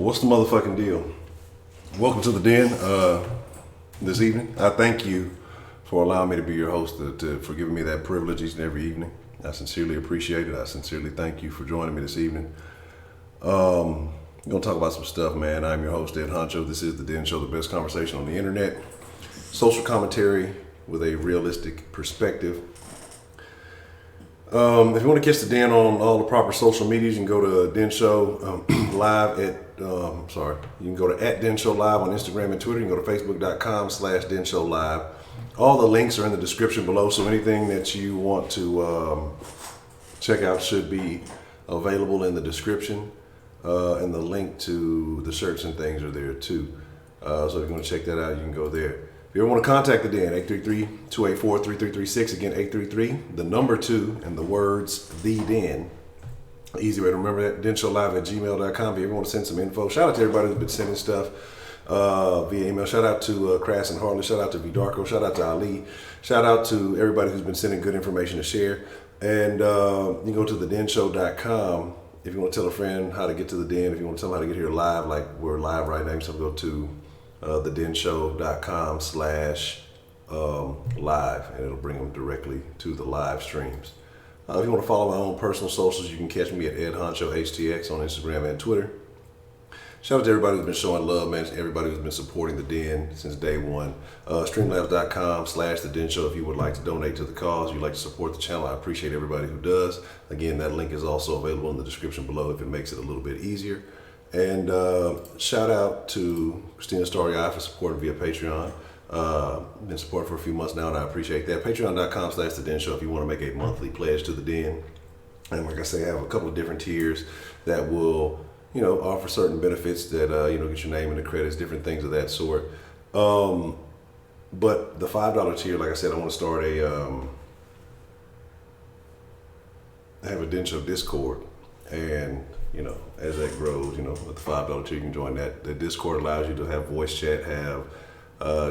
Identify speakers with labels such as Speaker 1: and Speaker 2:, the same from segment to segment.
Speaker 1: What's the motherfucking deal? Welcome to the den this evening. I thank you for allowing me to be your host, for giving me that privilege each and every evening. I sincerely appreciate it. I sincerely thank you for joining me this evening. I'm going to talk about some stuff, man. I'm your host, Ed Honcho. This is the Den Show, the best conversation on the internet. Social commentary with a realistic perspective. If you want to catch the Den on all the proper social medias, you can go to Den Show live at, you can go to @Den Show Live on Instagram and Twitter. You can go to facebook.com/Den Show Live. All the links are in the description below, so anything that you want to check out should be available in the description. And the link to the shirts and things are there too. So if you want to check that out, you can go there. If you ever want to contact the Den, 833-284-3336. Again, 833, the number 2, and the words, the Den. Easy way to remember that, denshowlive@gmail.com. If you ever want to send some info, shout out to everybody who's been sending stuff via email. Shout out to Crass and Harley. Shout out to V Darko. Shout out to Ali. Shout out to everybody who's been sending good information to share. And you can go to thedenshow.com if you want to tell a friend how to get to the Den. If you want to tell them how to get here live, like we're live right now, so go to thedenshow.com/live, and it'll bring them directly to the live streams. If you want to follow my own personal socials, you can catch me at EdHonchoHTX on Instagram and Twitter. Shout out to everybody who's been showing love, man. Everybody who's been supporting the Den since day one. Streamlabs.com/thedenshow if you would like to donate to the cause. You'd like to support the channel. I appreciate everybody who does. Again, that link is also available in the description below if it makes it a little bit easier. And shout out to Christina Story for supporting via Patreon. Been supporting for a few months now, and I appreciate that. Patreon.com/thedenshow if you want to make a monthly pledge to the Den. And like I say, I have a couple of different tiers that will, offer certain benefits that, get your name in the credits, different things of that sort. But the $5 tier, like I said, I want to start I have a Den Show Discord. And, as that grows, with the $5 tier, you can join that. The Discord allows you to have voice chat, have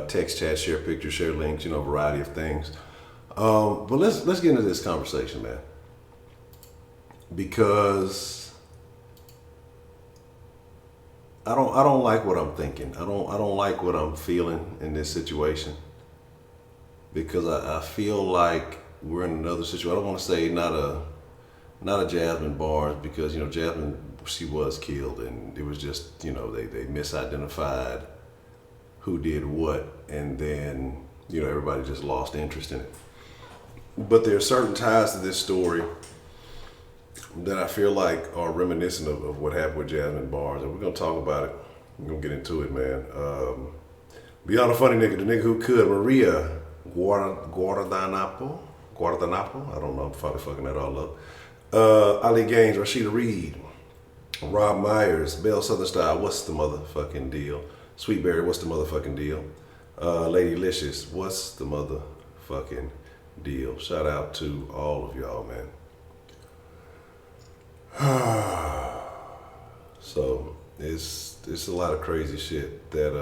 Speaker 1: text chat, share pictures, share links, a variety of things. But let's get into this conversation, man. Because I don't like what I'm thinking. I don't like what I'm feeling in this situation. Because I feel like we're in another situation. I don't want to say not a Jasmine Barnes, because Jasmine, she was killed, and it was just they misidentified who did what, and then everybody just lost interest in it. But there are certain ties to this story that I feel like are reminiscent of what happened with Jasmine Barnes, and we're gonna talk about it. We're gonna get into it, man. Beyond a funny nigga, the nigga who could, Maria Guardanapo. I don't know, I'm probably fucking that all up. Ali Gaines, Rashida Reed, Rob Myers, Bell Southern Style, what's the motherfucking deal? Sweetberry, what's the motherfucking deal? Lady Licious, what's the motherfucking deal? Shout out to all of y'all, man. So it's a lot of crazy shit that's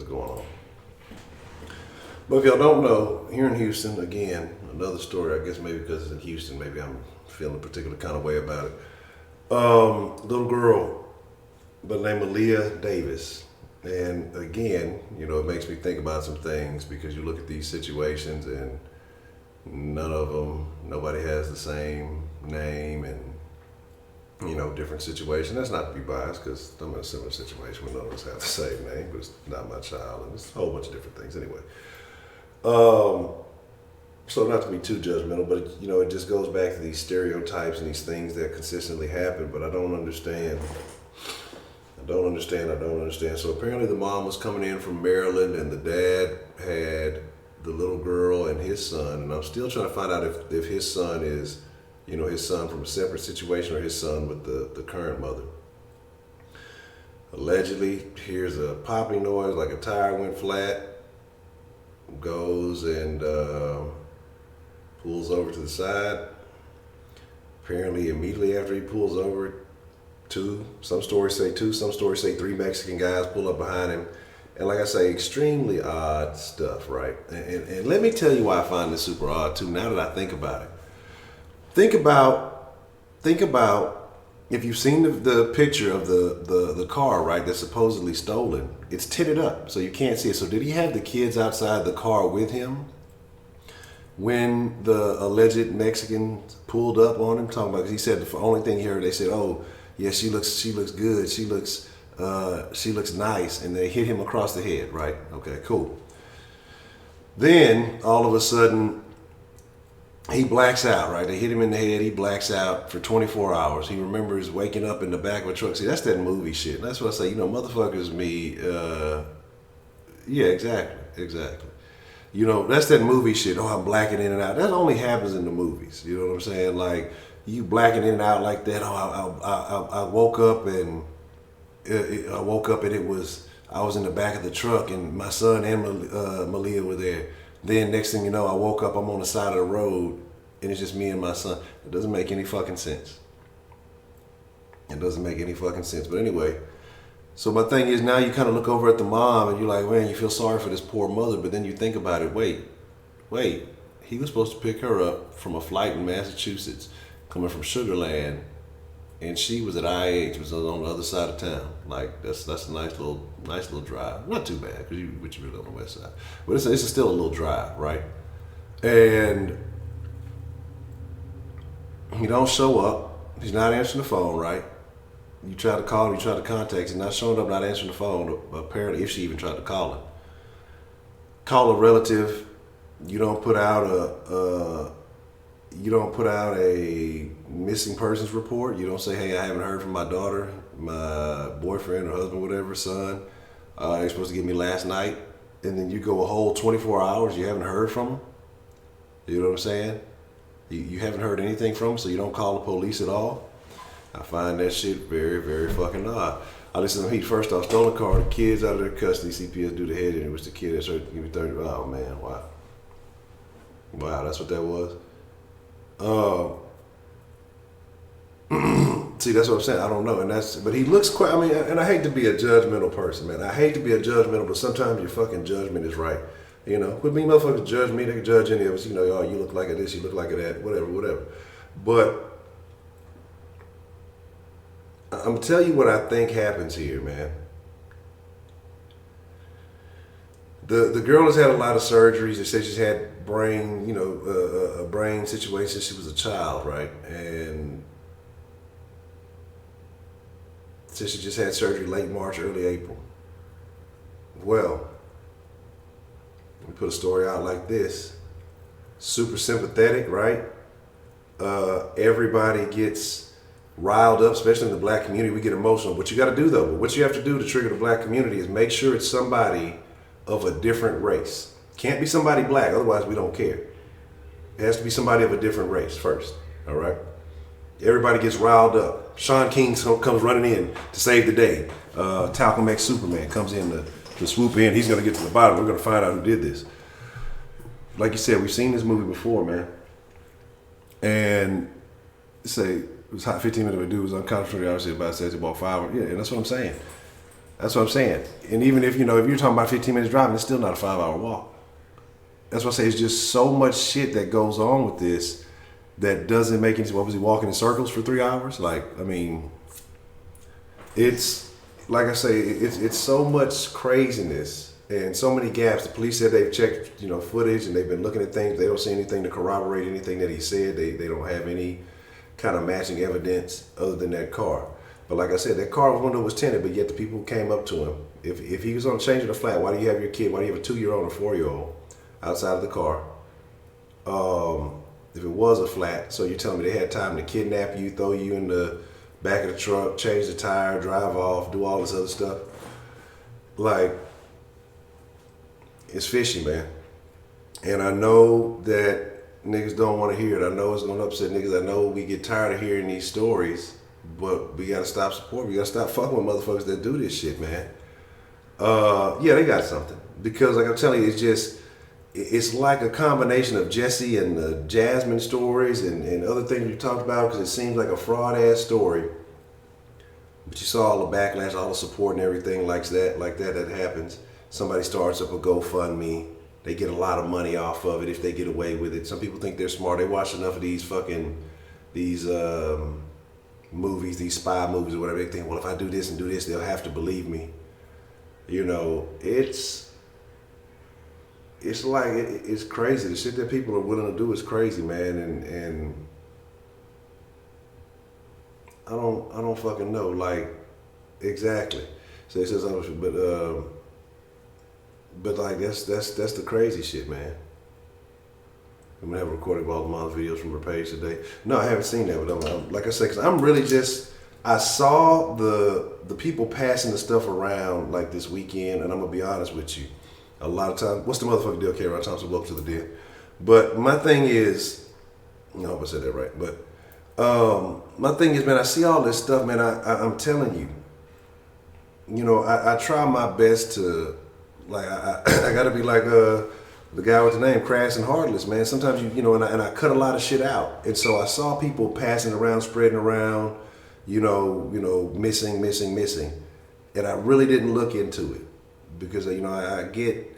Speaker 1: going on. But if y'all don't know, here in Houston, again, another story, I guess maybe because it's in Houston, maybe I'm feeling a particular kind of way about it. Little girl by the name of Maleah Davis. And again, it makes me think about some things, because you look at these situations and nobody has the same name, and different situation. That's not to be biased, because I'm in a similar situation where none of us have the same name, but it's not my child, and it's a whole bunch of different things anyway. So not to be too judgmental, but it just goes back to these stereotypes and these things that consistently happen, but I don't understand. So apparently the mom was coming in from Maryland, and the dad had the little girl and his son, and I'm still trying to find out if his son is, his son from a separate situation, or his son with the current mother. Allegedly, hears a popping noise, like a tire went flat, goes and pulls over to the side. Apparently, immediately after he pulls over, some stories say 3 Mexican guys pull up behind him. And like I say, extremely odd stuff, right? And let me tell you why I find this super odd too, now that I think about it. Think about if you've seen the picture of the car, right, that's supposedly stolen, it's tinted up, so you can't see it. So did he have the kids outside the car with him when the alleged Mexican pulled up on him? Talking about, 'cause he said the only thing he heard, they said, "Oh, yeah, she looks good. She looks nice," and they hit him across the head, right? Okay, cool. Then all of a sudden, he blacks out, right? They hit him in the head. He blacks out for 24 hours. He remembers waking up in the back of a truck. See, that's that movie shit. That's what I say. Motherfuckers, yeah, exactly. That's that movie shit. Oh, I'm blacking in and out. That only happens in the movies. You know what I'm saying? Like, you blacking in and out like that. Oh, I woke up and I was in the back of the truck and my son and Maleah were there. Then next thing you know, I woke up, I'm on the side of the road, and it's just me and my son. It doesn't make any fucking sense. It doesn't make any fucking sense. But anyway, so my thing is, now you kind of look over at the mom and you're like, man, you feel sorry for this poor mother. But then you think about it, wait, he was supposed to pick her up from a flight in Massachusetts, coming from Sugar Land, and she was at IH, was on the other side of town. Like, that's a nice little drive. Not too bad, because you really on the west side. But it's still a little drive, right? And he don't show up. He's not answering the phone, right? You try to call him, you try to contact him, he's not showing up, not answering the phone, apparently, if she even tried to call him. Call a relative. You don't put out a missing persons report. You don't say, hey, I haven't heard from my daughter, my boyfriend or husband, whatever, son. They're supposed to get me last night. And then you go a whole 24 hours, you haven't heard from them. You know what I'm saying? You haven't heard anything from them, so you don't call the police at all. I find that shit very, very fucking odd. I listen to Heat. First off, stolen car, the kids out of their custody, CPS do the head, and it was the kid that started to give me 30. Oh, man, wow. Wow, that's what that was. See, that's what I'm saying. I don't know, but he looks quite. I mean, and I hate to be a judgmental person, man. I hate to be a judgmental, but sometimes your fucking judgment is right. When me motherfuckers judge me, they can judge any of us. Oh, you look like a this, you look like a that, whatever. But I'm gonna tell you what I think happens here, man. The girl has had a lot of surgeries. They say she's had brain, a brain situation. She was a child, right? And since she just had surgery late March, early April. Well, we put a story out like this. Super sympathetic, right? Everybody gets riled up, especially in the black community. We get emotional. What you got to do, though, what you have to do to trigger the black community is make sure it's somebody of a different race. Can't be somebody black, otherwise we don't care. It has to be somebody of a different race first, all right? Everybody gets riled up. Sean King comes running in to save the day. Talcum X Superman comes in to swoop in. He's going to get to the bottom. We're going to find out who did this. Like you said, we've seen this movie before, man. And say it was hot 15 minutes of a dude was unconscious, obviously about says about 5 hours. Yeah, and that's what I'm saying. That's what I'm saying. And even if, if you're talking about 15 minutes driving, it's still not a 5-hour walk. That's what I say. It's just so much shit that goes on with this that doesn't make any sense. What was he walking in circles for 3 hours? Like, I mean, it's, like I say, it's so much craziness and so many gaps. The police said they've checked, footage and they've been looking at things. They don't see anything to corroborate anything that he said. They don't have any kind of matching evidence other than that car. But like I said, that car window was tinted, but yet the people came up to him. If he was on change of the flat, why do you have your kid? Why do you have a 2-year-old and a 4-year-old outside of the car? If it was a flat, so you're telling me they had time to kidnap you, throw you in the back of the truck, change the tire, drive off, do all this other stuff? Like, it's fishy, man. And I know that niggas don't want to hear it. I know it's going to upset niggas. I know we get tired of hearing these stories. But we gotta stop supporting. We gotta stop fucking with motherfuckers that do this shit, man. Yeah, they got something. Because like I'm telling you, it's like a combination of Jesse and the Jasmine stories and other things we talked about, because it seems like a fraud ass story. But you saw all the backlash, all the support and everything like that happens. Somebody starts up a GoFundMe. They get a lot of money off of it if they get away with it. Some people think they're smart. They watch enough of these movies, these spy movies or whatever. They think, well, if I do this and do this, they'll have to believe me. You know, it's like it's crazy. The shit that people are willing to do is crazy, man. And I don't fucking know, like, exactly. So it says, but like that's the crazy shit, man. I'm gonna have a recording of all the mom's videos from her page today. No, I haven't seen that, but I'm like I said, cause I'm really just, I saw the people passing the stuff around like this weekend, and I'm gonna be honest with you. A lot of times, what's the motherfucking deal, K-Ron Thompson? Welcome to the den. But my thing is, I hope I said that right. But my thing is, man, I see all this stuff, man. I'm telling you, you know, I try my best to, like, I gotta be like the guy with the name Crass and Heartless, man. Sometimes you know, and I cut a lot of shit out, and so I saw people passing around, spreading around, you know, missing, and I really didn't look into it because you know I get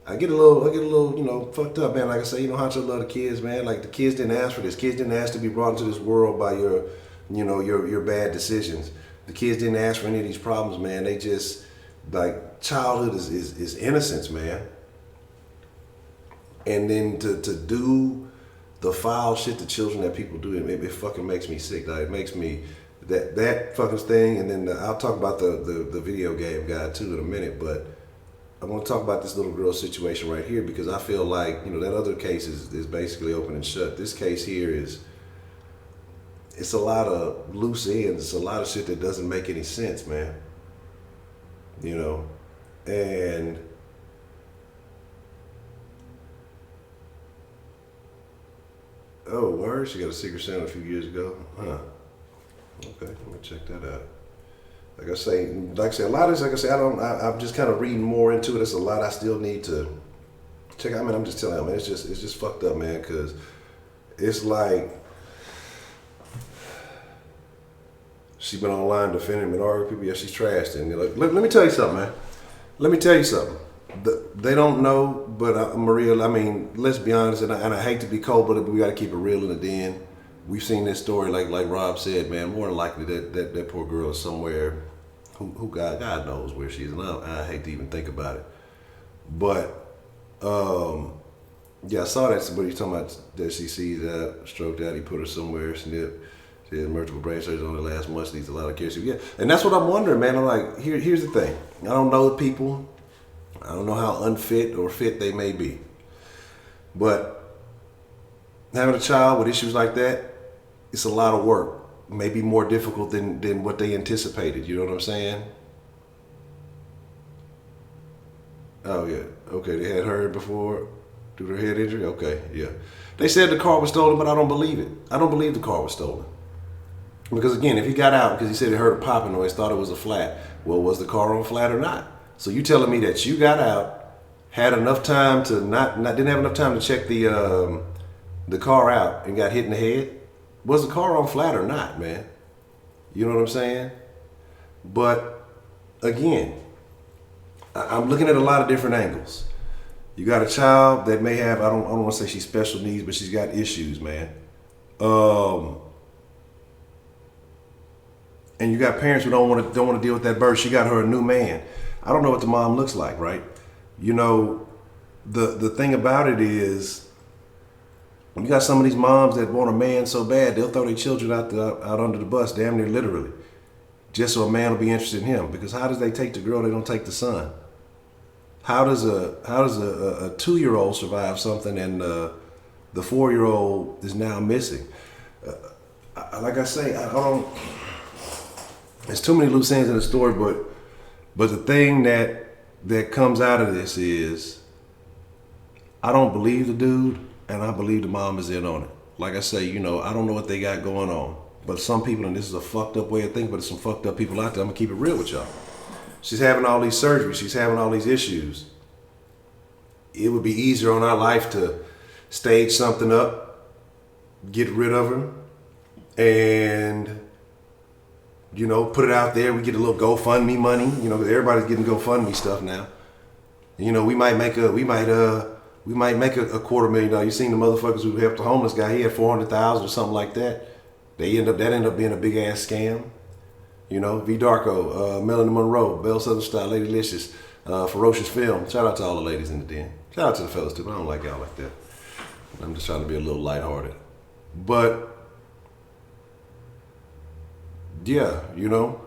Speaker 1: a little, you know, fucked up, man. Like I say, you know, Honcho love the kids, man. Like the kids didn't ask for this. Kids didn't ask to be brought into this world by your, you know, your bad decisions. The kids didn't ask for any of these problems, man. They just, like, childhood is innocence, man. And then to do the foul shit to children that people do, it fucking makes me sick. It makes me, that fucking thing. And then I'll talk about the video game guy too in a minute, but I want to talk about this little girl situation right here because I feel like, you know, that other case is basically open and shut. This case here it's a lot of loose ends. It's a lot of shit that doesn't make any sense, man. You know, and oh, word, she got a Secret Santa a few years ago, huh? Okay, let me check that out. Like I say, a lot of this, like I say, I'm just kind of reading more into it. It's a lot I still need to check out. I mean, I'm just telling you, man, it's just fucked up, man, because it's like she been online defending minority people. Yeah, she's trashed. And like, let me tell you something, man. Let me tell you something. They don't know, but Maria, I mean, let's be honest, and I hate to be cold, but we got to keep it real in the den. We've seen this story, like Rob said, man. More than likely, that poor girl is somewhere. Who God knows where she is, and I hate to even think about it. But yeah, I saw that somebody talking about that she sees stroked out. He put her somewhere, snipped. She had multiple brain surgeries on the last month. Needs a lot of care. So, yeah, and that's what I'm wondering, man. I'm like, here's the thing. I don't know the people. I don't know how unfit or fit they may be. But having a child with issues like that, it's a lot of work. Maybe more difficult than what they anticipated. You know what I'm saying? Oh, yeah. Okay, they had her before due to her head injury? Okay, yeah. They said the car was stolen, but I don't believe it. I don't believe the car was stolen. Because, again, if he got out because he said he heard a popping noise, thought it was a flat, well, was the car on flat or not? So you telling me that you got out, had enough time to didn't have enough time to check the car out and got hit in the head? Was the car on flat or not, man? You know what I'm saying? But again, I'm looking at a lot of different angles. You got a child that may have, I don't want to say she's special needs, but she's got issues, man. And you got parents who don't want to deal with that birth. She got her a new man. I don't know what the mom looks like, right? You know, the thing about it is, you got some of these moms that want a man so bad they'll throw their children out under the bus, damn near literally, just so a man will be interested in him. Because how does they take the girl? They don't take the son. How does a 2-year-old survive something and the 4-year-old is now missing? Like I say, I don't. There's too many loose ends in the story, but the thing that comes out of this is, I don't believe the dude, and I believe the mom is in on it. Like I say, you know, I don't know what they got going on, but some people, and this is a fucked up way of thinking, but there's some fucked up people out there. I'm gonna keep it real with y'all. She's having all these surgeries. She's having all these issues. It would be easier on our life to stage something up, get rid of her, and, you know, put it out there. We get a little GoFundMe money. You know, everybody's getting GoFundMe stuff now. You know, we might make a $250,000. You seen the motherfuckers who helped the homeless guy? He had $400,000 or something like that. That end up being a big ass scam. You know, V Darko, Melanie Monroe, Belle Southern Style, Lady Licious, Ferocious Film. Shout out to all the ladies in the den. Shout out to the fellas too, but I don't like y'all like that. I'm just trying to be a little lighthearted. But yeah, you know,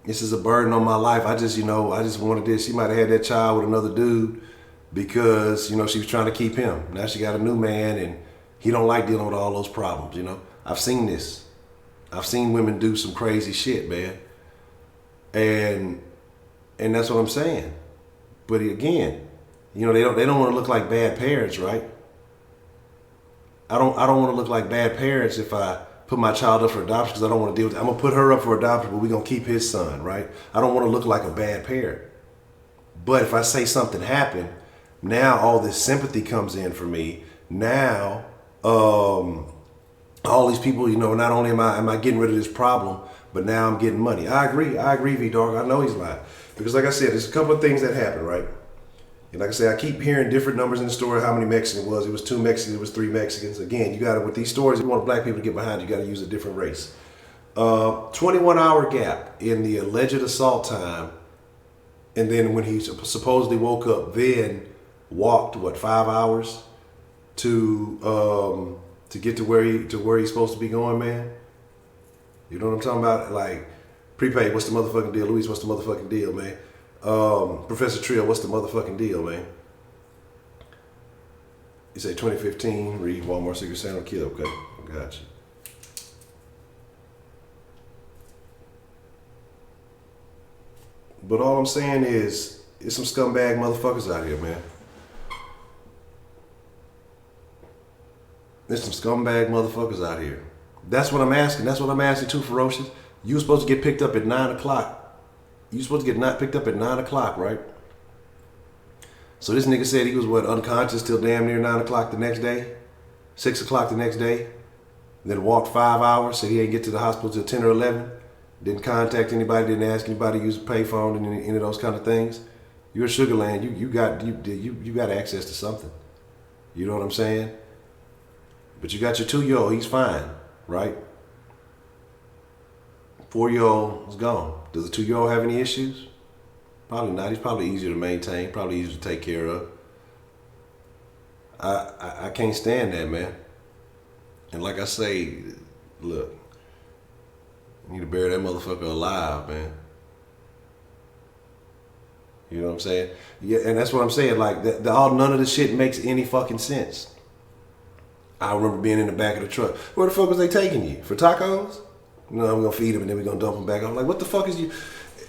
Speaker 1: this is a burden on my life. I just wanted this. She might have had that child with another dude because, you know, she was trying to keep him. Now she got a new man and he don't like dealing with all those problems, you know. I've seen this. I've seen women do some crazy shit, man. And that's what I'm saying. But again, you know, they don't want to look like bad parents, right? I don't want to look like bad parents if I put my child up for adoption because I don't want to deal with it. I'm going to put her up for adoption, but we're going to keep his son, right? I don't want to look like a bad parent. But if I say something happened, now all this sympathy comes in for me. Now, all these people, you know, not only am I getting rid of this problem, but now I'm getting money. I agree, V-Dog. I know he's lying. Because like I said, there's a couple of things that happen, right? And like I said, I keep hearing different numbers in the story, how many Mexicans it was. It was 2 Mexicans, it was 3 Mexicans. Again, you got to, with these stories, if you want black people to get behind, you got to use a different race. 21-hour gap in the alleged assault time. And then when he supposedly woke up, then walked, 5 hours to get to where he's supposed to be going, man. You know what I'm talking about? Like, prepaid, what's the motherfucking deal? Luis, what's the motherfucking deal, man? Professor Trill, what's the motherfucking deal, man? You say 2015, read Walmart Secret Santa Kid, okay, gotcha. But all I'm saying is, there's some scumbag motherfuckers out here, man. There's some scumbag motherfuckers out here. That's what I'm asking. That's what I'm asking too, Ferocious. You were supposed to get picked up at 9 o'clock. You were supposed to get picked up at 9 o'clock, right? So this nigga said he was, unconscious till damn near 9 o'clock the next day? 6 o'clock the next day? Then walked 5 hours, said he ain't get to the hospital till 10 or 11? Didn't contact anybody, didn't ask anybody to use a payphone and any of those kind of things? You're Sugar Land. You got access to something. You know what I'm saying? But you got your 2-year-old, he's fine, right? 4-year-old is gone. Does the 2-year-old have any issues? Probably not. He's probably easier to maintain, probably easier to take care of. I can't stand that, man. And like I say, look, you need to bury that motherfucker alive, man. You know what I'm saying? Yeah, and that's what I'm saying. Like, none of the shit makes any fucking sense. I remember being in the back of the truck. Where the fuck was they taking you? For tacos? No, I'm gonna feed them and then we're gonna dump them back. I'm like, what the fuck is you?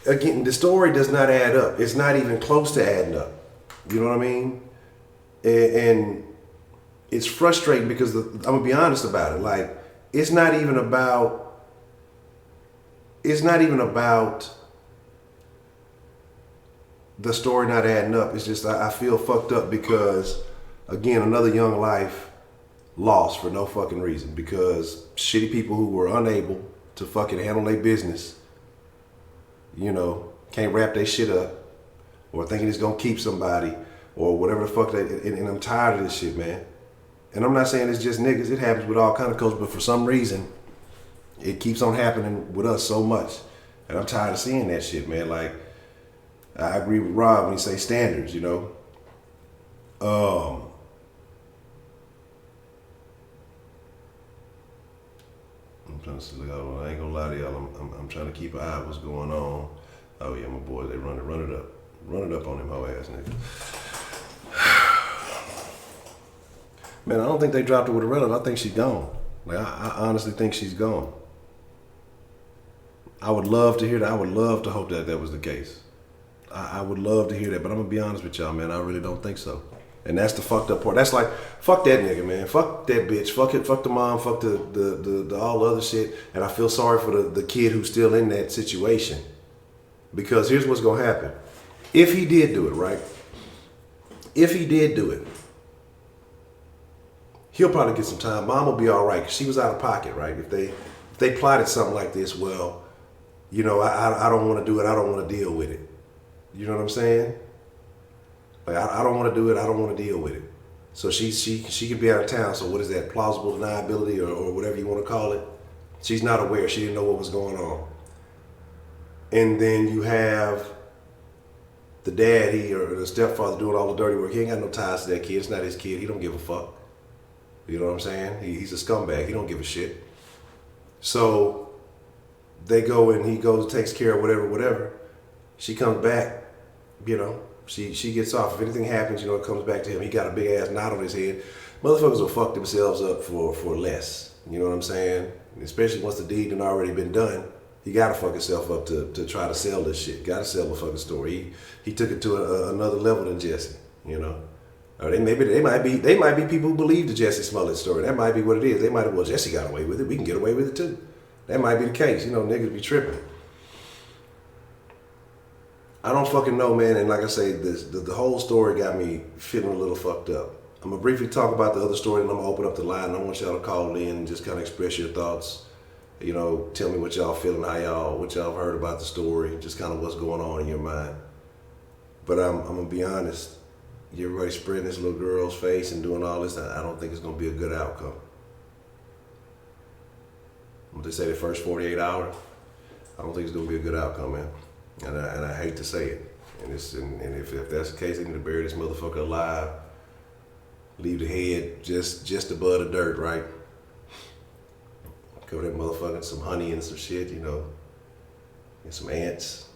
Speaker 1: Again, the story does not add up. It's not even close to adding up. You know what I mean? And it's frustrating because I'm gonna be honest about it. Like, it's not even about the story not adding up. It's just I feel fucked up because, again, another young life lost for no fucking reason because shitty people who were unable to fucking handle their business, you know, can't wrap their shit up or thinking it's gonna keep somebody or whatever the fuck and I'm tired of this shit, man. And I'm not saying it's just niggas, it happens with all kind of cultures, but for some reason it keeps on happening with us so much. And I'm tired of seeing that shit, man. Like, I agree with Rob when he say standards, you know. I'm trying to see, I ain't gonna lie to y'all. I'm trying to keep an eye on what's going on. Oh yeah, my boys, they run it up on them hoe ass niggas. Man, I don't think they dropped her with a relative. I think she's gone. Like, I honestly think she's gone. I would love to hear that. I would love to hope that was the case. I would love to hear that, but I'm gonna be honest with y'all, man. I really don't think so. And that's the fucked up part. That's like, fuck that nigga, man. Fuck that bitch. Fuck it. Fuck the mom. Fuck the all the other shit. And I feel sorry for the kid who's still in that situation. Because here's what's gonna happen. If he did do it, right? If he did do it, he'll probably get some time. Mom will be all right, because she was out of pocket, right? If they plotted something like this, well, you know, I don't want to do it. I don't want to deal with it. You know what I'm saying? Like, I don't want to do it. I don't want to deal with it. So she can be out of town. So what is that? Plausible deniability or whatever you want to call it. She's not aware. She didn't know what was going on. And then you have the daddy or the stepfather doing all the dirty work. He ain't got no ties to that kid. It's not his kid. He don't give a fuck. You know what I'm saying? He's a scumbag. He don't give a shit. So they go and he goes and takes care of whatever. She comes back, you know. She gets off. If anything happens, you know, it comes back to him. He got a big ass knot on his head. Motherfuckers will fuck themselves up for less. You know what I'm saying? Especially once the deed had already been done. You gotta fuck yourself up to try to sell this shit. Gotta sell the fucking story. He took it to another level than Jesse, you know. Or they might be people who believe the Jesse Smollett story. That might be what it is. They might have, well, Jesse got away with it. We can get away with it too. That might be the case. You know, niggas be tripping. I don't fucking know, man. And like I say, the whole story got me feeling a little fucked up. I'm gonna briefly talk about the other story, and I'm gonna open up the line. I want y'all to call in and just kind of express your thoughts. You know, tell me what y'all feeling, what y'all heard about the story, just kind of what's going on in your mind. But I'm gonna be honest. Everybody spreading this little girl's face and doing all this. I don't think it's gonna be a good outcome. What they say, the first 48 hours. I don't think it's gonna be a good outcome, man. And I hate to say it. And if that's the case, they need to bury this motherfucker alive. Leave the head just above the dirt, right? Cover that motherfucker in some honey and some shit, you know. And some ants.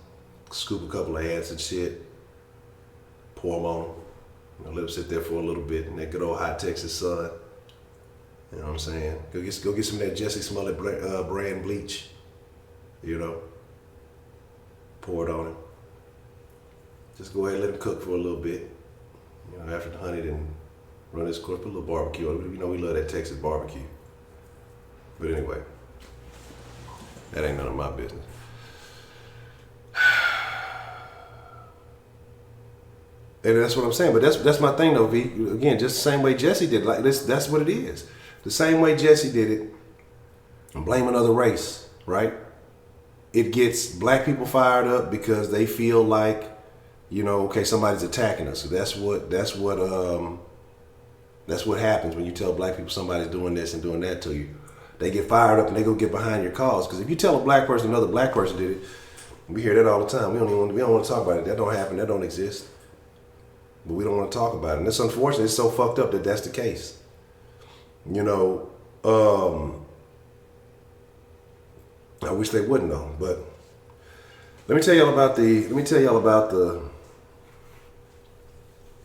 Speaker 1: Scoop a couple of ants and shit. Pour them on them. You know, let them sit there for a little bit in that good old hot Texas sun. You know what I'm saying? Go get some of that Jesse Smollett brand bleach. You know. Pour it on him. Just go ahead and let him cook for a little bit. You know, after the honey, then run his course, put a little barbecue on it. You know, we love that Texas barbecue. But anyway, that ain't none of my business. And that's what I'm saying. But that's my thing though, V. Again, just the same way Jesse did. Like this, that's what it is. The same way Jesse did it. And blame another race, right? It gets black people fired up because they feel like, you know, okay, somebody's attacking us. So that's what happens when you tell black people somebody's doing this and doing that to you. They get fired up and they go get behind your cause. Because if you tell a black person another black person did it, we hear that all the time. We don't want to talk about it. That don't happen. That don't exist. But we don't want to talk about it. And it's unfortunate. It's so fucked up that that's the case. You know, I wish they wouldn't though. But let me tell y'all about the.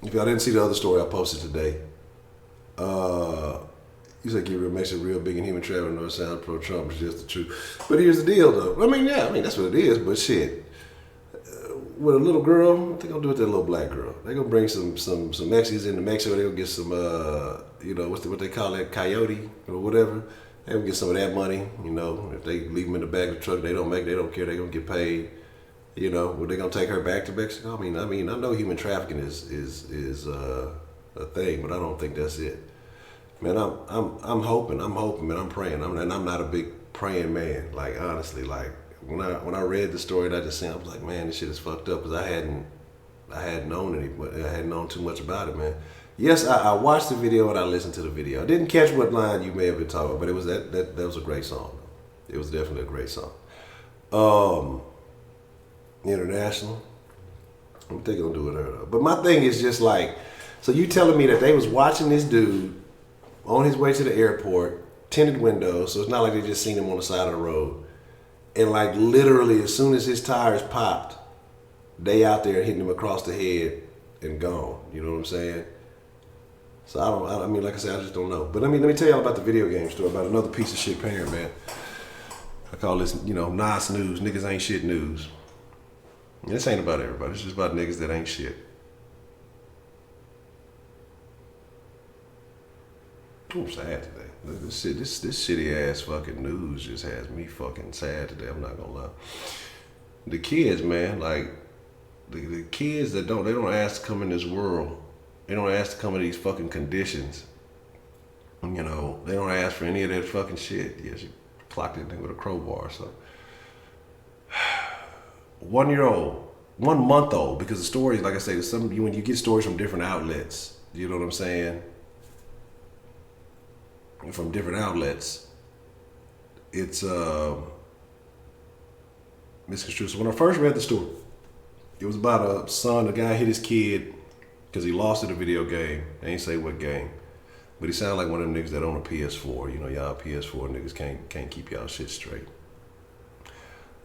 Speaker 1: If y'all didn't see the other story I posted today, you said it makes it real big in human trafficking. No sound pro-Trump is just the truth. But here's the deal though. I mean, that's what it is. But shit, with a little girl, what they gonna do with that little black girl? They gonna bring some Mexicans into Mexico. They gonna get some, you know, what they call that, coyote or whatever. They gonna get some of that money. You know, if they leave them in the back of the truck, they don't care. They gonna get paid. You know, were they gonna take her back to Mexico? I mean, I know human trafficking is a thing, but I don't think that's it. Man, I'm hoping, man. I'm praying. I'm not a big praying man. Like honestly, like when I read the story that I just seen, I was like, man, this shit is fucked up because I hadn't known too much about it, man. Yes, I watched the video and I listened to the video. I didn't catch what line you may have been talking about, but it was that was a great song. It was definitely a great song. International. I'm thinking I'll do it her though. But my thing is just like, so you telling me that they was watching this dude on his way to the airport, tinted windows, so it's not like they just seen him on the side of the road. And like literally as soon as his tires popped, they out there hitting him across the head and gone. You know what I'm saying? So I mean, like I said, I just don't know. But let me tell y'all about the video game story, about another piece of shit parent, man. I call this, you know, nice news. Niggas ain't shit news. This ain't about everybody. It's just about niggas that ain't shit. I'm sad today. This shitty ass fucking news just has me fucking sad today. I'm not gonna lie. The kids, man, like the kids that they don't ask to come in this world. They don't ask to come in these fucking conditions. You know, they don't ask for any of that fucking shit. Yeah, she clocked it with a crowbar. So 1-year-old, 1 month old, because the stories, like I say, when you get stories from different outlets, you know what I'm saying? from different outlets, it's misconstrued. So when I first read the story, it was about a guy hit his kid because he lost at a video game. They ain't say what game. But he sounded like one of them niggas that own a PS4. You know, y'all PS4 niggas can't keep y'all shit straight.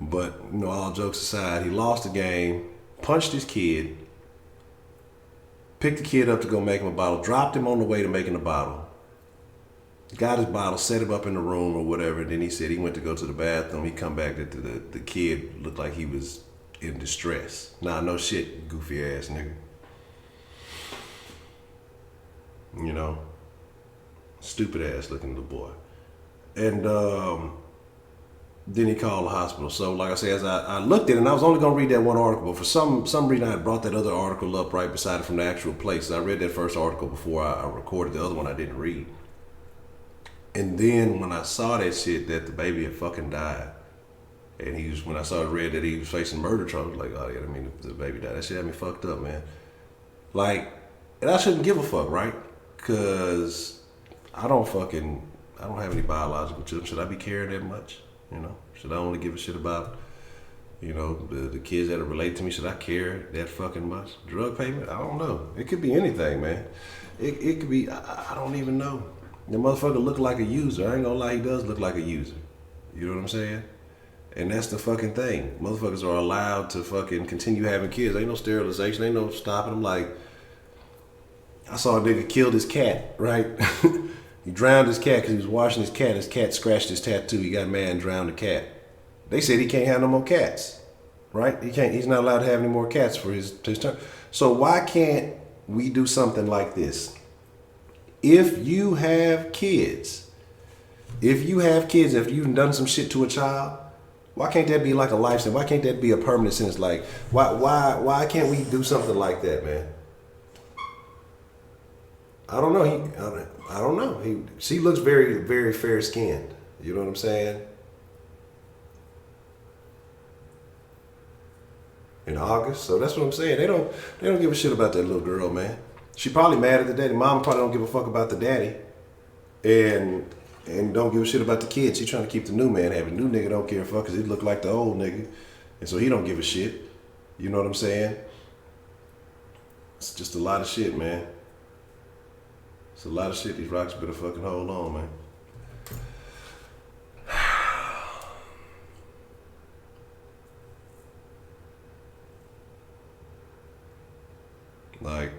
Speaker 1: But, you know, all jokes aside, he lost the game, punched his kid, picked the kid up to go make him a bottle, dropped him on the way to making the bottle, got his bottle, set him up in the room or whatever. Then he said he went to go to the bathroom. He come back that the kid looked like he was in distress. Nah, no shit, goofy ass nigga. You know, stupid ass looking little boy. And then he called the hospital. So like I said, as I looked at it, and I was only gonna read that one article, but for some reason I had brought that other article up right beside it from the actual place. I read that first article before I recorded the other one I didn't read. And then when I saw that shit, that the baby had fucking died, and when I read that he was facing murder charges, like, oh yeah, I mean, the baby died. That shit had me fucked up, man. Like, and I shouldn't give a fuck, right? Cause I don't have any biological children. Should I be caring that much? You know, should I only give a shit about, you know, the kids that are related to me? Should I care that fucking much? Drug payment? I don't know. It could be anything, man. It could be, I don't even know. The motherfucker look like a user. I ain't gonna lie, he does look like a user. You know what I'm saying? And that's the fucking thing. Motherfuckers are allowed to fucking continue having kids. Ain't no sterilization, ain't no stopping them. Like, I saw a nigga killed his cat, right? He drowned his cat because he was washing his cat. His cat scratched his tattoo. He got mad and drowned the cat. They said he can't have no more cats, right? He's not allowed to have any more cats for his term. So why can't we do something like this? If you have kids, if you've done some shit to a child, why can't that be like a life sentence? Why can't that be a permanent sentence? Like, why can't we do something like that, man? I don't know. I don't know. She looks very, very fair skinned. You know what I'm saying? In August, so that's what I'm saying. They don't give a shit about that little girl, man. She probably mad at the daddy. Mom probably don't give a fuck about the daddy, and don't give a shit about the kids. She trying to keep the new man happy. New nigga don't give a fuck because he look like the old nigga, and so he don't give a shit. You know what I'm saying? It's just a lot of shit, man. It's a lot of shit these rocks better fucking hold on, man. Like,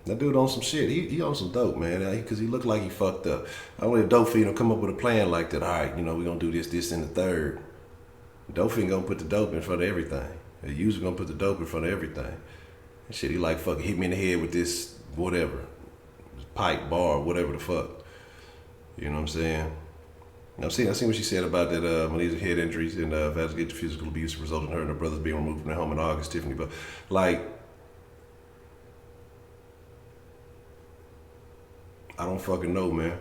Speaker 1: that dude on some shit. He on some dope, man. Because he looked like he fucked up. I want a dope fiend to come up with a plan like that. All right, you know, we're going to do this, and the third. Dope fiend going to put the dope in front of everything. The user going to put the dope in front of everything. And shit, he like fucking hit me in the head with this whatever. Pipe, bar, whatever the fuck. You know what I'm saying? I seen what she said about that Maleah's head injuries and investigated physical abuse resulting in her and her brothers being removed from their home in August, Tiffany. But like, I don't fucking know, man.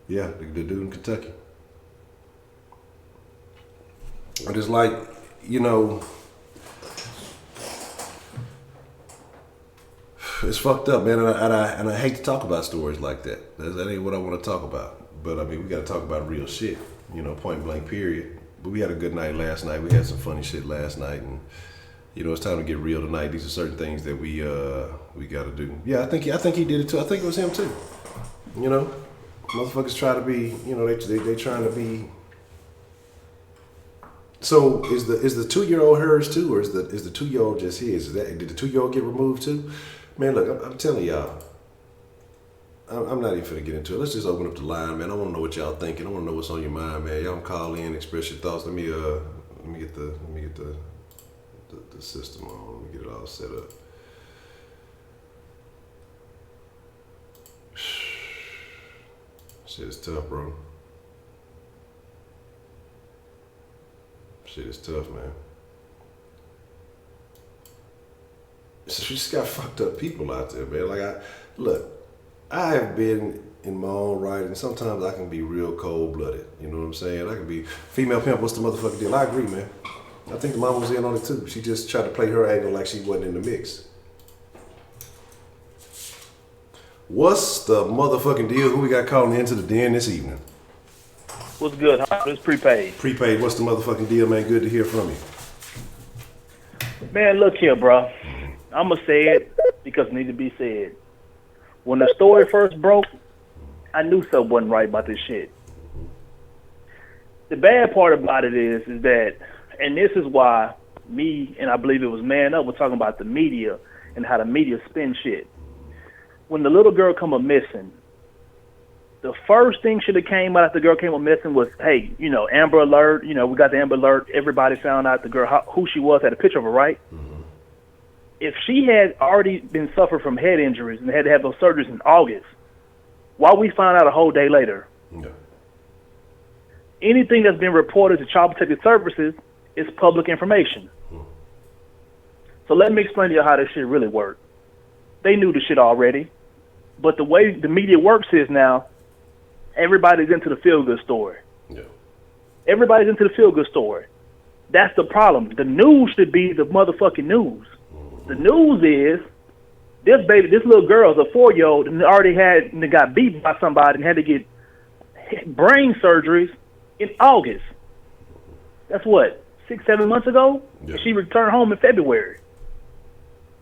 Speaker 1: Yeah, the dude in Kentucky. I just like, you know, it's fucked up, man, and I hate to talk about stories like that. That ain't what I want to talk about. But I mean, we got to talk about real shit, you know, point blank, period. But we had a good night last night. We had some funny shit last night, and you know, it's time to get real tonight. These are certain things that we got to do. Yeah, I think he did it too. I think it was him too. You know, motherfuckers try to be, you know, they trying to be. So is the 2-year-old hers too, or is the 2-year-old just his? Did the 2-year-old get removed too? Man, look, I'm telling y'all, I'm not even finna get into it. Let's just open up the line, man. I want to know what y'all thinking. I want to know what's on your mind, man. Y'all can call in, express your thoughts. Let me get the system on. Let me get it all set up. Shit is tough, bro. Shit is tough, man. So she just got fucked up people out there, man. Like, I have been in my own right, and sometimes I can be real cold-blooded. You know what I'm saying? I can be female pimp. What's the motherfucking deal? I agree, man. I think the mama was in on it too. She just tried to play her angle like she wasn't in the mix. What's the motherfucking deal? Who we got calling into the den this evening?
Speaker 2: What's good? It's prepaid.
Speaker 1: Prepaid, what's the motherfucking deal, man? Good to hear from you.
Speaker 2: Man, look here, bro. I'm going to say it because it needs to be said. When the story first broke, I knew something wasn't right about this shit. The bad part about it is that, and this is why me, and I believe it was Man Up, was talking about the media and how the media spin shit. When the little girl come up missing, the first thing should have came out after the girl came up missing was, hey, Amber Alert, we got the Amber Alert, everybody found out the girl, who she was, had a picture of her, right? Mm-hmm. If she had already been suffering from head injuries and had to have those surgeries in August, why we found out a whole day later? Yeah. Anything that's been reported to Child Protective Services is public information. Mm-hmm. So let me explain to you how this shit really worked. They knew the shit already, but the way the media works is now, everybody's into the feel-good story. Yeah. Everybody's into the feel-good story. That's the problem. The news should be the motherfucking news. Mm-hmm. The news is this little girl's a 4-year-old and got beat by somebody and had to get brain surgeries in August. That's what, 6-7 months ago? Yeah. She returned home in February.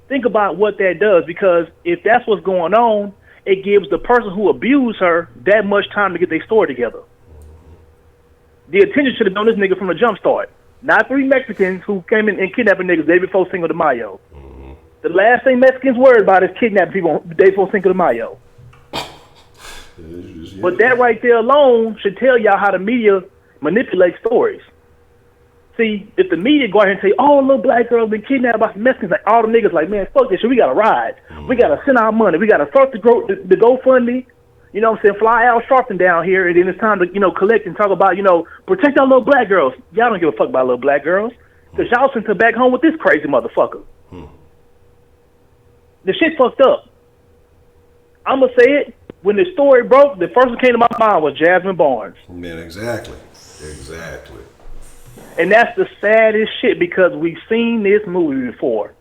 Speaker 2: Think about what that does, because if that's what's going on, it gives the person who abused her that much time to get their story together. The attention should have been on this nigga from the jump start. Not 3 Mexicans who came in and kidnapped niggas the day before Cinco de Mayo. Mm-hmm. The last thing Mexicans worried about is kidnapping people the day before Cinco de Mayo. But that right there alone should tell y'all how the media manipulates stories. See, if the media go out here and say, oh, a little black girl's been kidnapped by some Mexicans, like all the niggas like, man, fuck this shit, we got to ride. Mm-hmm. We got to send our money. We got to start the GoFundMe, you know what I'm saying, fly Al Sharpton down here, and then it's time to, collect and talk about, protect our little black girls. Y'all don't give a fuck about little black girls, because y'all sent them back home with this crazy motherfucker. Mm-hmm. The shit fucked up. I'm going to say it. When the story broke, the first one came to my mind was Jasmine Barnes.
Speaker 1: Man, exactly. Exactly.
Speaker 2: And that's the saddest shit, because we've seen this movie before.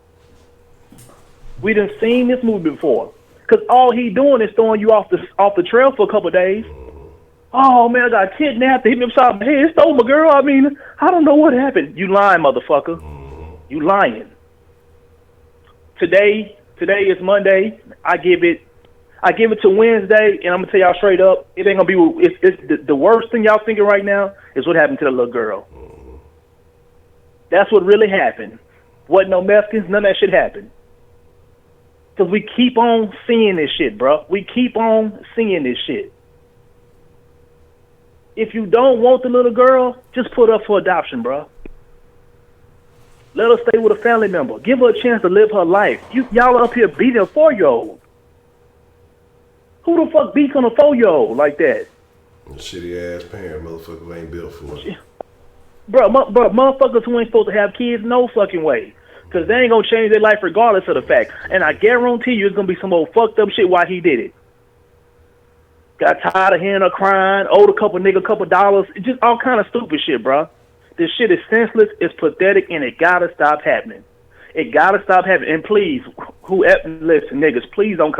Speaker 2: We done seen this movie before. Because all he doing is throwing you off the trail for a couple of days. Oh, man, I got kidnapped. They hit me upside my head. Stole my girl. I mean, I don't know what happened. You lying, motherfucker. You lying. Today is Monday. I give it to Wednesday, and I'm gonna tell y'all straight up, it ain't gonna be. It's the worst thing y'all thinking right now is what happened to the little girl. That's what really happened. Wasn't no Mexicans, none of that shit happened. Because we keep on seeing this shit, bro. We keep on seeing this shit. If you don't want the little girl, just put her up for adoption, bro. Let her stay with a family member. Give her a chance to live her life. Y'all are up here beating a 4-year-old. Who the fuck beats on a 4-year-old like that?
Speaker 1: Shitty ass parent, motherfucker who ain't built for it.
Speaker 2: Bro, motherfuckers who ain't supposed to have kids, no fucking way. Because they ain't going to change their life regardless of the fact. And I guarantee you it's going to be some old fucked up shit why he did it. Got tired of hearing her crying, owed a couple dollars. Just all kind of stupid shit, bro. This shit is senseless, it's pathetic, and it got to stop happening. It got to stop happening. And please, listen, niggas, please don't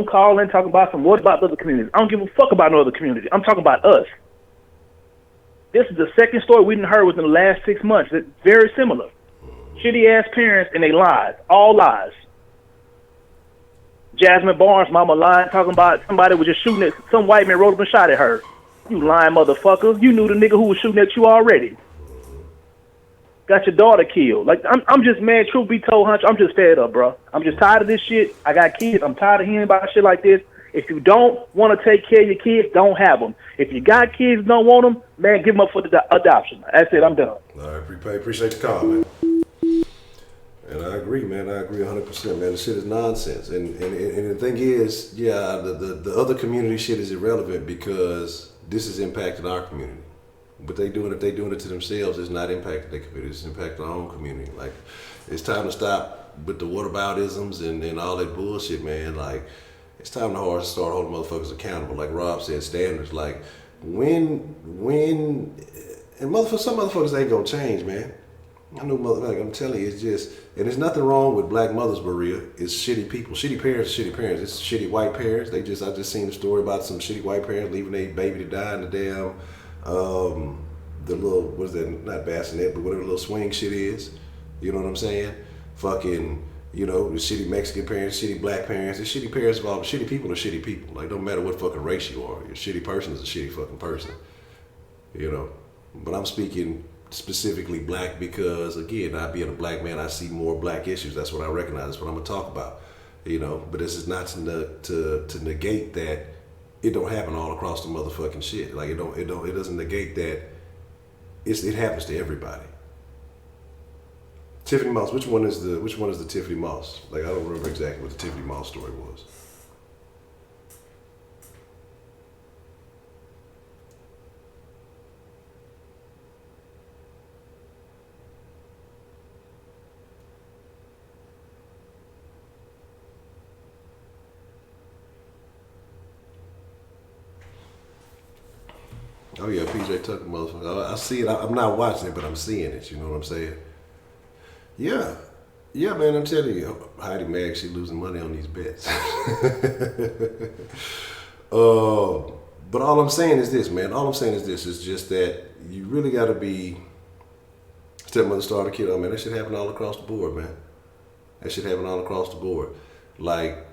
Speaker 2: call in talking about what about other communities. I don't give a fuck about no other community. I'm talking about us. This is the second story we done heard within the last 6 months. It's very similar. Shitty ass parents and they lies. All lies. Jasmine Barnes' mama lying, talking about somebody was just shooting at some white man rolled up and shot at her. You lying motherfucker. You knew the nigga who was shooting at you already. Got your daughter killed. Like, I'm just mad, truth be told, Honcho, I'm just fed up, bro. I'm just tired of this shit. I got kids. I'm tired of hearing about shit like this. If you don't want to take care of your kids, don't have them. If you got kids and don't want them, man, give them up for the adoption. That's it. I'm done.
Speaker 1: All right, Prepay. Appreciate the call, man. And I agree, man. I agree 100%, man. The shit is nonsense. And the thing is, yeah, the other community shit is irrelevant because this has impacted our community. But if they doing it to themselves, it's not impacting their community. It's impacting our own community. Like, it's time to stop with the whataboutisms and all that bullshit, man. Like, it's time to start holding motherfuckers accountable. Like Rob said, standards. Like, and some motherfuckers ain't gonna change, man. I know, like I'm telling you, it's just, and there's nothing wrong with black mothers, Maria. It's shitty people, shitty parents, shitty parents. It's shitty white parents. I just seen a story about some shitty white parents leaving their baby to die in the damn, the little, what is that? Not bassinet, but whatever the little swing shit is. You know what I'm saying? Fucking, you know, the shitty Mexican parents, shitty black parents. The shitty parents of all, shitty people are shitty people. Like, don't matter what fucking race you are. A shitty person is a shitty fucking person. You know, but I'm speaking specifically black because, again, I being a black man, I see more black issues. That's what I recognize. That's what I'm gonna talk about. You know, but this is not to negate that it don't happen all across the motherfucking shit. Like it doesn't negate that it happens to everybody. Tiffany Moss, which one is the Tiffany Moss? Like, I don't remember exactly what the Tiffany Moss story was. Oh yeah, PJ Tucker, motherfucker. I see it. I'm not watching it, but I'm seeing it. You know what I'm saying? Yeah, yeah, man. I'm telling you, Heidi Mag, she losing money on these bets. But all I'm saying is this, man. All I'm saying is this: is just that you really got to be stepmother starter kid. Oh man, that shit happen all across the board, man. That shit happen all across the board. Like,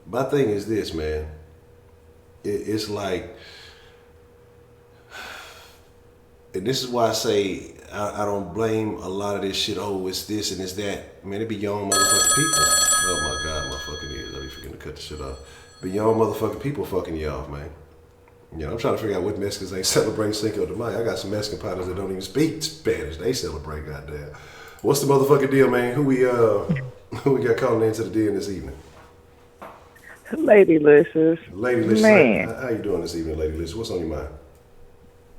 Speaker 1: my thing is this, man. It's like. And this is why I say I don't blame a lot of this shit. Oh, it's this and it's that. Man, it be young motherfucking people. Oh my God, my fucking ears. I be forgetting to cut the shit off. But young motherfucking people fucking you off, man. You know, I'm trying to figure out what Mexicans ain't celebrating Cinco de Mayo. I got some Mexican partners that don't even speak Spanish. They celebrate, goddamn. What's the motherfucking deal, man? Who we got calling into the den this evening?
Speaker 3: Lady Licious.
Speaker 1: Lady Licious.
Speaker 3: Man.
Speaker 1: How you doing this evening, Lady Licious? What's on your mind?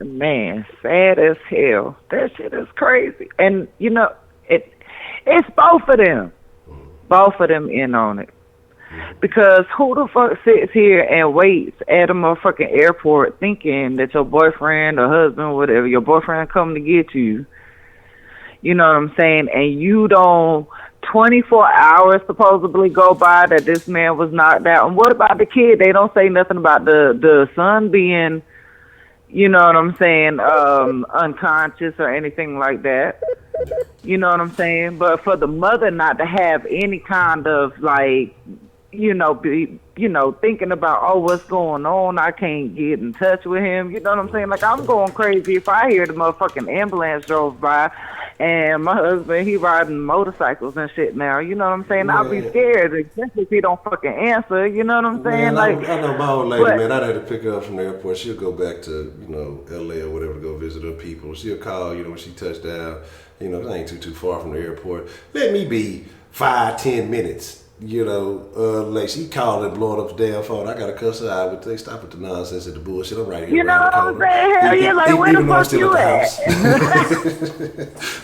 Speaker 3: Man, sad as hell. That shit is crazy. And you know, it's both of them. Both of them in on it. Because who the fuck sits here and waits at a motherfucking airport thinking that your boyfriend or husband, whatever, your boyfriend come to get you, you know what I'm saying, and you don't 24 hours supposedly go by that this man was knocked out. And what about the kid? They don't say nothing about the son being, you know what I'm saying, unconscious or anything like that. You know what I'm saying? But for the mother not to have any kind of, like, you know, be, you know, thinking about, oh, what's going on? I can't get in touch with him. You know what I'm saying? Like, I'm going crazy if I hear the motherfucking ambulance drove by and my husband, he riding motorcycles and shit now. You know what I'm saying? Man. I'll be scared, especially if he don't fucking answer. You know what I'm saying?
Speaker 1: Man,
Speaker 3: like,
Speaker 1: I know my old lady, man. I'd have to pick her up from the airport. She'll go back to, you know, L.A. or whatever to go visit her people. She'll call, you know, when she touched down. You know, it ain't too far from the airport. Let me be 5-10 minutes. You know, like she called and blowing up the damn phone. I gotta cuss her out, but they stop with the nonsense and the bullshit. I'm right here.
Speaker 3: You know
Speaker 1: what
Speaker 3: I'm saying? Hell yeah, like where the fuck you
Speaker 1: at?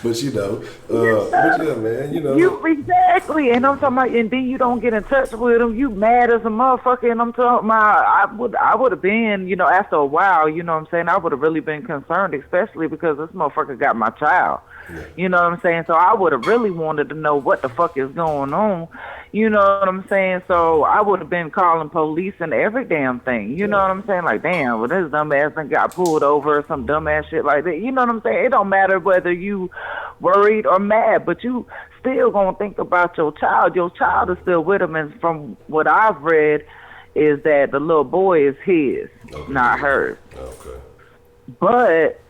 Speaker 1: But you know, but yeah, man, you know.
Speaker 3: You exactly, and I'm talking about, and then you don't get in touch with them. You mad as a motherfucker, and I'm talking about, I would have been, you know, after a while, you know what I'm saying, I would have really been concerned, especially because this motherfucker got my child. Yeah. You know what I'm saying? So I would have really wanted to know what the fuck is going on. You know what I'm saying? So I would have been calling police and every damn thing. You know what I'm saying? Like, damn, well, this dumbass thing got pulled over or some dumbass shit like that. You know what I'm saying? It don't matter whether you worried or mad, but you still gonna think about your child. Your child is still with him, and from what I've read is that the little boy is his, not hers.
Speaker 1: Okay.
Speaker 3: But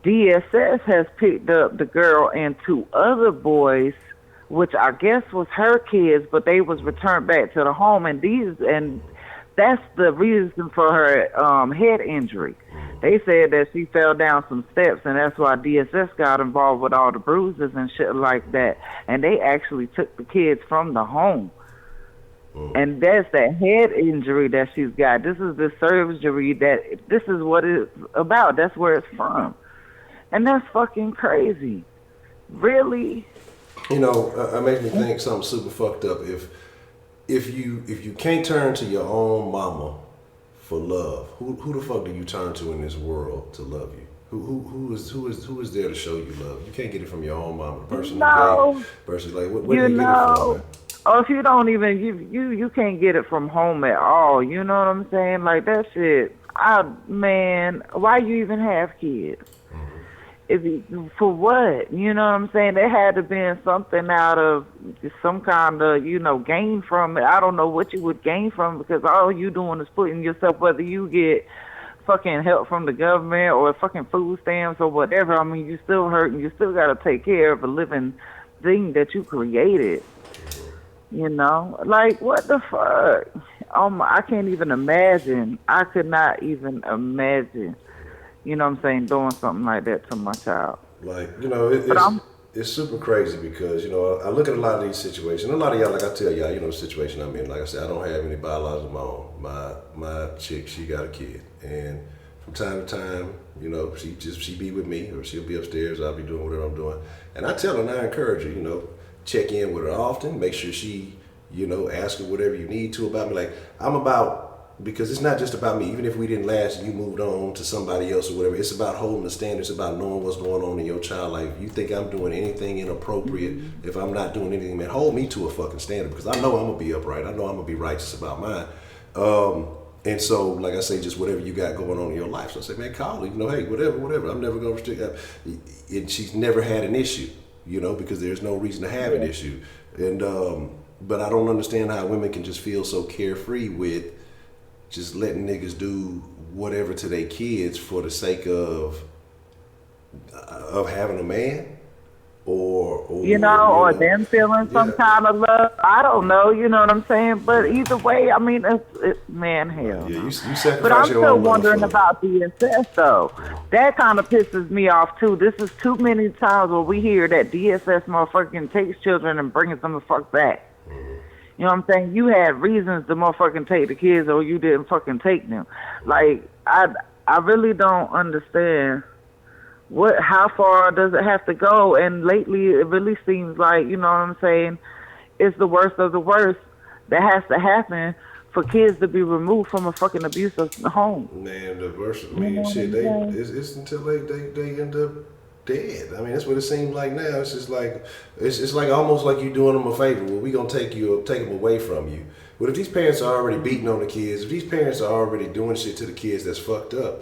Speaker 3: DSS has picked up the girl and 2 other boys, which I guess was her kids, but they was returned back to the home, and that's the reason for her head injury. They said that she fell down some steps, and that's why DSS got involved with all the bruises and shit like that. And they actually took the kids from the home. And that's that head injury that she's got. This is the surgery this is what it's about. That's where it's from. And that's fucking crazy. Really?
Speaker 1: You know, it makes me think something super fucked up. If you can't turn to your own mama for love, who the fuck do you turn to in this world to love you? Who is there to show you love? You can't get it from your own mama. The person
Speaker 3: No.
Speaker 1: who gave, person like where do you get it from, man?
Speaker 3: Or if you don't even you can't get it from home at all. You know what I'm saying? Like that shit. Man, why you even have kids? For what? You know what I'm saying? There had to be something out of some kind of, gain from it. I don't know what you would gain from it, because all you doing is putting yourself, whether you get fucking help from the government or fucking food stamps or whatever. I mean, you still hurting. You still got to take care of a living thing that you created. Like, what the fuck? I can't even imagine. I could not even imagine. You know what I'm saying, doing something like that to my child.
Speaker 1: Like, it's super crazy because, I look at a lot of these situations. A lot of y'all, like I tell y'all, the situation I'm in. Like I said, I don't have any biologics of my own. My chick, she got a kid. And from time to time, she be with me, or she'll be upstairs, I'll be doing whatever I'm doing. And I tell her, and I encourage her, check in with her often, make sure she, ask her whatever you need to about me. Like, I'm about, because it's not just about me. Even if we didn't last and you moved on to somebody else or whatever, it's about holding the standards, about knowing what's going on in your child life. If you think I'm doing anything inappropriate, if I'm not doing anything, man, hold me to a fucking standard, because I know I'm going to be upright. I know I'm going to be righteous about mine. And so, like I say, just whatever you got going on in your life. So I say, man, call her, hey, whatever. I'm never going to restrict that. And she's never had an issue, because there's no reason to have an issue. And, but I don't understand how women can just feel so carefree with just letting niggas do whatever to their kids for the sake of having a man, or
Speaker 3: them feeling some kind of love. I don't know, you know what I'm saying? But either way, I mean, it's man, hell.
Speaker 1: Yeah, you sacrifice
Speaker 3: but I'm
Speaker 1: your
Speaker 3: still
Speaker 1: own
Speaker 3: wondering about DSS though. That kind of pisses me off too. This is too many times where we hear that DSS motherfucking takes children and brings them the fuck back. You know what I'm saying? You had reasons to motherfucking take the kids, or you didn't fucking take them. Like, I really don't understand how far does it have to go? And lately it really seems like, you know what I'm saying, it's the worst of the worst that has to happen for kids to be removed from a fucking abusive home.
Speaker 1: Man, the worst, it's until they end up dead. I mean, that's what it seems like now. It's just like it's like almost like you're doing them a favor. Well, we gonna take them away from you. But if these parents are already beating on the kids, if these parents are already doing shit to the kids that's fucked up,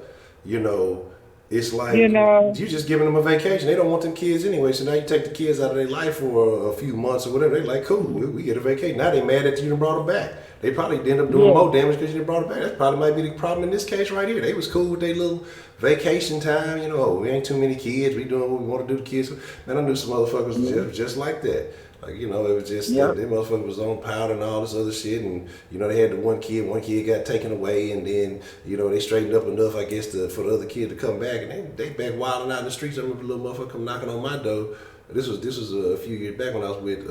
Speaker 1: it's like you're just giving them a vacation. They don't want them kids anyway. So now you take the kids out of their life for a few months or whatever. They're like, cool, we get a vacation. Now they mad that you done brought them back. They probably end up doing more damage because you done brought them back. That probably might be the problem in this case right here. They was cool with their little vacation time. We ain't too many kids. We doing what we want to do to kids. Man, I knew some motherfuckers just like that. Like, it was just, they motherfucker was on powder and all this other shit. And, they had the one kid got taken away. And then, they straightened up enough, I guess, for the other kid to come back. And they back wilding out in the streets. I remember the little motherfucker come knocking on my door. This was a few years back when I was with,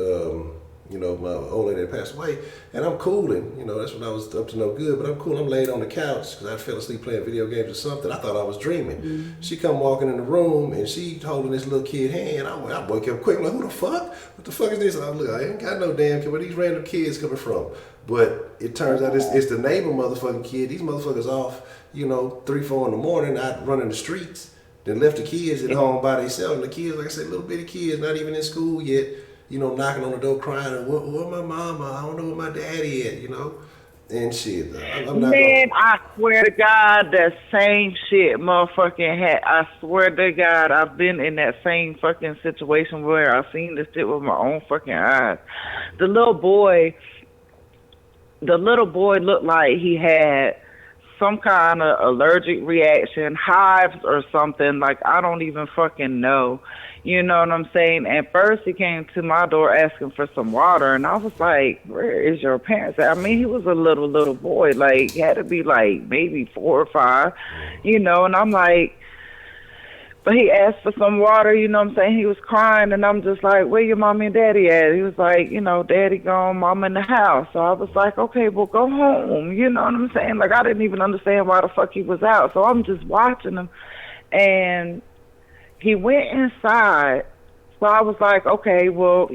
Speaker 1: my old lady that passed away, and I'm cooling. That's when I was up to no good, but I'm cool. I'm laid on the couch because I fell asleep playing video games or something. I thought I was dreaming. Mm-hmm. She come walking in the room, and she holding this little kid hand. I woke up quick. I'm like, who the fuck? What the fuck is this? I ain't got no damn kid. Where these random kids coming from? But it turns out it's the neighbor motherfucking kid. These motherfuckers off, 3, 4 in the morning, out running the streets. Then left the kids at home by themselves. And the kids, like I said, little bitty kids, not even in school yet. Knocking on the door crying, where my mama? I don't know where my daddy at, and shit. I'm not
Speaker 3: I swear to God, that same shit motherfucking had. I swear to God, I've been in that same fucking situation where I've seen this shit with my own fucking eyes. The little boy looked like he had some kind of allergic reaction, hives or something. Like, I don't even fucking know. You know what I'm saying? At first, he came to my door asking for some water, and I was like, where is your parents at? I mean, he was a little boy. Like, he had to be, like, maybe 4 or 5, and I'm like, but he asked for some water, you know what I'm saying? He was crying, and I'm just like, where your mommy and daddy at? He was like, daddy gone, mom in the house. So I was like, okay, well, go home. You know what I'm saying? Like, I didn't even understand why the fuck he was out. So I'm just watching him, and he went inside. So I was like, okay, well,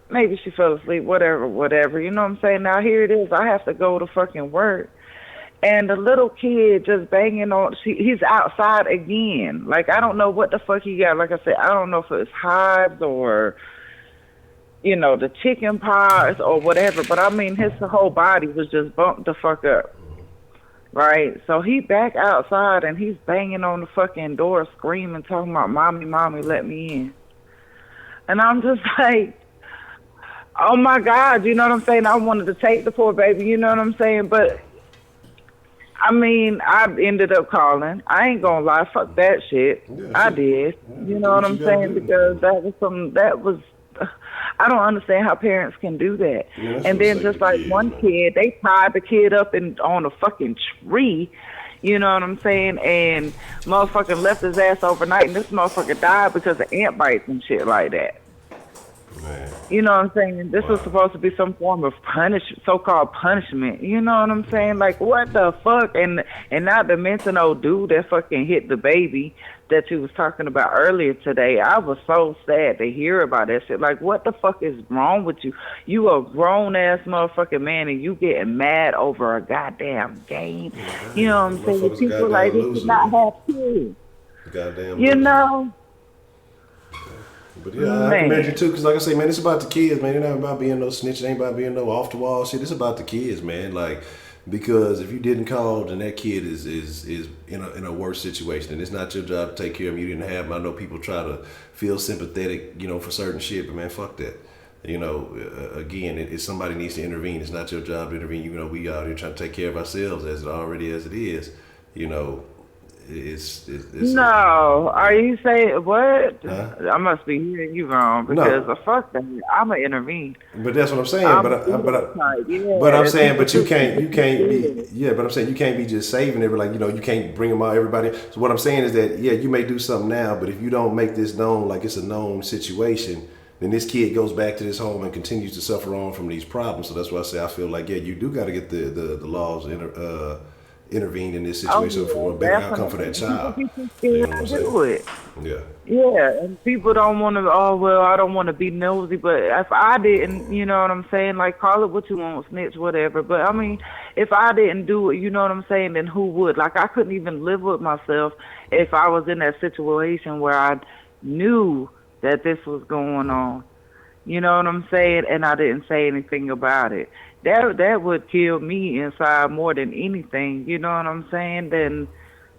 Speaker 3: maybe she fell asleep, whatever. You know what I'm saying? Now here it is. I have to go to fucking work. And the little kid just banging on, he's outside again. Like, I don't know what the fuck he got. Like I said, I don't know if it's hives or, you know, the chicken pox or whatever. But, I mean, his whole body was just bumped the fuck up. Right? So he back outside and he's banging on the fucking door screaming, talking about, mommy, mommy, let me in. And I'm just like, oh, my God, you know what I'm saying? I wanted to take the poor baby, you know what I'm saying? But, I mean, I ended up calling. I ain't gonna lie, fuck that shit.
Speaker 1: Yeah,
Speaker 3: I did.
Speaker 1: Yeah,
Speaker 3: you know what I'm saying? Because that was, I don't understand how parents can do that.
Speaker 1: Yeah,
Speaker 3: and then just like
Speaker 1: kids,
Speaker 3: one
Speaker 1: man.
Speaker 3: kid, they tied the kid up on a fucking tree, you know what I'm saying? And motherfucker left his ass overnight, and this motherfucker died because of ant bites and shit like that.
Speaker 1: Man.
Speaker 3: You know what I'm saying? This was supposed to be some form of so-called punishment. You know what I'm saying? Like, what the fuck? And not to mention old dude that fucking hit the baby that you was talking about earlier today. I was so sad to hear about that shit. Like, what the fuck is wrong with you? You a grown-ass motherfucking man, and you getting mad over a goddamn game. You know what I'm saying? People like this should not have kids.
Speaker 1: Goddamn.
Speaker 3: You know?
Speaker 1: But yeah, I commend you too, because like I say, man, it's about the kids, man. It ain't about being no snitch, it ain't about being no off the wall shit. It's about the kids, man. Like, because if you didn't call, then that kid is in a worse situation, and it's not your job to take care of him. You didn't have him. I know people try to feel sympathetic, you know, for certain shit, but man, fuck that. You know, again, if somebody needs to intervene, it's not your job to intervene. You know, we out here trying to take care of ourselves as it is. You know. It's
Speaker 3: no, are you saying what?
Speaker 1: Huh?
Speaker 3: I must be hearing you wrong because fuck that. I'ma intervene.
Speaker 1: But that's what I'm saying. But I'm saying, but you can't be. Yeah, but I'm saying you can't be just saving everybody. Like, you know, you can't bring them out everybody. So what I'm saying is that you may do something now, but if you don't make this known, like it's a known situation, then this kid goes back to this home and continues to suffer on from these problems. So that's why I say I feel like you do got to get the laws intervened in this situation for a better outcome for that child. You know what I'm saying?
Speaker 3: Yeah, and people don't want to, I don't want to be nosy, but if I didn't, you know what I'm saying, like, call it what you want, snitch, whatever, but I mean, if I didn't do it, you know what I'm saying, then who would? Like, I couldn't even live with myself if I was in that situation where I knew that this was going on, you know what I'm saying, and I didn't say anything about it. That would kill me inside more than anything, you know what I'm saying? Then,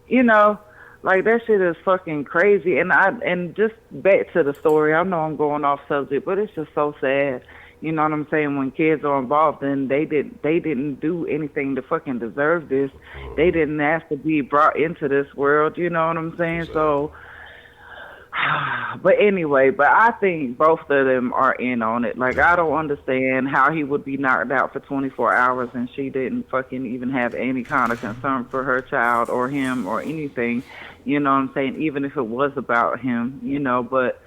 Speaker 3: you know, like, that shit is fucking crazy. And just back to the story, I know I'm going off subject, but it's just so sad. You know what I'm saying? When kids are involved, and they didn't do anything to fucking deserve this. They didn't ask to be brought into this world, you know what I'm saying? So, but anyway, I think both of them are in on it. Like, I don't understand how he would be knocked out for 24 hours and she didn't fucking even have any kind of concern for her child or him or anything. You know what I'm saying? Even if it was about him, you know, but,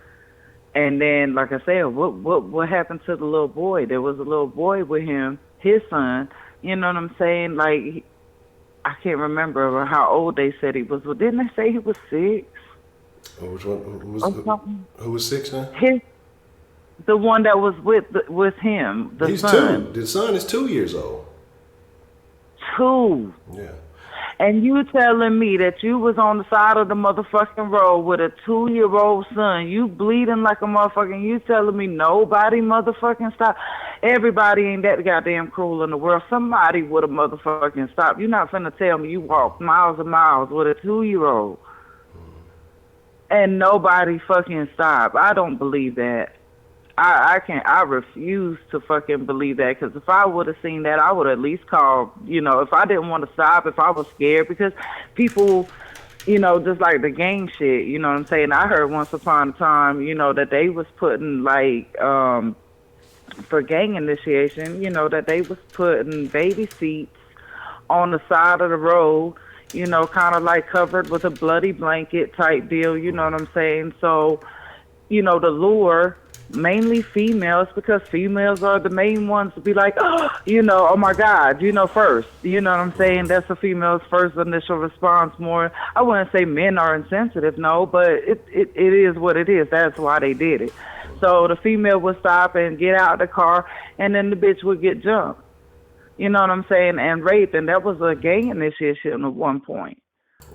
Speaker 3: and then, like I said, what happened to the little boy? There was a little boy with him, his son, you know what I'm saying? Like, I can't remember how old they said he was. Well, didn't they say he was 6?
Speaker 1: Which one? Who was 6 now?
Speaker 3: The one that was with him.
Speaker 1: He's
Speaker 3: son.
Speaker 1: 2. The son is 2 years old.
Speaker 3: 2.
Speaker 1: Yeah.
Speaker 3: And you telling me that you was on the side of the motherfucking road with a 2-year-old son, you bleeding like a motherfucker, and you telling me nobody motherfucking stopped? Everybody ain't that goddamn cruel in the world. Somebody would have motherfucking stopped. You're not finna tell me you walked miles and miles with a 2-year-old. And nobody fucking stopped. I don't believe that. I can't. I refuse to fucking believe that. Because if I would have seen that, I would at least call. You know, if I didn't want to stop, if I was scared, because people, you know, just like the gang shit. You know what I'm saying? I heard once upon a time, you know, that they was putting like for gang initiation. You know, that they was putting baby seats on the side of the road. You know, kind of like covered with a bloody blanket type deal, you know what I'm saying? So, you know, the lure, mainly females, because females are the main ones to be like, oh, you know, oh my God, you know, first. You know what I'm saying? That's the female's first initial response more. I wouldn't say men are insensitive, no, but it is what it is. That's why they did it. So the female would stop and get out of the car, and then the bitch would get jumped. You know what I'm saying? And raped, and that was a gang initiation at one point.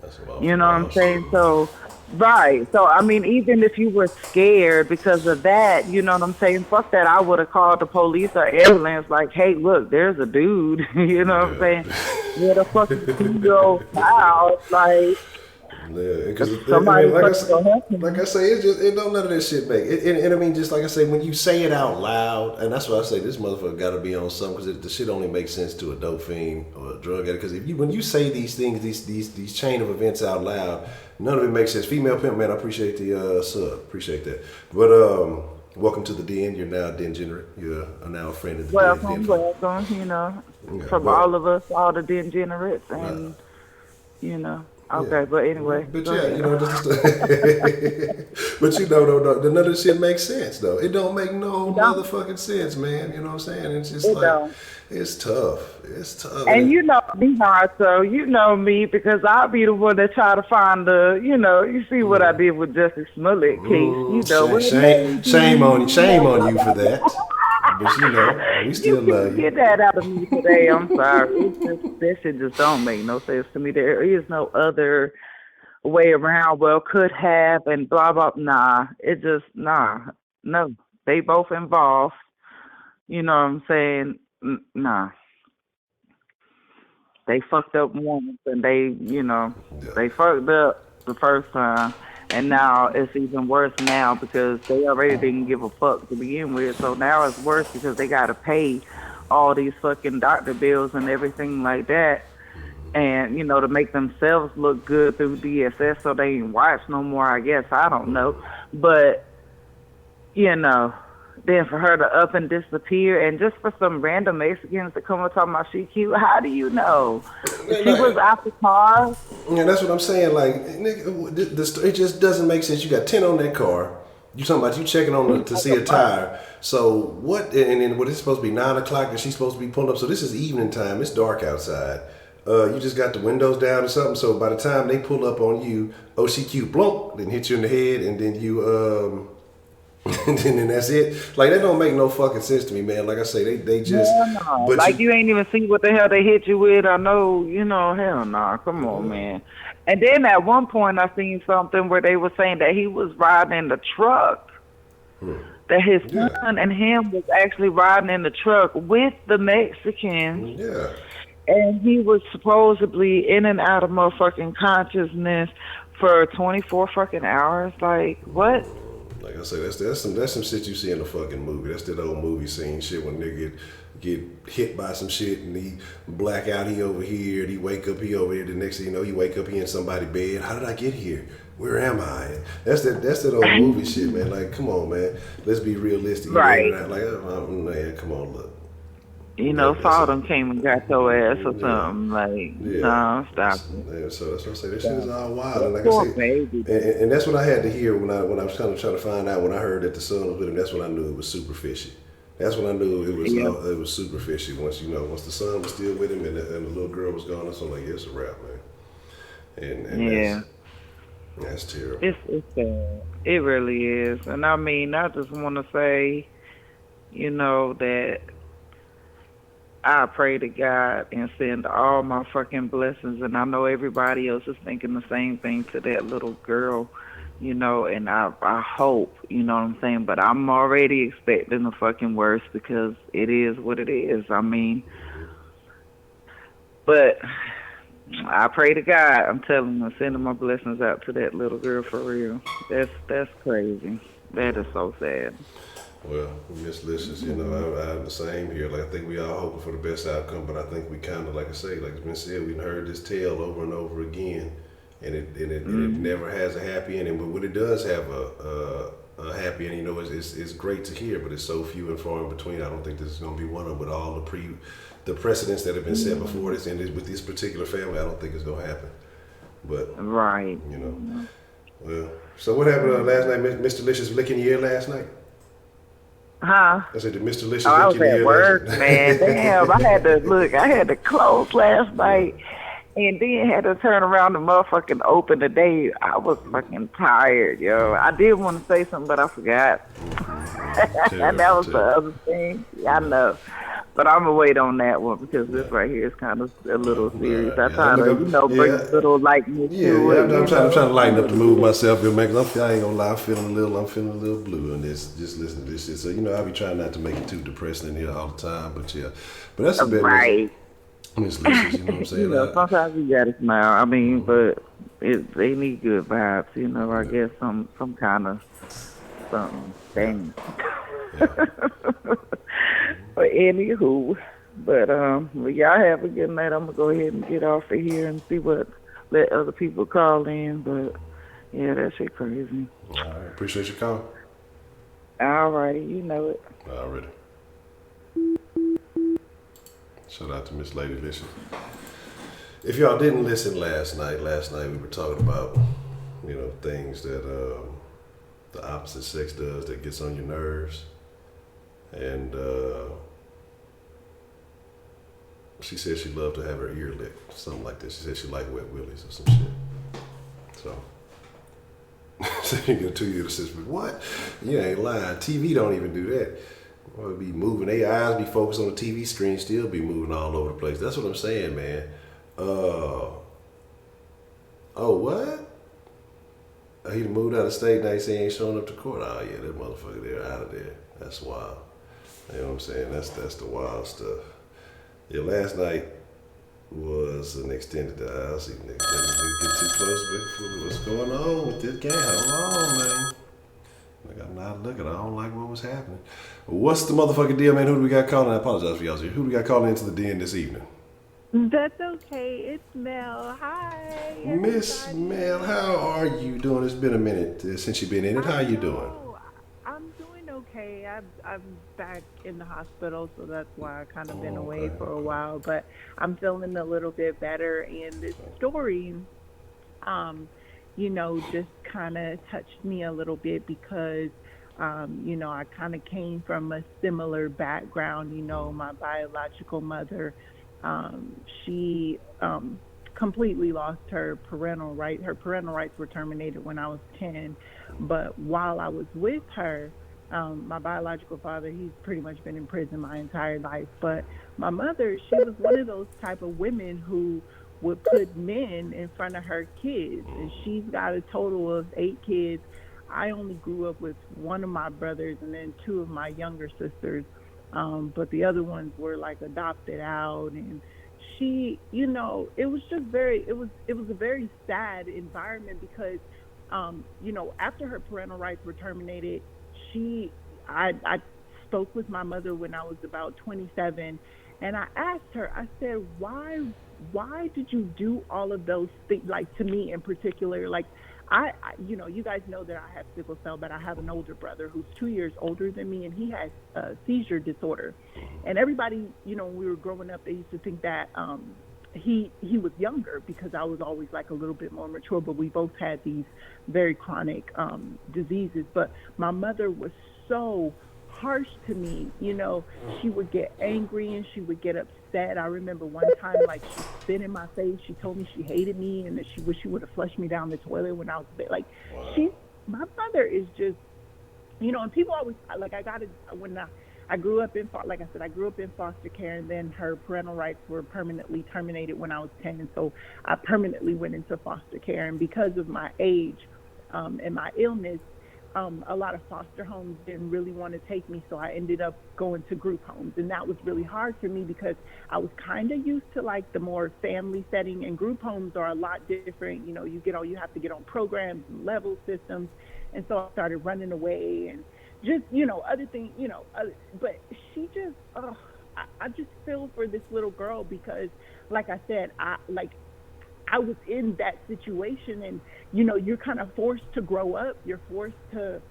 Speaker 1: That's what
Speaker 3: You know what I'm saying?
Speaker 1: shit.
Speaker 3: So, right. So, I mean, even if you were scared because of that, you know what I'm saying? Fuck that. I would have called the police or ambulance like, hey, look, there's a dude. You know what I'm saying? Where the fuck is 2-year-old child? Like,
Speaker 1: Yeah, because I
Speaker 3: somebody
Speaker 1: mean,
Speaker 3: fucking go help him.
Speaker 1: like I say, it's just it don't none of that shit make. And I mean, just like I say, when you say it out loud, and that's why I say this motherfucker got to be on something because the shit only makes sense to a dope fiend or a drug addict. Because if you when you say these things, these chain of events out loud, none of it makes sense. Female pimp, man, I appreciate the sub, appreciate that. But welcome to the den. You're now a degenerate. You're now a friend of the den.
Speaker 3: Welcome, you know,
Speaker 1: Yeah,
Speaker 3: from all of us, all the degenerates, and, you know. Okay,
Speaker 1: yeah.
Speaker 3: but anyway.
Speaker 1: But yeah, you know, but you know, none of this shit makes sense though. It don't make no motherfucking sense, man. You know what I'm saying? It's just it's tough. It's tough.
Speaker 3: And you know me, so you know me because I'll be the one that try to find you see what I did with Justice Smollett case. You know,
Speaker 1: shame on you for that. But you know, we still love you.
Speaker 3: Get that out of me today. I'm sorry. That shit just don't make no sense to me. There is no other way around. Well, could have and blah blah. Nah, it just no. They both involved. You know what I'm saying? Nah. They fucked up once, and they fucked up the first time. And now it's even worse now because they already didn't give a fuck to begin with. So now it's worse because they got to pay all these fucking doctor bills and everything like that. And, you know, to make themselves look good through DSS so they ain't watch no more, I guess. I don't know. But, you know, then for her to up and disappear and just for some random Mexicans to come and talk about she cute, how do you know? She was out the car.
Speaker 1: Yeah, that's what I'm saying. Like, nigga, it just doesn't make sense. You got 10 on that car. You talking about you checking on to see a tire. So what? And then what? It's supposed to be 9 o'clock, and she's supposed to be pulling up. So this is evening time. It's dark outside. You just got the windows down or something. So by the time they pull up on you, oh, she cute, blunk, then hit you in the head, and then you and then that's it. Like, that don't make no fucking sense to me, man. Like I say, they just.
Speaker 3: No. But like you ain't even see what the hell they hit you with. I know, you know, hell no. Come on, man. And then at one point I seen something where they were saying that he was riding in the truck. That his son and him was actually riding in the truck with the Mexicans.
Speaker 1: Yeah.
Speaker 3: And he was supposedly in and out of motherfucking consciousness for 24 fucking hours. Like, what?
Speaker 1: Like I say, that's some shit you see in a fucking movie. That's that old movie scene shit when nigga get hit by some shit and he black out, he over here, and he wake up, he over here. The next thing you know, you wake up, he in somebody's bed. How did I get here? Where am I? That's that old movie shit, man. Like, come on, man. Let's be realistic.
Speaker 3: Right.
Speaker 1: Like, man, come on, look.
Speaker 3: You know, Sodom came and got your ass or something. Like, no, stop it.
Speaker 1: Yeah, so that's what I say. This shit is all wild. And like I say, and that's what I had to hear when I was kind of trying to find out. When I heard that the son was with him, that's when I knew it was super fishy. That's when I knew it was super fishy. Once the son was still with him and the little girl was gone, so I'm like, yeah, it's a wrap, man. And that's terrible.
Speaker 3: It's sad. It really is. And I mean, I just want to say, you know, that I pray to God and send all my fucking blessings, and I know everybody else is thinking the same thing to that little girl, you know, and I hope, you know what I'm saying, but I'm already expecting the fucking worst because it is what it is. I mean, but I pray to God, I'm telling you, I'm sending my blessings out to that little girl for real. That's crazy. That is so sad.
Speaker 1: Well, Miss Licious, you know, I'm the same here. Like, I think we all hoping for the best outcome, but I think we kind of, like I say, like it's been said, we've heard this tale over and over again, and it never has a happy ending. But when it does have a happy ending, you know, it's great to hear, but it's so few and far in between. I don't think this is going to be one of them. With all the precedents that have been set before this, and with this particular family, I don't think it's going to happen. But
Speaker 3: right,
Speaker 1: you know, well. So what happened last night, Mr. Licious licking your ear last night?
Speaker 3: Huh?
Speaker 1: I said, did Mr. Licious
Speaker 3: I was at work, man. Damn, I had to close last night and then had to turn around and motherfucking open the day. I was fucking tired, yo. I did want to say something, but I forgot. And that was the other thing. Yeah, I know. But I'm gonna wait on that one because this right here is kind of a little serious. I try to, bring a little lightness to it.
Speaker 1: I'm trying to lighten up the mood myself. I ain't gonna lie, I'm feeling a little blue on this. Just listening to this shit. So I be trying not to make it too depressing in here all the time. But but that's a bit
Speaker 3: right.
Speaker 1: Miss Lisa, you know what I'm saying?
Speaker 3: Sometimes you gotta smile. I mean, but they need good vibes. I guess some kind of something. Dang.
Speaker 1: Yeah.
Speaker 3: But anywho, well, y'all have a good night. I'm gonna go ahead and get off of here and let other people call in. But yeah, that shit crazy.
Speaker 1: All right, appreciate your call.
Speaker 3: All righty, you know it.
Speaker 1: Already. Shout out to Miss Lady Listen. If y'all didn't listen last night we were talking about, things that the opposite sex does that gets on your nerves. And she said she loved to have her ear licked, something like this. She said she liked wet willies or some shit. So, so you get a 2-year assistant. What? You ain't lying. TV don't even do that. Or be moving. Their eyes be focused on the TV screen, still be moving all over the place. That's what I'm saying, man. Oh, what? He moved out of state, now he say he ain't showing up to court. Oh yeah, that motherfucker there, out of there. That's wild. You know what I'm saying? That's the wild stuff. Yeah, last night was an extended. I see niggas get too close. Bigfoot. What's going on with this game? Hold on, man. I got not looking. I don't like what was happening. What's the motherfucking deal, man? Who do we got calling? I apologize for y'all. Who do we got calling into the den this evening?
Speaker 4: That's okay. It's Mel. Hi,
Speaker 1: Miss Mel, how are you doing? It's been a minute since you've been in it. How are you doing?
Speaker 4: I'm doing okay. I'm back in the hospital, so that's why I kind of been away for a while. But I'm feeling a little bit better, and this story, just kind of touched me a little bit because, I kind of came from a similar background. My biological mother. She completely lost her parental rights. Her parental rights were terminated when I was 10. But while I was with her, my biological father, he's pretty much been in prison my entire life. But my mother, she was one of those type of women who would put men in front of her kids. And she's got a total of 8 kids. I only grew up with one of my brothers and then 2 of my younger sisters. But the other ones were like adopted out, and she, it was just it was a very sad environment because, after her parental rights were terminated, I spoke with my mother when I was about 27, and I asked her, I said, why did you do all of those things, like to me in particular, like, I you guys know that I have sickle cell, but I have an older brother who's 2 years older than me, and he has a seizure disorder. And everybody, when we were growing up, they used to think that he was younger because I was always like a little bit more mature, but we both had these very chronic diseases. But my mother was so harsh to me. She would get angry and she would get upset. I remember one time, like, she spit in my face. She told me she hated me and that she wished she would have flushed me down the toilet when I was there. Like, my mother is just, and people always, like, I grew up in, like I said, I grew up in foster care, and then her parental rights were permanently terminated when I was 10. And so I permanently went into foster care. And because of my age and my illness, a lot of foster homes didn't really want to take me, so I ended up going to group homes, and that was really hard for me because I was kind of used to like the more family setting, and group homes are a lot different. You have to get on programs and level systems, and so I started running away and just other things, but she just I just feel for this little girl because, like I said, I was in that situation, and you're kind of forced to grow up. You're forced to,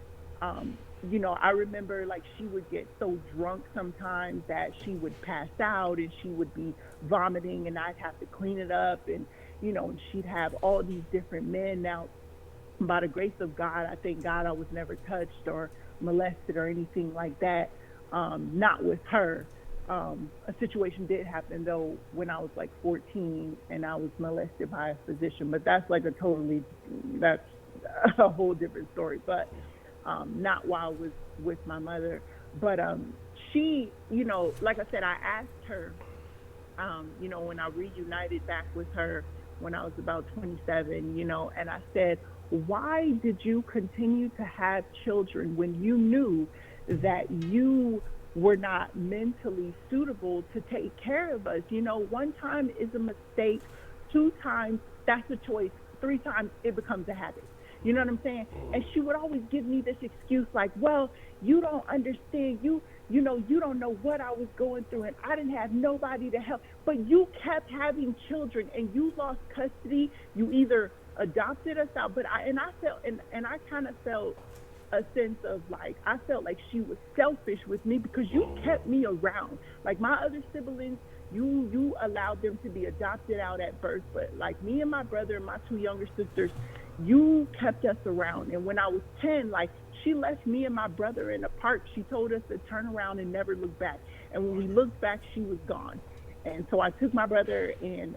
Speaker 4: I remember, like, she would get so drunk sometimes that she would pass out and she would be vomiting, and I'd have to clean it up, and and she'd have all these different men. Now, by the grace of God, I thank God I was never touched or molested or anything like that. Not with her. A situation did happen though when I was like 14, and I was molested by a physician, but that's like that's a whole different story. But not while I was with my mother. But she, you know, like I said, I asked her, you know, when I reunited back with her when I was about 27, you know, and I said, why did you continue to have children when you knew that you were not mentally suitable to take care of us? You know, one time is a mistake, two times, that's a choice, three times, it becomes a habit. You know what I'm saying? And she would always give me this excuse like, well, you don't understand. You know, you don't know what I was going through, and I didn't have nobody to help. But you kept having children, and you lost custody. You either adopted us out, but I felt, and I kind of felt a sense of like, I felt like she was selfish with me because you kept me around. Like my other siblings, you allowed them to be adopted out at birth, but like me and my brother and my two younger sisters, you kept us around. And when I was 10, like she left me and my brother in a park. She told us to turn around and never look back. And when we looked back, she was gone. And so I took my brother and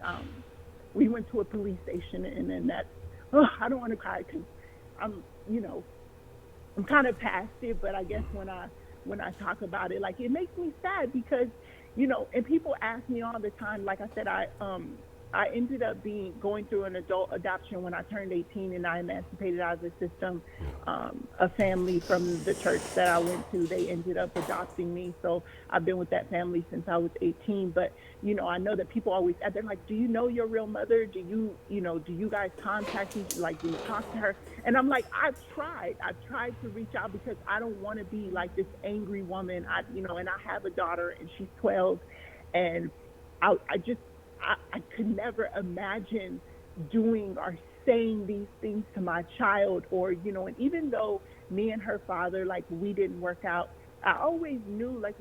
Speaker 4: we went to a police station. And then I don't want to cry because I'm, you know, I'm kind of past it, but I guess when I talk about it, like it makes me sad because, you know, and people ask me all the time, like I said, I ended up going through an adult adoption when I turned 18, and I emancipated out of the system. A family from the church that I went to, they ended up adopting me. So I've been with that family since I was 18. But, you know, I know that people always, they're like, do you know your real mother? Do you guys contact each, like, do you talk to her? And I'm like, I've tried to reach out because I don't want to be like this angry woman. And I have a daughter and she's 12, and I could never imagine doing or saying these things to my child, or, you know, and even though me and her father, like, we didn't work out, I always knew, like,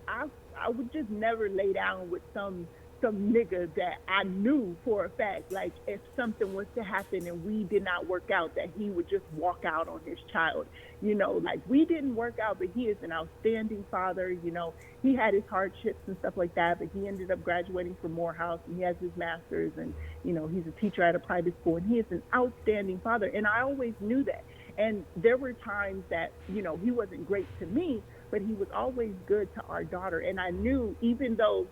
Speaker 4: I would just never lay down with some nigga that I knew for a fact, like, if something was to happen and we did not work out, that he would just walk out on his child. You know, like, we didn't work out, but he is an outstanding father. You know, he had his hardships and stuff like that, but he ended up graduating from Morehouse, and he has his master's, and, you know, he's a teacher at a private school, and he is an outstanding father. And I always knew that. And there were times that, you know, he wasn't great to me, but he was always good to our daughter. And I knew, even though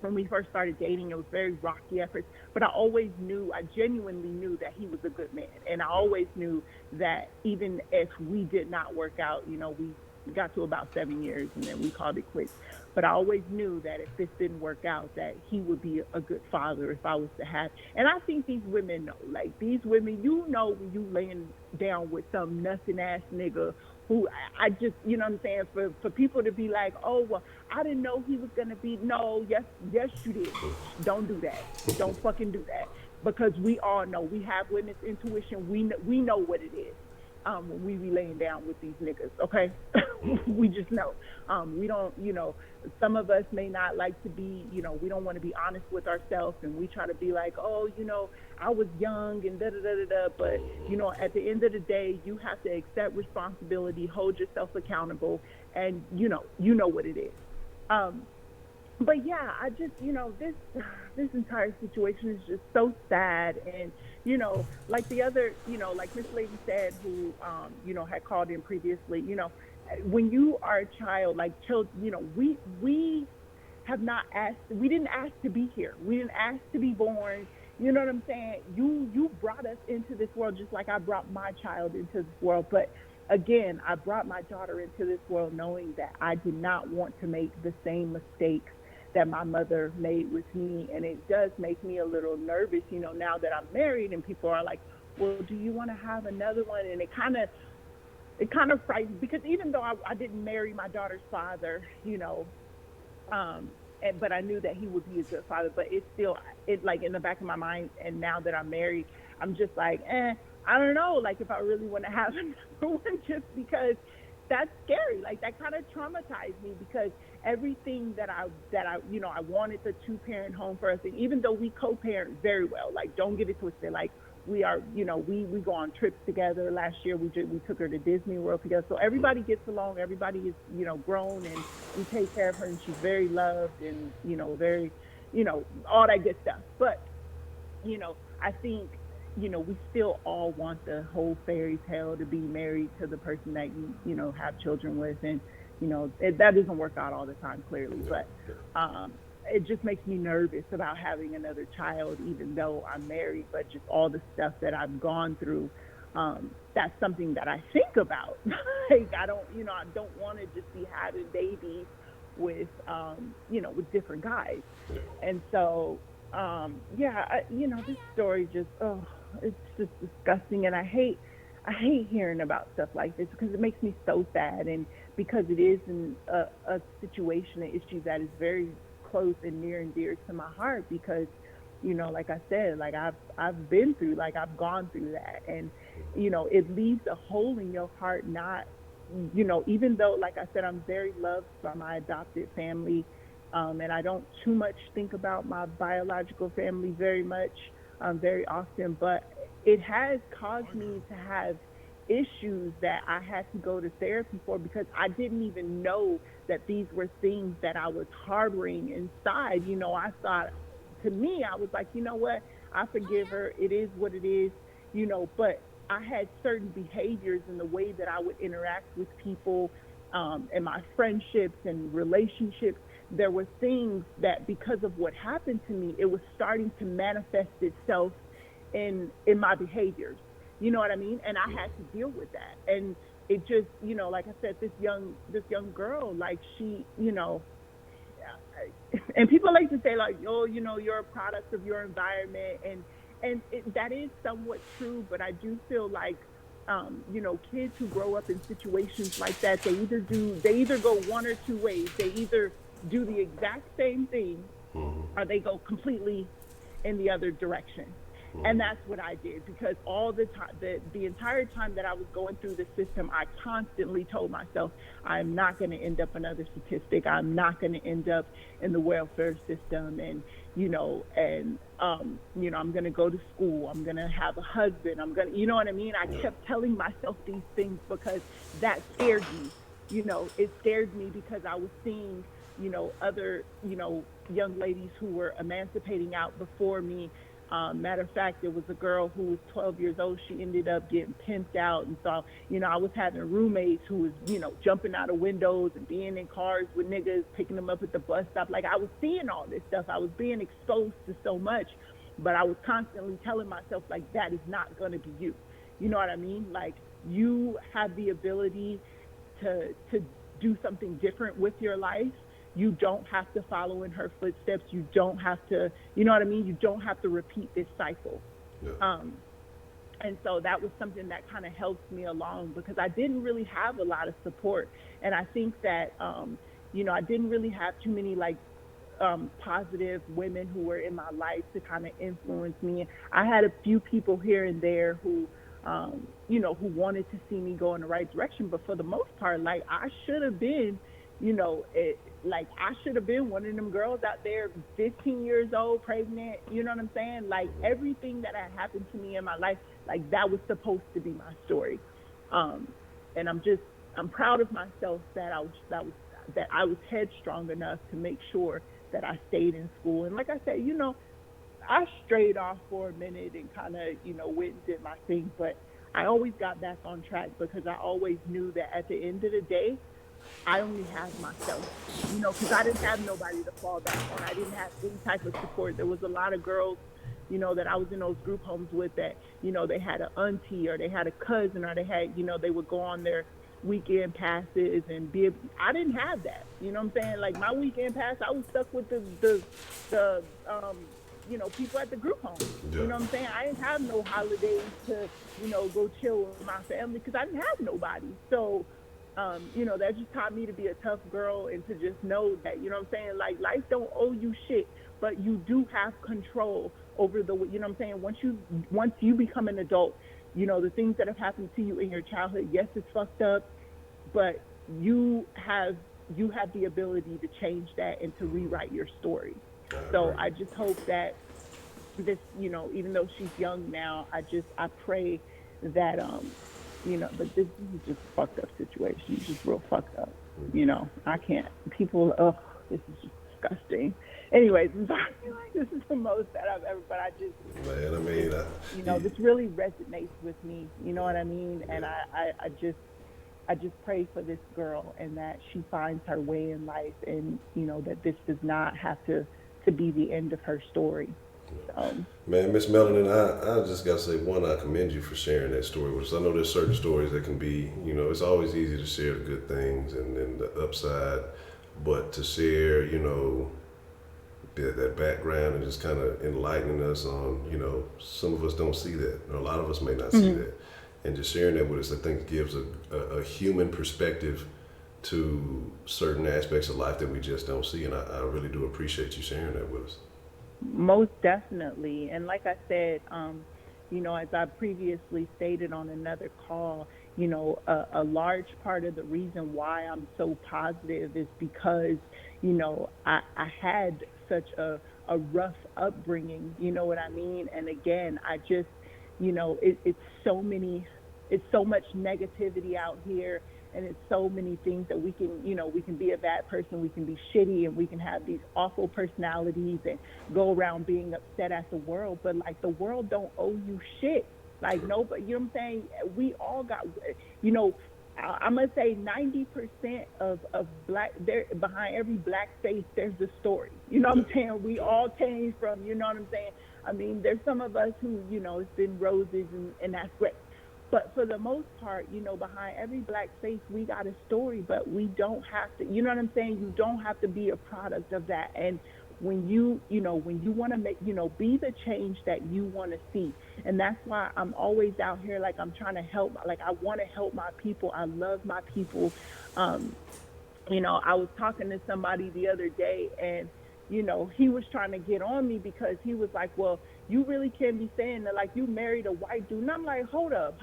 Speaker 4: when we first started dating, it was very rocky efforts, but I genuinely knew that he was a good man. And I always knew that even if we did not work out, you know, we got to about 7 years and then we called it quits. But I always knew that if this didn't work out, that he would be a good father if I was to have. And I think these women know, like, these women, you know, when you laying down with some nothing ass nigga who I just, you know what I'm saying, for people to be like, oh, well, I didn't know he was going to be, no, yes, you did. Don't do that. Don't fucking do that. Because we all know, we have witness intuition. We know what it is. When we be laying down with these niggas, okay? We just know. We don't, you know, some of us may not like to be, you know, we don't want to be honest with ourselves, and we try to be like, oh, you know, I was young and da-da-da-da-da, but, you know, at the end of the day, you have to accept responsibility, hold yourself accountable, and, you know what it is. But yeah, I just, you know, this entire situation is just so sad. And, you know, like the other, you know, like Miss Lady said, who, you know, had called in previously, you know, when you are a child, like children, you know, we have not asked, we didn't ask to be here. We didn't ask to be born. You know what I'm saying? You brought us into this world just like I brought my child into this world. But again, I brought my daughter into this world knowing that I did not want to make the same mistakes that my mother made with me. And it does make me a little nervous, you know, now that I'm married and people are like, well, do you want to have another one? And it kind of frightens, because even though I didn't marry my daughter's father, you know, but I knew that he would be a good father, but it's still, like in the back of my mind. And now that I'm married, I'm just like, I don't know, like if I really want to have another one, just because that's scary. Like that kind of traumatized me, because everything that I, you know, I wanted the 2-parent home for us. And even though we co-parent very well, like don't get it twisted, like we are, you know, we go on trips together. Last year we took her to Disney World together. So everybody gets along. Everybody is, you know, grown, and we take care of her, and she's very loved, and, you know, very, you know, all that good stuff. But, you know, I think, you know, we still all want the whole fairy tale to be married to the person that you know, have children with. And, that doesn't work out all the time, clearly, but it just makes me nervous about having another child, even though I'm married. But just all the stuff that I've gone through, that's something that I think about. Like I don't want to just be having babies with, with different guys. And so, this story just, it's just disgusting. And I hate hearing about stuff like this because it makes me so sad. And because it is a situation, an issue that is very close and near and dear to my heart because, like I said, like I've been through, like I've gone through that. And, it leaves a hole in your heart, not, even though, like I said, I'm very loved by my adopted family. And I don't too much think about my biological family very often, but it has caused me to have issues that I had to go to therapy for because I didn't even know that these were things that I was harboring inside. I thought, to me, I was like, you know what, I forgive her. It is what it is, but I had certain behaviors in the way that I would interact with people, and my friendships and relationships. There were things that because of what happened to me, it was starting to manifest itself in my behaviors. You know what I mean? And I had to deal with that. And it just, like I said, this young girl, like she, and people like to say like, oh, you're a product of your environment. And that is somewhat true, but I do feel like, kids who grow up in situations like that, they either go one or two ways. They either do the exact same thing or they go completely in the other direction. And that's what I did because all the time, the entire time that I was going through the system, I constantly told myself, I'm not going to end up another statistic. I'm not going to end up in the welfare system. And, I'm going to go to school. I'm going to have a husband. I'm going to, you know what I mean? I kept telling myself these things because that scared me. It scared me because I was seeing, other, young ladies who were emancipating out before me. Matter of fact, there was a girl who was 12 years old. She ended up getting pimped out. And so, I was having roommates who was, jumping out of windows and being in cars with niggas, picking them up at the bus stop. Like I was seeing all this stuff. I was being exposed to so much, but I was constantly telling myself like, that is not going to be you. You know what I mean? Like you have the ability to do something different with your life. You don't have to follow in her footsteps. You don't have to, you know what I mean? You don't have to repeat this cycle. Yeah. And so that was something that kind of helped me along because I didn't really have a lot of support. And I think that, I didn't really have too many positive women who were in my life to kind of influence me. I had a few people here and there who, who wanted to see me go in the right direction. But for the most part, I should have been, I should have been one of them girls out there, 15 years old, pregnant, you know what I'm saying? Like everything that had happened to me in my life, like that was supposed to be my story. And I'm proud of myself that I was headstrong enough to make sure that I stayed in school. And like I said, I strayed off for a minute and kind of, went and did my thing, but I always got back on track because I always knew that at the end of the day, I only have myself, because I didn't have nobody to fall back on. I didn't have any type of support. There was a lot of girls, that I was in those group homes with that, they had an auntie or they had a cousin or they had, they would go on their weekend passes and I didn't have that. You know what I'm saying? Like my weekend pass, I was stuck with the people at the group home. Yeah. You know what I'm saying? I didn't have no holidays to, go chill with my family because I didn't have nobody. So, that just taught me to be a tough girl and to just know that, you know what I'm saying? Like life don't owe you shit, but you do have control over the, you know what I'm saying? Once you become an adult, the things that have happened to you in your childhood, yes, it's fucked up, but you have the ability to change that and to rewrite your story. So I just hope that this, even though she's young now, I pray that, but this is just a fucked up situation. It's just real fucked up. I can't, this is just disgusting. Anyways, I'm sorry, this is the most that I've ever, but I just,
Speaker 1: man, I mean,
Speaker 4: this really resonates with me. You know what I mean? And I just, I just pray for this girl and that she finds her way in life, and that this does not have to be the end of her story. So,
Speaker 1: Man, Miss Melanin, I just got to say, one, I commend you for sharing that story with us. I know there's certain stories that can be, it's always easy to share the good things and then the upside, but to share, that background and just kind of enlightening us on, some of us don't see that, or a lot of us may not see that. And just sharing that with us, I think gives a human perspective to certain aspects of life that we just don't see. And I really do appreciate you sharing that with us.
Speaker 4: most definitely. And like I said, as I previously stated on another call, a large part of the reason why I'm so positive is because, I had such a rough upbringing, you know what I mean? And again, I just, it's so much negativity out here, and it's so many things that we can be a bad person, we can be shitty, and we can have these awful personalities and go around being upset at the world. But like, the world don't owe you shit. Like, nobody, you know what I'm saying? We all got, I'm gonna say 90% of black, there behind every black face there's a story. You know what I'm saying? We all came from, you know what I'm saying? I mean, there's some of us who, it's been roses, and that's great. But for the most part, behind every black face, we got a story, but we don't have to, you know what I'm saying? You don't have to be a product of that. And when you want to make, be the change that you want to see. And that's why I'm always out here, like, I'm trying to help, like, I want to help my people. I love my people. I was talking to somebody the other day, and, he was trying to get on me because he was like, well, you really can't be saying that, like, you married a white dude. And I'm like, hold up.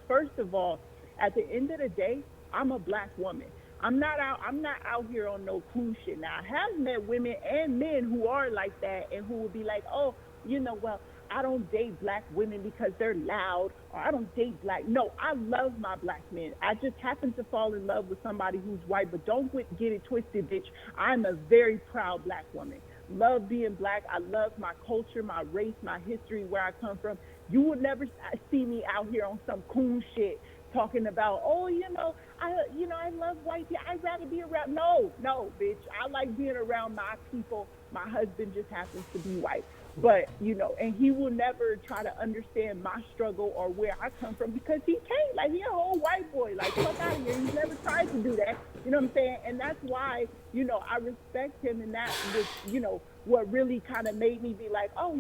Speaker 4: First of all, at the end of the day, I'm a black woman. I'm not out here on no cool shit. Now, I have met women and men who are like that, and who will be like, oh, well, I don't date black women because they're loud, or I don't date black. No, I love my black men. I just happen to fall in love with somebody who's white, but don't get it twisted, bitch. I'm a very proud black woman. Love being black. I love my culture, my race, my history, where I come from. You would never see me out here on some cool shit talking about, oh, I love white people. I'd rather be around. No, bitch. I like being around my people. My husband just happens to be white. But, and he will never try to understand my struggle or where I come from, because he can't. Like, he a whole white boy. Like, fuck out of here. He's never tried to do that. You know what I'm saying? And that's why, I respect him. And that was, what really kind of made me be like, oh,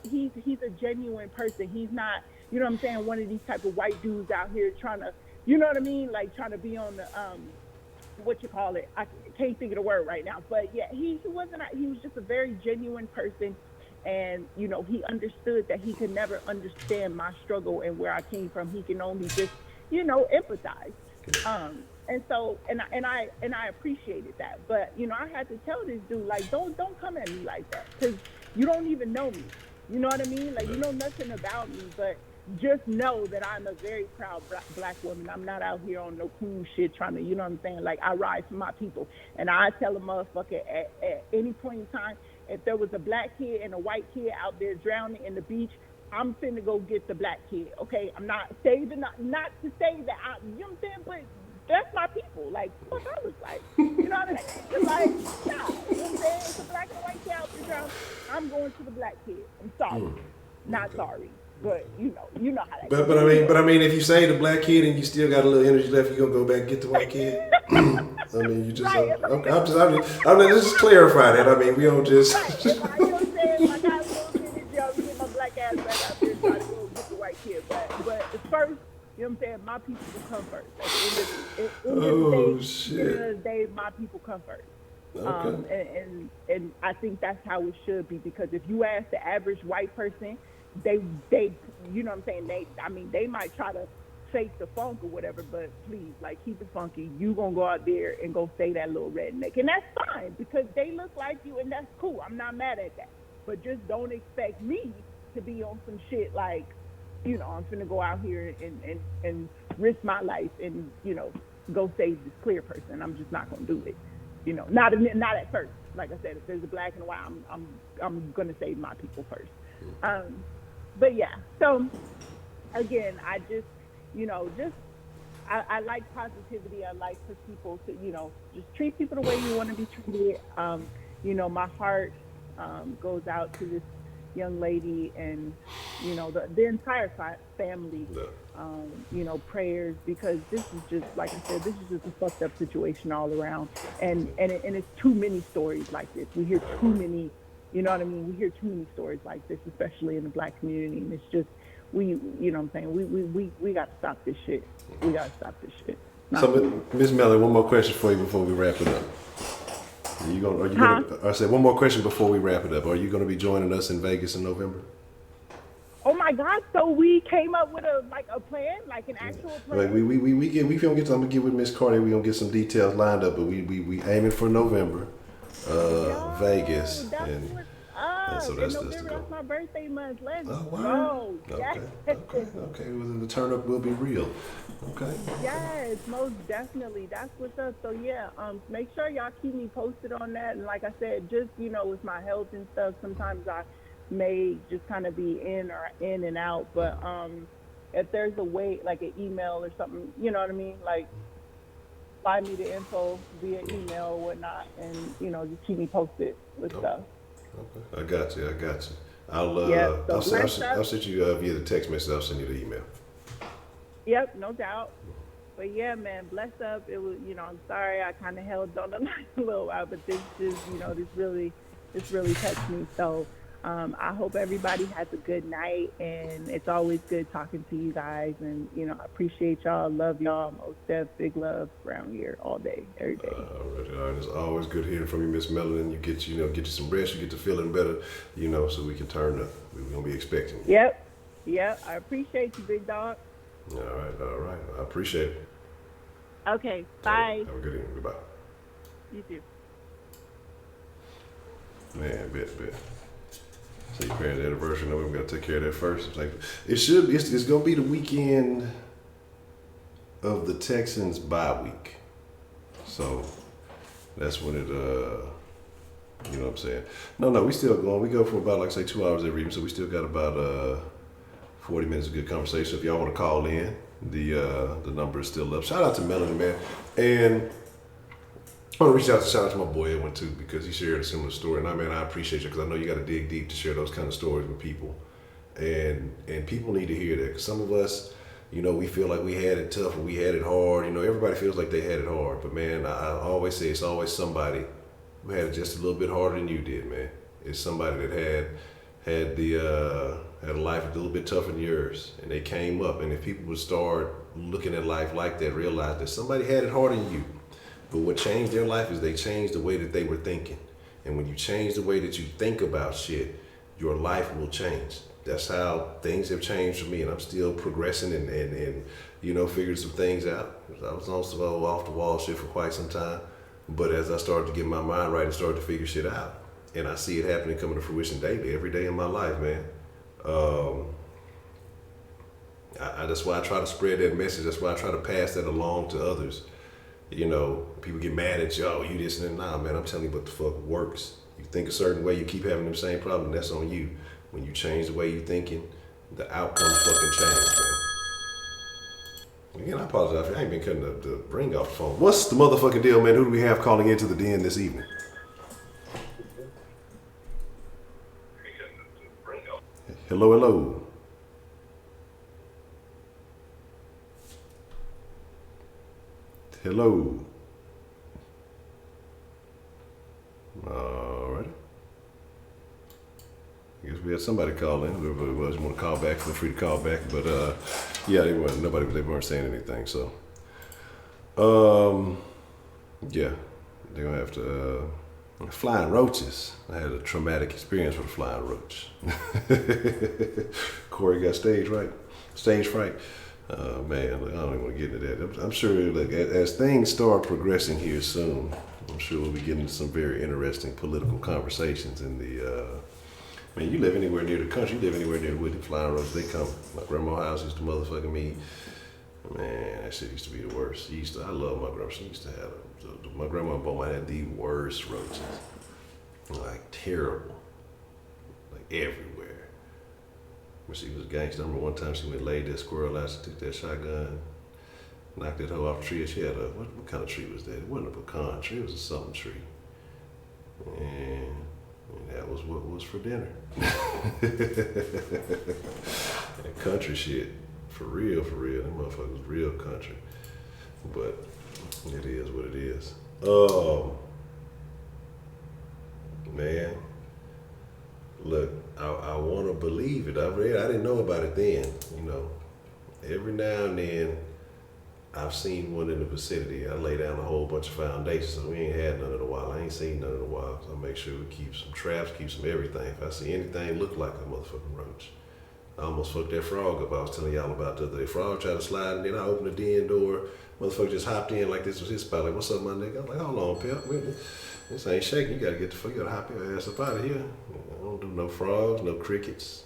Speaker 4: he's a genuine person. He's not, you know what I'm saying, one of these type of white dudes out here trying to, you know what I mean? Like, trying to be on the, what you call it? I can't think of the word right now. But yeah, he was just a very genuine person. And, he understood that he could never understand my struggle and where I came from. He can only just, empathize. And so, and I appreciated that. But, I had to tell this dude, like, don't come at me like that, because you don't even know me. You know what I mean? Like, you know nothing about me, but just know that I'm a very proud black woman. I'm not out here on no cool shit trying to, you know what I'm saying? Like, I ride for my people. And I tell a motherfucker at any point in time, if there was a black kid and a white kid out there drowning in the beach, I'm finna go get the black kid, okay? I'm not saving, not to say that you know what I'm saying? But that's my people. Like, what I was like, you know what I mean? Like, nah, you know what I'm saying? It's a black and white kid out there drowning. I'm going to the black kid. I'm sorry. Not sorry. But you know how that goes.
Speaker 1: But I mean, if you save the black kid and you still got a little energy left, you gonna go back and get the white kid. I mean, you just.
Speaker 4: Right.
Speaker 1: I'm let's just clarify that. I mean, we don't just.
Speaker 4: Right. You know what I'm saying? Like, I was going to get my black ass back out there and try to go get the white kid. But first, you know what I'm saying? My people will come first. At the end of the day, my people come first.
Speaker 1: Okay.
Speaker 4: And I think that's how it should be, because if you ask the average white person, they you know what I'm saying, they might try to fake the funk or whatever, but please, like, keep it funky. You gonna go out there and go say that little redneck, and that's fine, because they look like you, and that's cool. I'm not mad at that, but just don't expect me to be on some shit like, I'm finna go out here and risk my life and go save this clear person. I'm just not gonna do it. Not at first. Like I said, if there's a black and a white, I'm gonna save my people first. But yeah, so again, I just, just I like positivity. I like for people to, just treat people the way you want to be treated. My heart goes out to this young lady and, the entire family,
Speaker 1: Yeah.
Speaker 4: prayers, because this is just, like I said, this is just a fucked up situation all around. And it's too many stories like this. We hear too many, you know what I mean? We hear too many stories like this, especially in the Black community. And it's just, you know what I'm saying? We got to stop this shit. We got to stop this shit.
Speaker 1: So, Miss Maleah, one more question for you before we wrap it up. Are you
Speaker 4: Huh?
Speaker 1: gonna? I said one more question before we wrap it up. Are you gonna be joining us in Vegas in November?
Speaker 4: Oh my God! So we came up with a plan, like an actual plan.
Speaker 1: Like we gonna get. I'm gonna get with Miss Carter. We gonna get some details lined up, but we aiming for November, Vegas,
Speaker 4: That's
Speaker 1: and
Speaker 4: what's up.
Speaker 1: so
Speaker 4: In
Speaker 1: that's the
Speaker 4: November,
Speaker 1: goal.
Speaker 4: that's my birthday month. Let's
Speaker 1: Oh, wow.
Speaker 4: go.
Speaker 1: Okay,
Speaker 4: Yes.
Speaker 1: okay. Well, the turn up will be real. Okay.
Speaker 4: Yes, most definitely. That's what's up. So yeah, make sure y'all keep me posted on that. And like I said, just with my health and stuff, sometimes I may just kind of be in and out. But if there's a way, like an email or something, you know what I mean, like slide me the info via email or whatnot, and just keep me posted with stuff.
Speaker 1: Okay. I got you. I'll
Speaker 4: Yeah, so
Speaker 1: I'll send you via the text message. I'll send you the email.
Speaker 4: Yep, no doubt. But yeah, man, bless up. It was, I'm sorry I kind of held on the line a little while, but this just, this really touched me. So I hope everybody has a good night, and it's always good talking to you guys. And I appreciate y'all, love y'all, most def, big love around here all day, every day.
Speaker 1: All right. It's always good hearing from you, Miss Melanie. You get you some rest. You get to feeling better, so we can turn up. We're gonna be expecting you.
Speaker 4: Yep. I appreciate you, big dog.
Speaker 1: All right. I appreciate it.
Speaker 4: Okay, bye.
Speaker 1: Have a good evening. Goodbye.
Speaker 4: You too.
Speaker 1: Man, bet. So your parents' anniversary, we gotta take care of that first. It's like it's gonna be the weekend of the Texans bye week. So that's when it you know what I'm saying? No, we still going. We go for about, like, say, 2 hours every evening, so we still got about 40 minutes of good conversation. If y'all want to call in, the number is still up. Shout out to Melanie, man. And I want to shout out to my boy Edwin too, because he shared a similar story. And I appreciate you, because I know you got to dig deep to share those kind of stories with people. And people need to hear that, because some of us, we feel like we had it tough or we had it hard. Everybody feels like they had it hard. But man, I always say it's always somebody who had it just a little bit harder than you did, man. It's somebody that had a life a little bit tougher than yours, and they came up. And if people would start looking at life like that, realize that somebody had it harder than you, but what changed their life is they changed the way that they were thinking. And when you change the way that you think about shit, your life will change. That's how things have changed for me, and I'm still progressing and figuring some things out. I was also off the wall shit for quite some time, but as I started to get my mind right and started to figure shit out, and I see it happening, coming to fruition daily, every day in my life, man. That's why I try to spread that message. That's why I try to pass that along to others. People get mad at you, oh, you this and that. Nah, man, I'm telling you what the fuck works. You think a certain way, you keep having the same problem, that's on you. When you change the way you're thinking, the outcomes fucking change, man. Again, I apologize if I ain't been cutting the ring off the phone. What's the motherfucking deal, man? Who do we have calling into the den this evening? Hello. Hello. All right. I guess we had somebody call in. Whoever it was, you want to call back, feel free to call back. But yeah, they weren't saying anything. So, yeah, they're gonna have to. Flying roaches. I had a traumatic experience with a flying roach. Corey got stage fright. Man, I don't even want to get into that. I'm sure, as things start progressing here soon, I'm sure we'll be getting into some very interesting political conversations in the. Man, you live anywhere near the country, you live anywhere near with the flying roaches, they come. My grandma's house used to motherfucking me. Man, that shit used to be the worst. I love my grandma. She used to have my grandma and Beaumont had the worst roaches. Like, terrible. Like, everywhere. When she was a gangster, I remember one time she went and laid that squirrel out, she took that shotgun, Knocked that hoe off the tree. She had a, what kind of tree was that? It wasn't a pecan tree, it was a something tree. And that was what was for dinner. That country shit. For real, for real. That motherfucker was real country. But it is what it is. Man. Look, I want to believe it. I didn't know about it then. You know, every now and then I've seen one in the vicinity. I lay down a whole bunch of foundations, so we ain't had none in a while. I ain't seen none in a while. So I make sure we keep some traps, keep some everything. If I see anything look like a motherfucking roach. I almost fucked that frog up I was telling y'all about the other day. Frog tried to slide, and then I opened the den door. Motherfucker just hopped in like this was his spot. Like, what's up, my nigga? I'm like, hold on, pimp. This ain't shaking. You gotta get the fuck. You gotta hop your ass up out of here. I don't do no frogs, no crickets.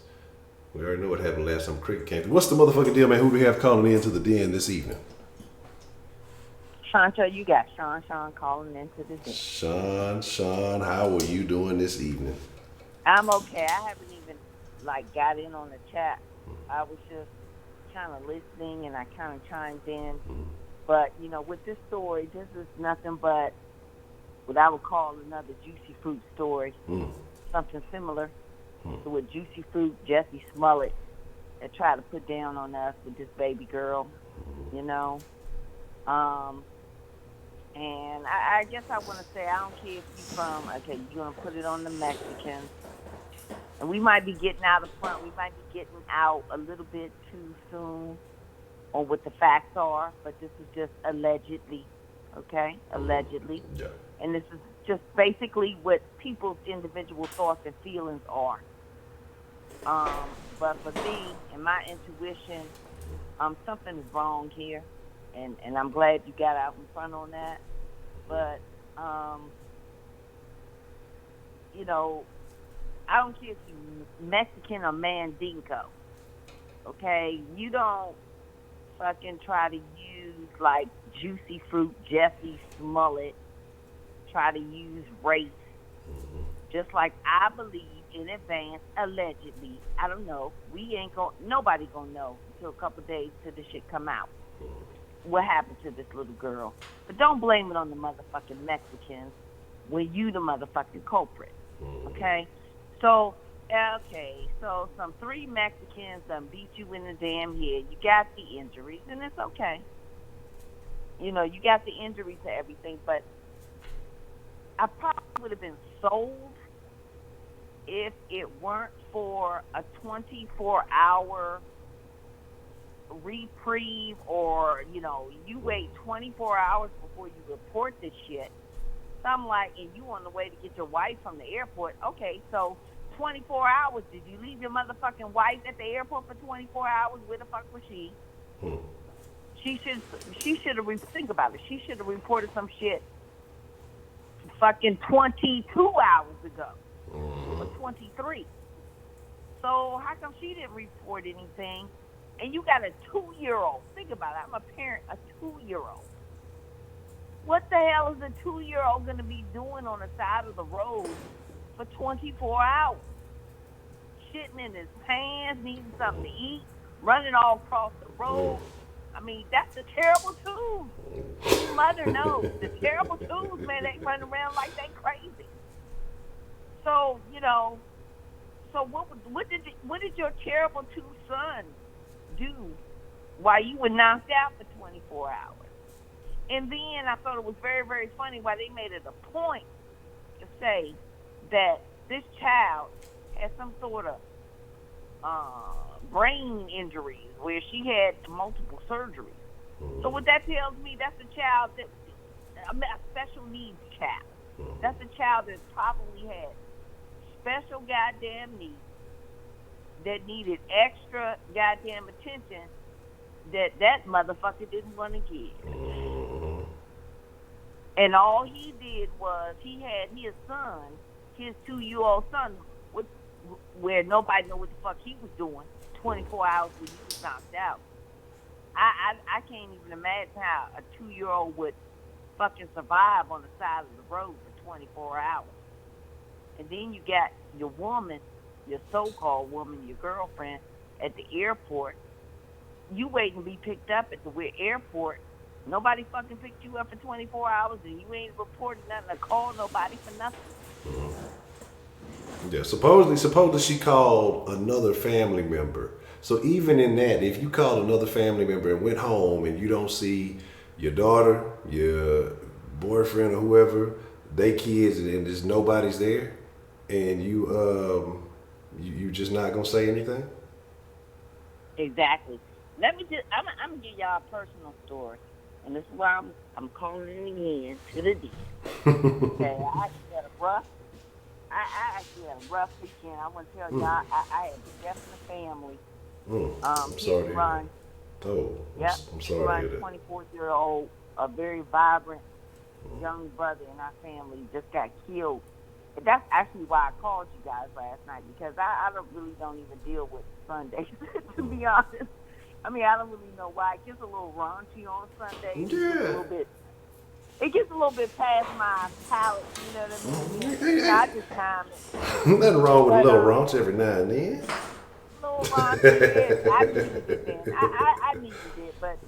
Speaker 1: We already know what happened last time cricket came through. What's the motherfucking deal, man? Who do we have calling into the den this evening?
Speaker 5: Honcho, you got Sean calling into the den.
Speaker 1: Sean, how are you doing this evening?
Speaker 5: I'm okay. I haven't even got in on the chat. I was just kind of listening and I kind of chimed in. But, with this story, this is nothing but what I would call another Juicy Fruit story. Something similar to what Juicy Fruit, Jesse Smollett, had tried to put down on us with this baby girl, And I guess I want to say, I don't care if you're going to put it on the Mexicans. And we might be getting out of front. We might be getting out a little bit too soon on what the facts are. But this is just allegedly, okay? Allegedly.
Speaker 1: Yeah.
Speaker 5: And this is just basically what people's individual thoughts and feelings are. But for me and my intuition, something is wrong here. And I'm glad you got out in front on that. But, I don't care if you're Mexican or Mandingo, okay? You don't fucking try to use, Juicy Fruit, Jesse Smollett, try to use race. Just like I believe in advance, allegedly, I don't know, nobody gonna know until a couple days till the shit come out. What happened to this little girl? But don't blame it on the motherfucking Mexicans when you the motherfucking culprit, okay? So some 3 Mexicans done beat you in the damn head. You got the injuries, and it's okay. You got the injuries to everything, but I probably would have been sold if it weren't for a 24-hour reprieve, or you wait 24 hours before you report this shit. So I'm like, and you on the way to get your wife from the airport. Okay, so 24 hours. Did you leave your motherfucking wife at the airport for 24 hours? Where the fuck was she? She should have think about it. She should have reported some shit fucking 22 hours ago, or 23. So how come she didn't report anything? And you got a 2-year-old. Think about it. I'm a parent, a 2-year-old. What the hell is a 2-year-old going to be doing on the side of the road for 24 hours? Shitting in his pants, needing something to eat, running all across the road. I mean, that's a terrible twos. Mother knows. The terrible twos, man, they run around like they crazy. So, so what did your terrible two sons do while you were knocked out for 24 hours? And then I thought it was very, very funny why they made it a point to say that this child had some sort of brain injuries where she had multiple surgeries. So what that tells me, that's a child a special needs child. That's a child that probably had special goddamn needs that needed extra goddamn attention that motherfucker didn't want to get. And all he did was he had his son, his 2-year-old son, where nobody knew what the fuck he was doing 24 hours when he was knocked out. I can't even imagine how a 2-year-old would fucking survive on the side of the road for 24 hours. And then you got your woman, your so-called woman, your girlfriend, at the airport. You waiting to be picked up at the airport Nobody fucking picked you up for 24 hours and you ain't reporting nothing or called nobody for nothing.
Speaker 1: Yeah, supposedly she called another family member. So even in that, if you called another family member and went home and you don't see your daughter, your boyfriend or whoever, they kids, and there's nobody's there, and you just not gonna say anything?
Speaker 5: Exactly. Let me just, I'm gonna give y'all a personal story. And this is why I'm calling it again to the D. Okay, I actually had a rough weekend. I want to tell y'all, I had death in the family.
Speaker 1: I'm
Speaker 5: Hit
Speaker 1: sorry to
Speaker 5: and
Speaker 1: hear
Speaker 5: run.
Speaker 1: that. Oh,
Speaker 5: Yep,
Speaker 1: I'm
Speaker 5: hit and
Speaker 1: sorry to
Speaker 5: run.
Speaker 1: hear that.
Speaker 5: 24-year-old, a very vibrant young brother in our family just got killed. And that's actually why I called you guys last night, because I don't even deal with Sundays, to be honest. I mean, I don't really know why. It gets a little raunchy on Sundays.
Speaker 1: Yeah.
Speaker 5: It gets a little bit past my palate, you know what I mean? And, I just time it.
Speaker 1: Nothing wrong with a
Speaker 5: But
Speaker 1: little raunch every now and then.
Speaker 5: a little raunchy, yeah, I needed it then. I needed it, but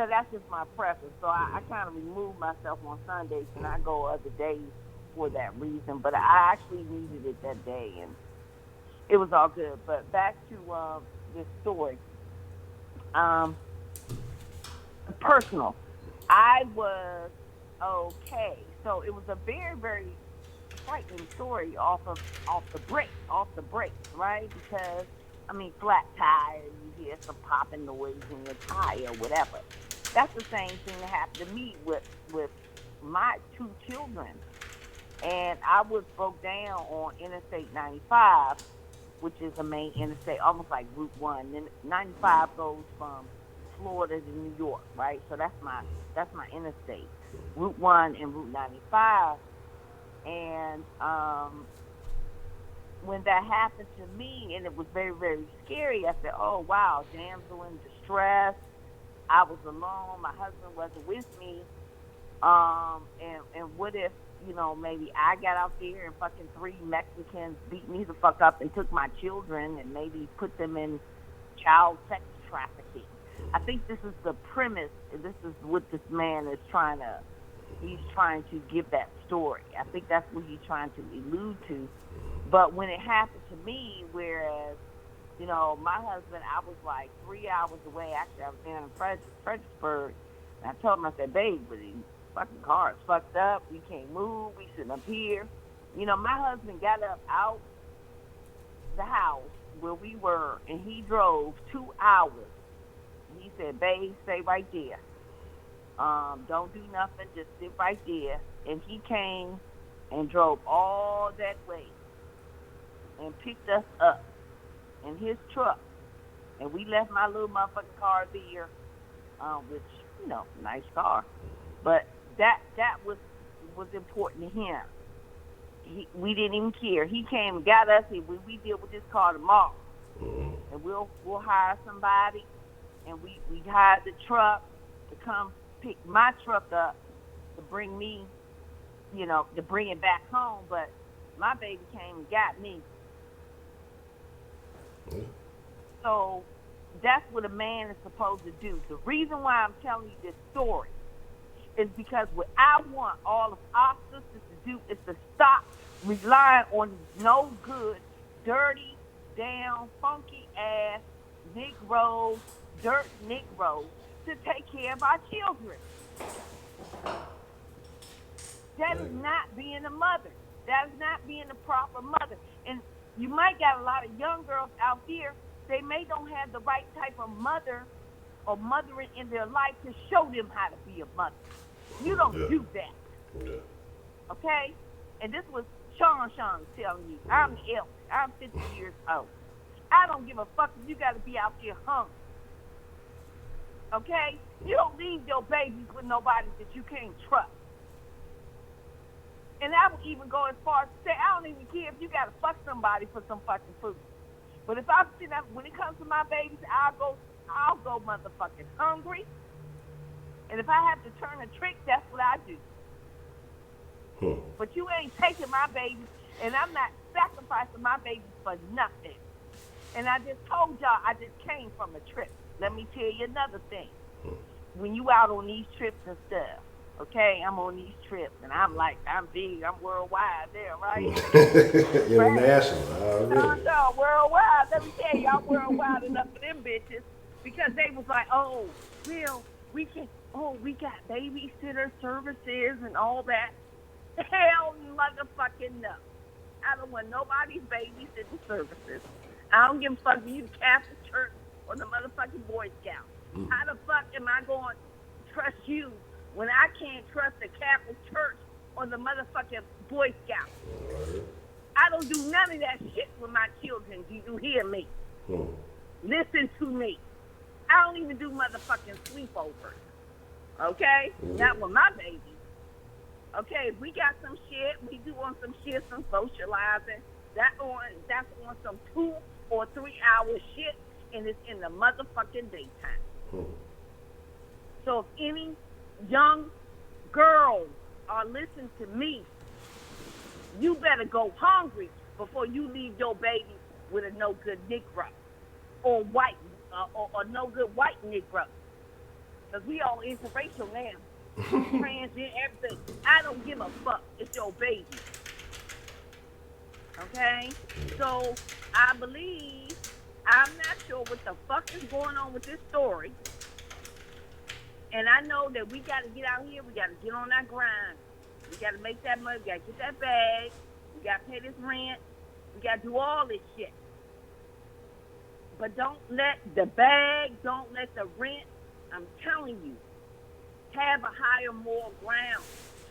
Speaker 5: that's just my preference. So I kind of remove myself on Sundays and I go other days for that reason. But I actually needed it that day, and it was all good. But back to this story. Personal. I was okay. So it was a very, very frightening story off the brakes, right? Because I mean, flat tire, you hear some popping noise in your tire, whatever. That's the same thing that happened to me with my two children, and I was broke down on Interstate 95, which is the main interstate, almost like Route 1. Then 95 goes from Florida to New York, right? So that's my interstate, Route 1 and Route 95. And when that happened to me, and it was very, very scary, I said, oh, wow, damsel in distress. I was alone. My husband wasn't with me. And what if, maybe I got out there and fucking 3 Mexicans beat me the fuck up and took my children and maybe put them in child sex trafficking. I think this is the premise. This is what this man is he's trying to give that story. I think that's what he's trying to allude to. But when it happened to me, whereas, my husband, I was like 3 hours away. Actually, I was down in Fredericksburg. And I told him, I said, babe, but the fucking car is fucked up. We can't move. We sitting up here. My husband got up out the house where we were, and he drove 2 hours. He said, babe, stay right there. Don't do nothing. Just sit right there. And he came and drove all that way and picked us up in his truck. And we left my little motherfucking car there, which, nice car. But that was important to him. We didn't even care. He came and got us, and we deal with this car tomorrow. And we'll hire somebody, and we hired the truck to come pick my truck up to bring me, to bring it back home. But my baby came and got me. So that's what a man is supposed to do. The reason why I'm telling you this story is because what I want all of our sisters to do is to stop relying on no good, dirty, down, funky ass Negroes, dirt Negroes to take care of our children. That is not being a mother. That is not being a proper mother. And you might got a lot of young girls out there, they may don't have the right type of mother or mothering in their life to show them how to be a mother. You don't do that.
Speaker 1: Yeah.
Speaker 5: Okay? And this was Sean telling you. I'm the elder. I'm 50 years old. I don't give a fuck if you got to be out there hungry. Okay? You don't leave your babies with nobody that you can't trust. And I would even go as far as to say, I don't even care if you got to fuck somebody for some fucking food. But if I'm sitting up, when it comes to my babies, I'll go motherfucking hungry. And if I have to turn a trick, that's what I do. But you ain't taking my babies, and I'm not sacrificing my babies for nothing. And I just told y'all I just came from a trip. Let me tell you another thing. when you out on these trips and stuff, okay, I'm on these trips, and I'm big, I'm worldwide there, right?
Speaker 1: International, already.
Speaker 5: No, worldwide. Let me tell you, I'm worldwide enough for them bitches because they was like, oh, well, we got babysitter services and all that. Hell motherfucking no. I don't want nobody's babysitting services. I don't give a fuck if you the Catholic Church or the motherfucking Boy Scouts. How the fuck am I going to trust you when I can't trust the Catholic Church or the motherfucking Boy Scouts? I don't do none of that shit with my children. Do you hear me? Listen to me. I don't even do motherfucking sleepovers. Okay? Not with my babies. Okay, if we got some shit, we do on some shit, some socializing. That's on some 2 or 3 hour shit, and it's in the motherfucking daytime. So if any young girls are listening to me, you better go hungry before you leave your baby with a no good Negro or white or no good white Negro. Because we all interracial now. Transgender, everything. I don't give a fuck. It's your baby. Okay? So I believe, I'm not sure what the fuck is going on with this story. And I know that we got to get out here. We got to get on that grind. We got to make that money. We got to get that bag. We got to pay this rent. We got to do all this shit. But don't let the bag, don't let the rent, I'm telling you, have a higher moral ground.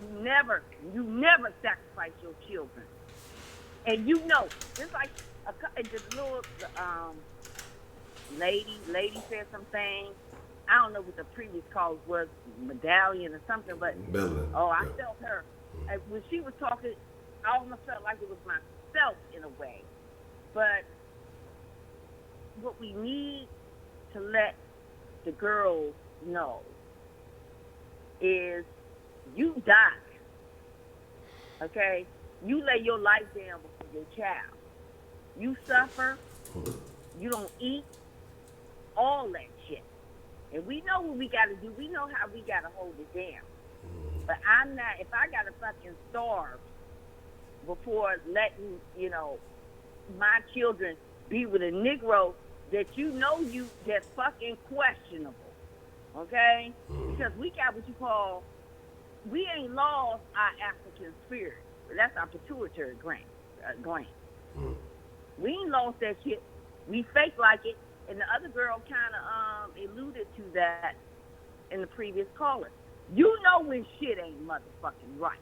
Speaker 5: You never sacrifice your children. And you know, just like this little lady said something. I don't know what the previous call was, medallion or something, but I felt her. When she was talking, I almost felt like it was myself in a way. But what we need to let the girls know is you die. Okay? You lay your life down before your child. You suffer. You don't eat. All that shit. And we know what we got to do. We know how we got to hold it down. But I'm not, if I got to fucking starve before letting, my children be with a Negro that that's fucking questionable. Okay? Because we got what you call, we ain't lost our African spirit. That's our pituitary gland. We ain't lost that shit. We fake like it. And the other girl kind of alluded to that in the previous caller. You know when shit ain't motherfucking right.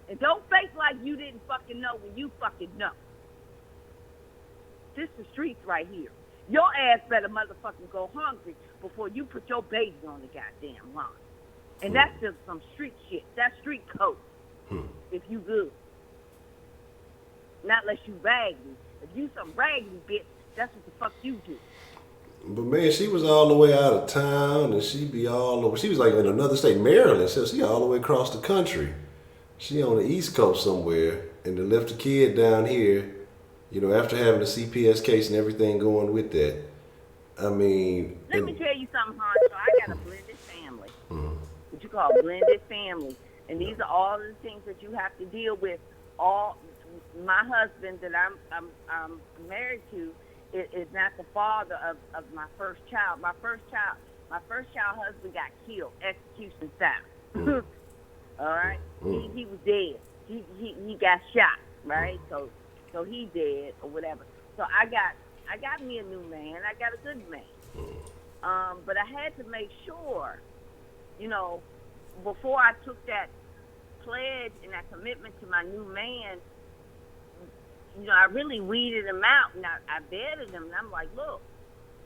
Speaker 5: And don't fake like you didn't fucking know when you fucking know. This is streets right here. Your ass better motherfucking go hungry before you put your baby on the goddamn line. And that's just some street shit. That's street code. If you good. Not unless you raggedy. If you some raggedy bitch, that's what the fuck you do.
Speaker 1: But man, she was all the way out of town, and she be all over. She was like in another state, Maryland, so she all the way across the country. She on the East Coast somewhere, and then left the kid down here, after having a CPS case and everything going with that. I mean...
Speaker 5: Let me tell you something, Honcho. I got a blended family. What you call blended family. And these are all the things that you have to deal with. My husband that I'm married to is not the father of my first child. My first child husband got killed, execution style. All right, he was dead. He got shot, right? So he dead or whatever. So I got me a new man. I got a good man. But I had to make sure, before I took that pledge and that commitment to my new man. I really weeded him out, and I vetted him, and I'm like, look,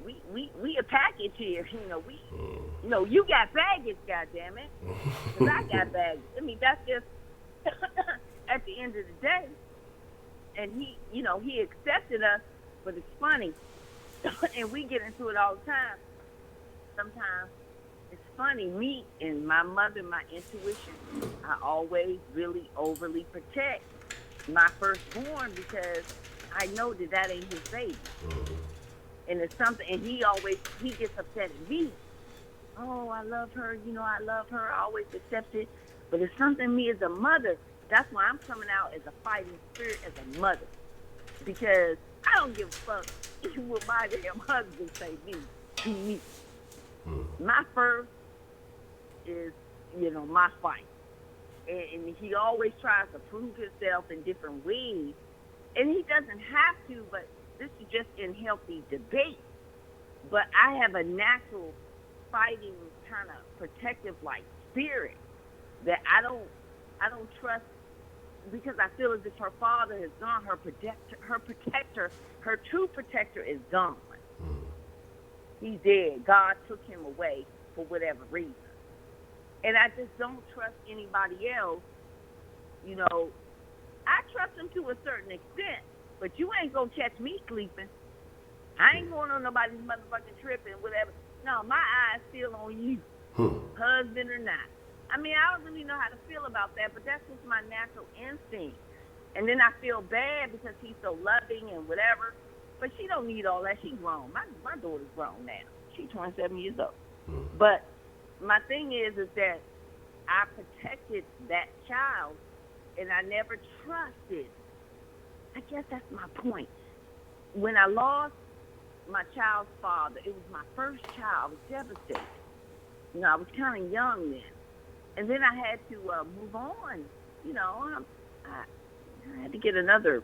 Speaker 5: we a package here. You got baggage, goddammit, because I got baggage. I mean, that's just at the end of the day. And he accepted us, but it's funny, and we get into it all the time. Sometimes it's funny, me and my mother, my intuition, I always really overly protect my firstborn because I know that ain't his baby. and it's something, and he gets upset at me. Oh, I love her, I love her, I always accept it. But it's something me as a mother, that's why I'm coming out as a fighting spirit as a mother. Because I don't give a fuck what my damn husband say to me. My first is, my fight. And he always tries to prove himself in different ways. And he doesn't have to, but this is just in healthy debate. But I have a natural fighting kind of protective like spirit that I don't trust, because I feel as if her father is gone, her protector, her true protector is gone. He's dead. God took him away for whatever reason. And I just don't trust anybody else. I trust him to a certain extent, but you ain't gonna catch me sleeping. I ain't going on nobody's motherfucking trip and whatever. No, my eye's still on you, husband or not. I mean, I don't really know how to feel about that, but that's just my natural instinct. And then I feel bad because he's so loving and whatever. But she don't need all that. She's grown. My daughter's grown now. She's 27 years old. But my thing is that I protected that child, and I never trusted. I guess that's my point. When I lost my child's father, it was my first child. I was devastated. I was kind of young then. And then I had to move on. I had to get another,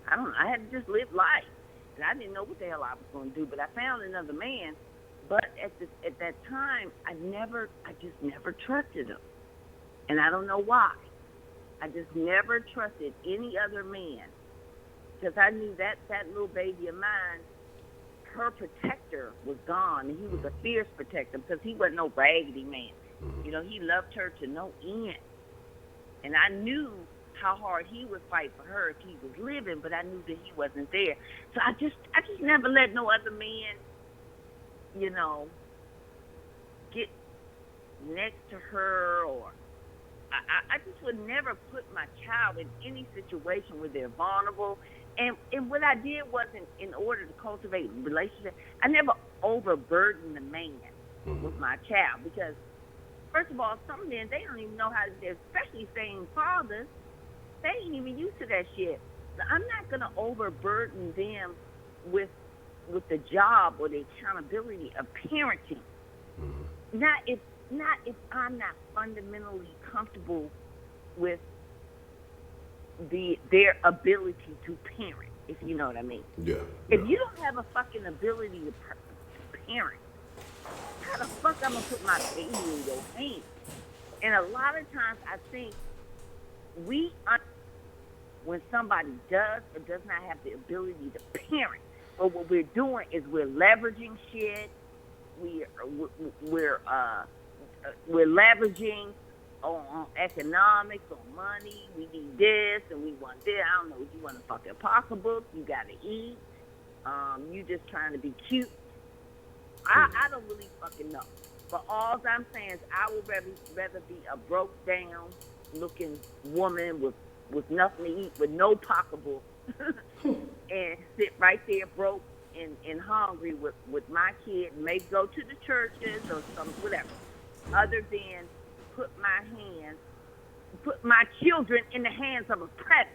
Speaker 5: I had to just live life. And I didn't know what the hell I was going to do, but I found another man. But at that time, I just never trusted him. And I don't know why. I just never trusted any other man, because I knew that little baby of mine, her protector was gone, and he was a fierce protector because he wasn't no raggedy man. He loved her to no end. And I knew how hard he would fight for her if he was living, but I knew that he wasn't there. So I just never let no other man, get next to her, or I just would never put my child in any situation where they're vulnerable. And what I did wasn't in order to cultivate a relationship. I never overburdened the man with my child, because first of all, some men, they don't even know how to, especially staying fathers, they ain't even used to that shit. So I'm not going to overburden them with the job or the accountability of parenting. Not if I'm not fundamentally comfortable with their ability to parent, if you know what I mean.
Speaker 1: Yeah.
Speaker 5: If you don't have a fucking ability to parent, how the fuck I'm going to put my baby in your hands? And a lot of times I think when somebody does or does not have the ability to parent, but what we're doing is we're leveraging shit. We're leveraging on economics, on money. We need this and we want this. I don't know. You want a fucking pocketbook? You got to eat. You just trying to be cute. I don't really fucking know. But all I'm saying is I would rather be a broke down looking woman with nothing to eat, with no pocketbook, and sit right there broke and hungry with my kid, and maybe go to the churches or some whatever, other than put my children in the hands of a predator.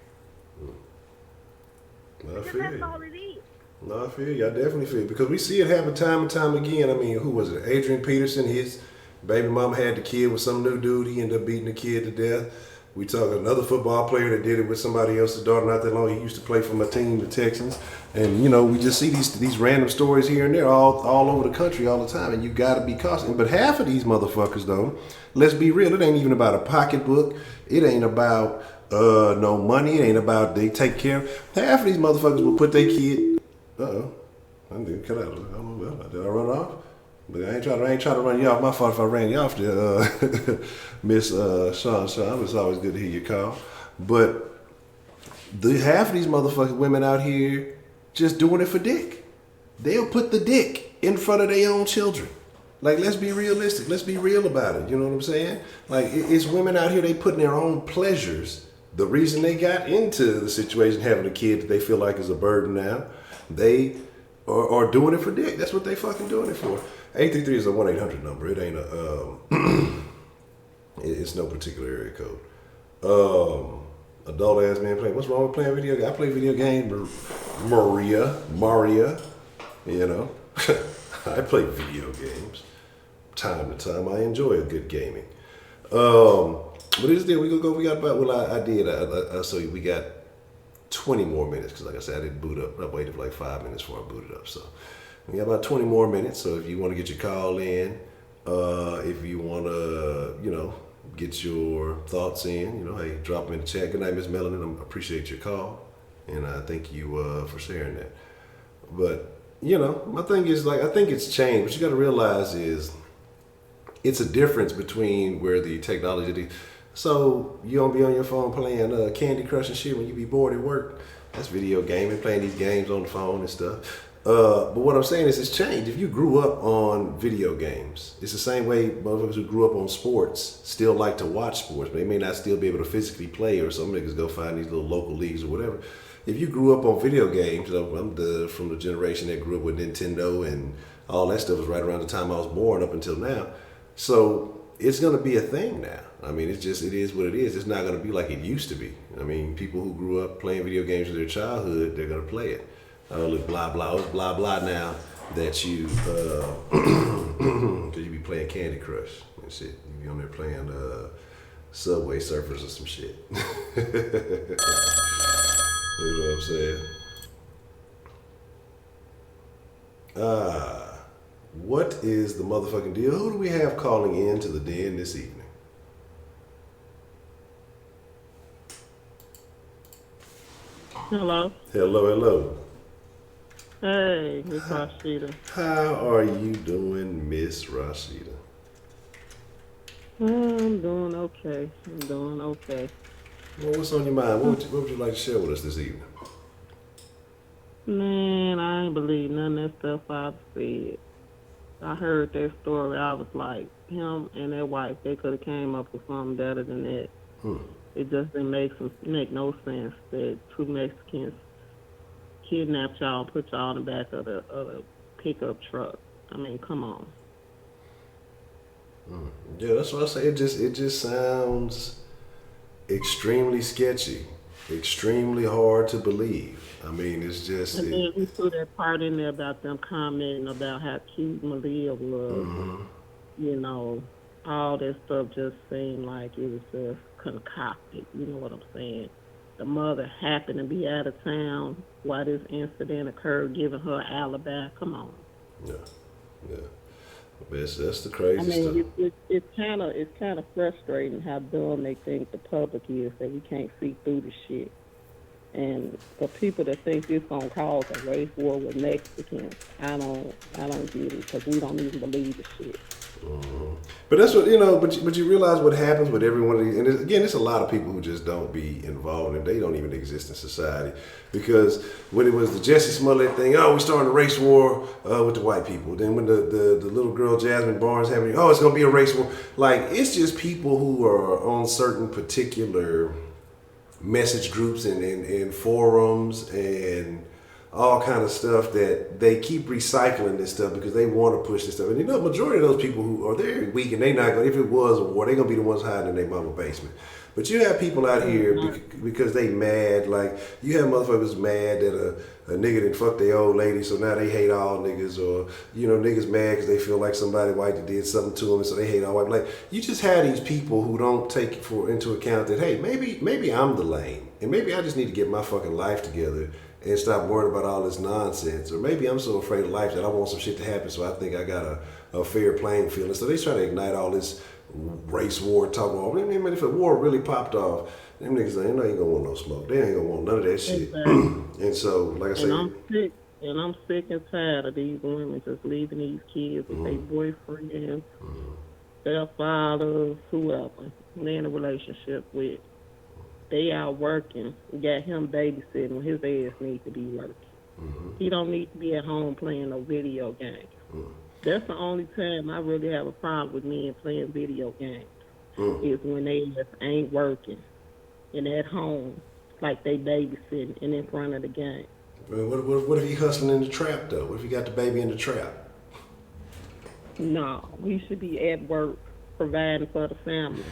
Speaker 5: Because that's all it is.
Speaker 1: No, I feel you. I definitely feel you. Because we see it happen time and time again. I mean, who was it? Adrian Peterson, his baby mama had the kid with some new dude. He ended up beating the kid to death. We talk another football player that did it with somebody else's daughter not that long. He used to play for my team, the Texans. And, we just see these random stories here and there all over the country all the time. And you got to be cautious. But half of these motherfuckers, though, let's be real. It ain't even about a pocketbook. It ain't about no money. It ain't about they take care of. Half of these motherfuckers will put their kid... Uh-oh. I didn't cut out. I don't know. Did I run off? But I ain't trying to run you off. My fault if I ran you off there, Miss Sean. It's always good to hear your call. But half of these motherfucking women out here just doing it for dick. They'll put the dick in front of their own children. Like, let's be realistic. Let's be real about it. You know what I'm saying? Like, it's women out here, they putting their own pleasures. The reason they got into the situation having a kid that they feel like is a burden now, they or doing it for dick. That's what they fucking doing it for. 833 is a 1-800 number. It ain't a it's no particular area code. Adult ass man playing. What's wrong with playing video games? I play video games. Maria. You know, I play video games time to time. I enjoy a good gaming. But it's there. We got about. Well, I did. So we got 20 more minutes because, like I said, I didn't boot up. I waited for like 5 minutes before I booted up. So we got about 20 more minutes. So if you want to get your call in, if you want to, get your thoughts in, hey, drop them in the chat. Good night, Miss Melanie. I appreciate your call, and I thank you for sharing that. But my thing is, like, I think it's changed. What you got to realize is it's a difference between where the technology. So you don't be on your phone playing Candy Crush and shit when you be bored at work. That's video gaming, playing these games on the phone and stuff. But what I'm saying is it's changed. If you grew up on video games, it's the same way motherfuckers who grew up on sports still like to watch sports, but they may not still be able to physically play, or some niggas go find these little local leagues or whatever. If you grew up on video games, I'm from the generation that grew up with Nintendo and all that stuff was right around the time I was born up until now. So it's going to be a thing now. I mean, it is what it is. It's not going to be like it used to be. I mean, people who grew up playing video games in their childhood, they're going to play it. Look, blah, blah. It's blah, blah now that you, cause you be playing Candy Crush and shit. You be on there playing Subway Surfers or some shit. You know what I'm saying? What is the motherfucking deal? Who do we have calling in to the den this evening?
Speaker 6: Hello.
Speaker 1: Hello.
Speaker 6: Hey, Miss Rashida.
Speaker 1: How are you doing, Miss Rashida?
Speaker 6: I'm doing okay.
Speaker 1: Well, what's on your mind? What would you like to share with us this evening?
Speaker 6: Man, I ain't believe none of that stuff I've said. I heard that story. I was like, him and that wife, they could have came up with something better than that. It just didn't make no sense that two Mexicans kidnapped y'all, put y'all in the back of the pickup truck. I mean, come on.
Speaker 1: Yeah, that's what I say. It just sounds extremely sketchy, extremely hard to believe. I mean, it's just.
Speaker 6: And then we threw that part in there about them commenting about how cute Maleah was. Mm-hmm. All that stuff just seemed like it was just concocted. You know what I'm saying? The mother happened to be out of town while this incident occurred, giving her an alibi. Come on.
Speaker 1: Yeah. That's the crazy stuff.
Speaker 6: It's kind of frustrating how dumb they think the public is, that we can't see through the shit. And for people that think this gonna cause a race war with Mexicans, I don't get it, because we don't even believe the shit.
Speaker 1: But that's what But you realize what happens with every one of these, and it's a lot of people who just don't be involved, and they don't even exist in society. Because when it was the Jussie Smollett thing, we started a race war with the white people. Then when the little girl Jasmine Barnes having, it's gonna be a race war. Like, it's just people who are on certain particular message groups and forums and all kind of stuff that they keep recycling this stuff because they want to push this stuff. And majority of those people who are there weak, and they not going, if it was a war, they're going to be the ones hiding in their mama basement. But you have people out here because they mad. Like, you have motherfuckers mad that a nigga done fucked their old lady, so now they hate all niggas. Or, niggas mad because they feel like somebody white that did something to them, and so they hate all white. Like, you just have these people who don't take into account that, hey, maybe I'm the lame. And maybe I just need to get my fucking life together and stop worrying about all this nonsense. Or maybe I'm so afraid of life that I want some shit to happen, so I think I got a fair playing field. And so they try to ignite all this race war talk. If a war really popped off, them niggas ain't gonna want no smoke. They ain't gonna want none of that shit. And so, like I said,
Speaker 6: I'm sick and tired of these women just leaving these kids with their boyfriends, their fathers, whoever they're in a relationship with. They out working, got him babysitting when his ass needs to be working. He don't need to be at home playing no video games. That's the only time I really have a problem with men playing video games, is when they just ain't working and at home, like they babysitting and in front of the game.
Speaker 1: Well, what if he hustling in the trap though? What if he got the baby in the trap?
Speaker 6: No, he should be at work providing for the family.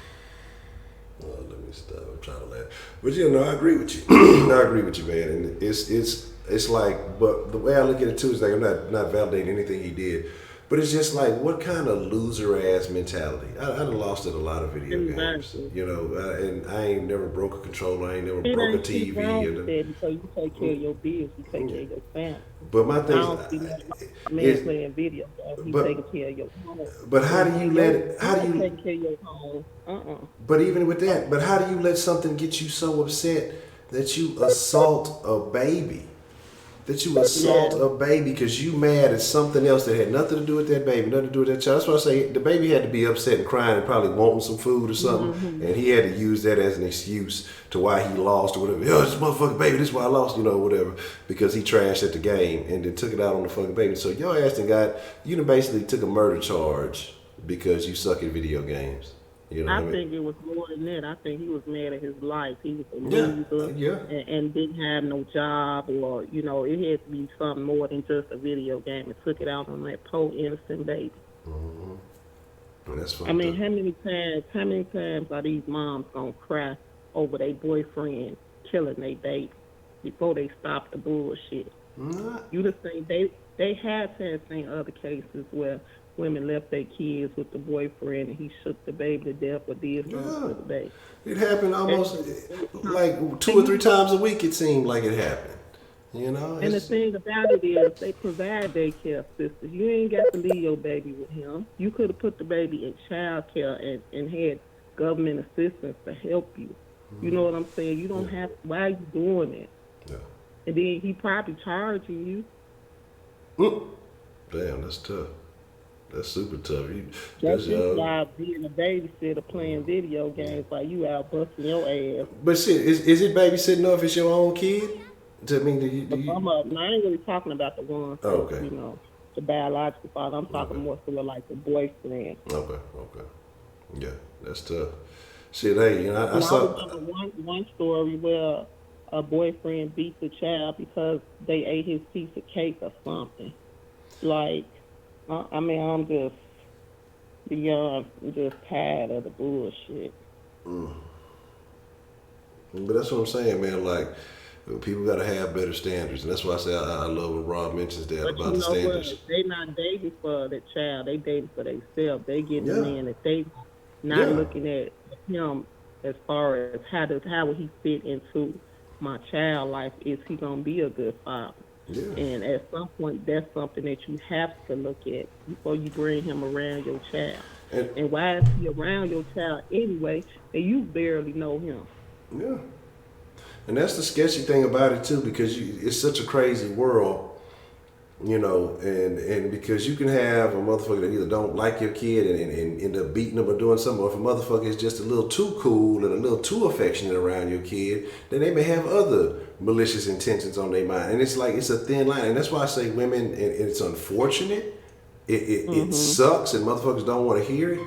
Speaker 1: Oh, let me stop. I'm trying to laugh. But I agree with you. I agree with you, man. And it's like, but the way I look at it too is like I'm not validating anything he did. But it's just like, what kind of loser ass mentality? I done lost it a lot of video games, and I ain't never broke a controller. I ain't never broke a TV.
Speaker 6: So you take care of your business, you take care of your family.
Speaker 1: But my thing
Speaker 6: is, playing video, he taking care of your home.
Speaker 1: But how do you let? How do you
Speaker 6: take care of your home?
Speaker 1: But even with that, but how do you let something get you so upset that you assault a baby? That you assault a baby because you mad at something else that had nothing to do with that baby, nothing to do with that child. That's why I say the baby had to be upset and crying and probably wanting some food or something, and he had to use that as an excuse to why he lost or whatever. Yo, this motherfucking baby, this is why I lost, whatever, because he trashed at the game and then took it out on the fucking baby. So your ass done basically took a murder charge because you suck at video games.
Speaker 6: I think it was more than that. I think he was mad at his life. He was a loser and didn't have no job, or it had to be something more than just a video game. And took it out on that poor innocent baby.
Speaker 1: Mm-hmm. That's funny.
Speaker 6: I mean, how many times are these moms gonna cry over their boyfriend killing their baby before they stop the bullshit? You just think they have seen other cases where women left their kids with the boyfriend and he shook the baby to death or did something to the baby.
Speaker 1: It happened almost like 2 or 3 times a week. It seemed like it happened.
Speaker 6: And the thing about it is they provide daycare sisters. You ain't got to leave your baby with him. You could have put the baby in child care and had government assistance to help you. You know what I'm saying? You don't have. Why are you doing it?
Speaker 1: Yeah.
Speaker 6: And then he probably charging you.
Speaker 1: Damn, that's tough. That's super tough.
Speaker 6: That's his job, being a babysitter, playing video games while you out busting your ass.
Speaker 1: But shit, is it babysitting or if it's your own kid? I mean, do you...
Speaker 6: I ain't really talking about the one,
Speaker 1: okay.
Speaker 6: The biological father. I'm talking more so like the boyfriend.
Speaker 1: Okay. Yeah, that's tough. Shit, hey, I saw...
Speaker 6: I remember one story where a boyfriend beat the child because they ate his piece of cake or something. Like... I'm just beyond just tired of the bullshit.
Speaker 1: But that's what I'm saying, man. Like, people got to have better standards. And that's why I say I love when Rob mentions that about the standards.
Speaker 6: What? They not dating for the child. They dating for themselves. They getting the man that they not looking at him as far as how will he fit into my child life. Is he going to be a good father?
Speaker 1: Yeah.
Speaker 6: And at some point, that's something that you have to look at before you bring him around your child. And why is he around your child anyway, and you barely know him?
Speaker 1: Yeah. And that's the sketchy thing about it, too, because it's such a crazy world, and because you can have a motherfucker that either don't like your kid and end up beating them or doing something, or if a motherfucker is just a little too cool and a little too affectionate around your kid, then they may have other malicious intentions on their mind. And it's like, it's a thin line. And that's why I say women, and it's unfortunate, it sucks and motherfuckers don't want to hear it,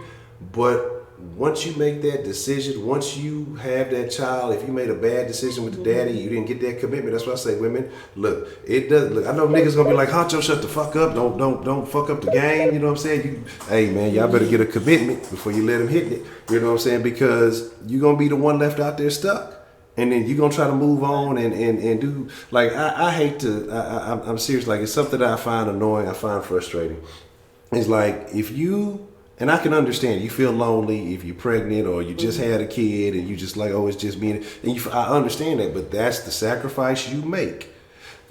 Speaker 1: but once you make that decision, once you have that child, if you made a bad decision with the daddy, you didn't get that commitment. That's why I say, women, look, it does. Look, I know niggas gonna be like, Honcho, shut the fuck up. Don't fuck up the game. You know what I'm saying? Hey man, y'all better get a commitment before you let him hit it. You know what I'm saying? Because you're gonna be the one left out there stuck. And then you're gonna try to move on and do, like, I hate to, I'm serious, like, it's something that I find annoying, I find frustrating. It's like, if you, and I can understand, you feel lonely if you're pregnant or you just had a kid and you just like, oh, it's just me. And I understand that, but that's the sacrifice you make.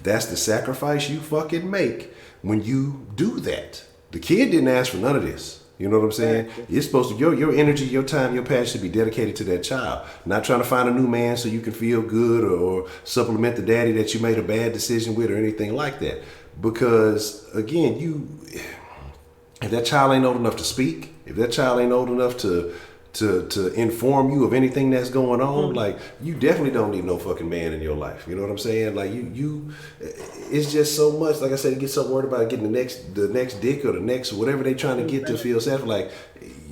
Speaker 1: That's the sacrifice you fucking make when you do that. The kid didn't ask for none of this. You know what I'm saying? You're supposed to, your energy, your time, your passion should be dedicated to that child. Not trying to find a new man so you can feel good or supplement the daddy that you made a bad decision with or anything like that. Because, again, if that child ain't old enough to speak, if that child ain't old enough to inform you of anything that's going on, like, you definitely don't need no fucking man in your life. You know what I'm saying? Like, it's just so much. Like I said, you get so worried about getting the next dick or the next whatever they trying to get to feel satisfied. Like,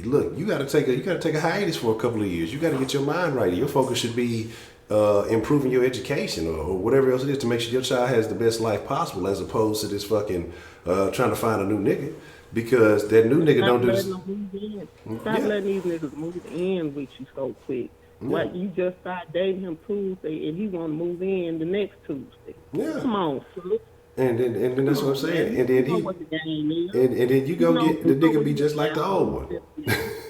Speaker 1: look, you gotta take a hiatus for a couple of years. You gotta get your mind right. Your focus should be improving your education or whatever else it is to make sure your child has the best life possible, as opposed to this fucking trying to find a new nigga, because that new nigga don't do this.
Speaker 6: Stop letting these niggas move in with you so quick. Like you just start dating him Tuesday and he want to move in the next Tuesday.
Speaker 1: Yeah.
Speaker 6: Come on, sis.
Speaker 1: And then that's what I'm saying. And then and then you go get the nigga be just like the old one.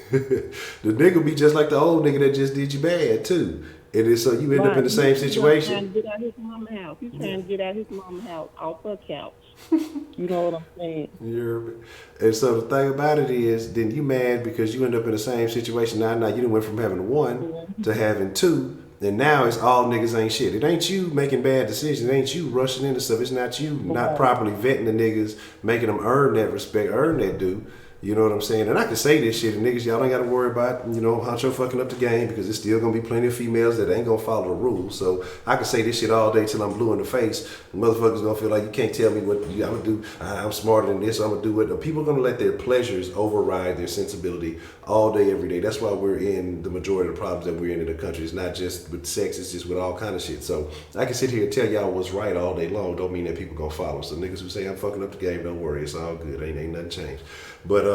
Speaker 1: The nigga be just like the old nigga that just did you bad too. And then so you end up in the same situation.
Speaker 6: He's trying to get out his mama's house. He's trying to get out his mama's house off her couch. You know what I'm saying?
Speaker 1: And so the thing about it is, then you mad because you end up in the same situation. Now you done went from having one to having two. And now it's all niggas ain't shit. It ain't you making bad decisions. It ain't you rushing into stuff. It's not you not properly vetting the niggas, making them earn that respect, earn that due. You know what I'm saying? And I can say this shit, and niggas, y'all ain't got to worry about, Honcho fucking up the game, because there's still going to be plenty of females that ain't going to follow the rules. So I can say this shit all day till I'm blue in the face. The motherfuckers going to feel like you can't tell me what I'm going to do. I'm smarter than this, so I'm going to do it. People are going to let their pleasures override their sensibility all day, every day. That's why we're in the majority of the problems that we're in the country. It's not just with sex, it's just with all kind of shit. So I can sit here and tell y'all what's right all day long. Don't mean that people going to follow. So niggas who say I'm fucking up the game, don't worry. It's all good. Ain't nothing changed. But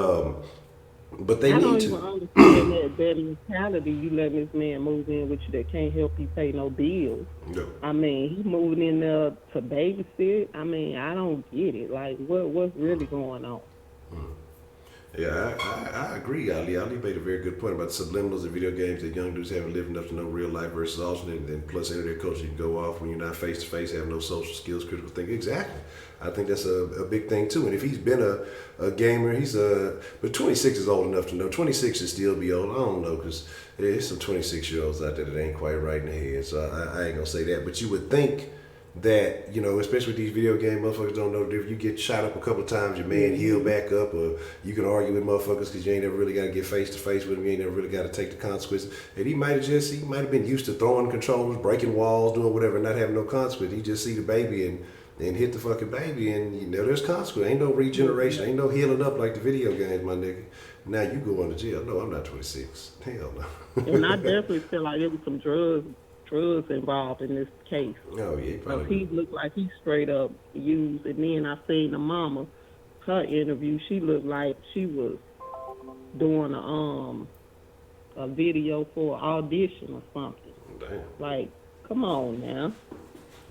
Speaker 1: they need to. I
Speaker 6: don't even understand that mentality. You let this man move in with you that can't help you pay no bills.
Speaker 1: No.
Speaker 6: I mean, he moving in there to babysit. I mean, I don't get it. Like, what's really going on?
Speaker 1: Yeah, I agree, Ali. Ali made a very good point about subliminals in video games that young dudes haven't lived enough to know real life versus alternate, and then plus internet culture, you can go off when you're not face to face, have no social skills, critical thinking. Exactly. I think that's a big thing too. And if he's been a gamer, but 26 is old enough to know. 26 should still be old. I don't know, because there's some 26-year-olds out there that ain't quite right in the head. So I ain't gonna say that. But you would think that, especially with these video game motherfuckers don't know the difference. You get shot up a couple of times, your man heal back up, or you can argue with motherfuckers because you ain't never really got to get face to face with them. You ain't never really got to take the consequences. And he might have been used to throwing controllers, breaking walls, doing whatever, not having no consequence. He just see the baby and hit the fucking baby, and there's consequence. Ain't no regeneration, ain't no healing up like the video games, my nigga. Now you going to jail. No, I'm not 26. Hell no.
Speaker 6: And I definitely feel like there was some drugs involved in this case.
Speaker 1: Oh yeah,
Speaker 6: he looked like he straight up used. And then I seen the mama, her interview. She looked like she was doing a video for an audition or something.
Speaker 1: Damn.
Speaker 6: Like, come on now.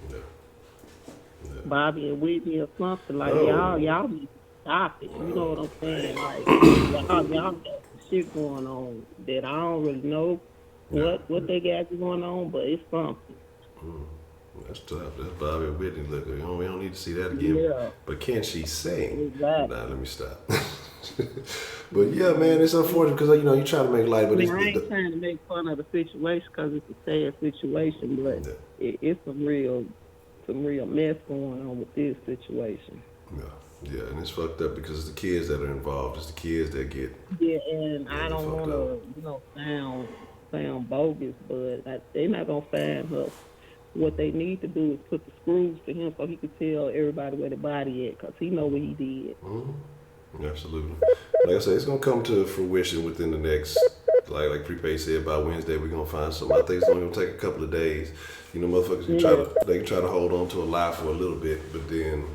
Speaker 1: Yeah.
Speaker 6: Bobby and Whitney or something like y'all need to stop it. You know what I'm saying? Like y'all got some shit going on that I don't really know what they got going on, but it's something.
Speaker 1: That's tough. That's Bobby and Whitney. Look, we don't need to see that again. Yeah. But can she sing?
Speaker 6: Exactly.
Speaker 1: Nah, let me stop. But yeah, man, it's unfortunate because you try to make light, but
Speaker 6: I ain't trying to make fun of the situation because it's a sad situation, but it's some real mess going on with this situation.
Speaker 1: Yeah, and it's fucked up because it's the kids that are involved. It's the kids that get.
Speaker 6: Yeah, and I don't want to, sound bogus, but they're not gonna find her. What they need to do is put the screws to him so he can tell everybody where the body at, because he know what he did.
Speaker 1: Mm-hmm. Absolutely. Like I said, it's gonna come to fruition within the next, like Prepaid said, by Wednesday we're gonna find something. I think it's only gonna take a couple of days. Motherfuckers can try to hold on to a lie for a little bit, but then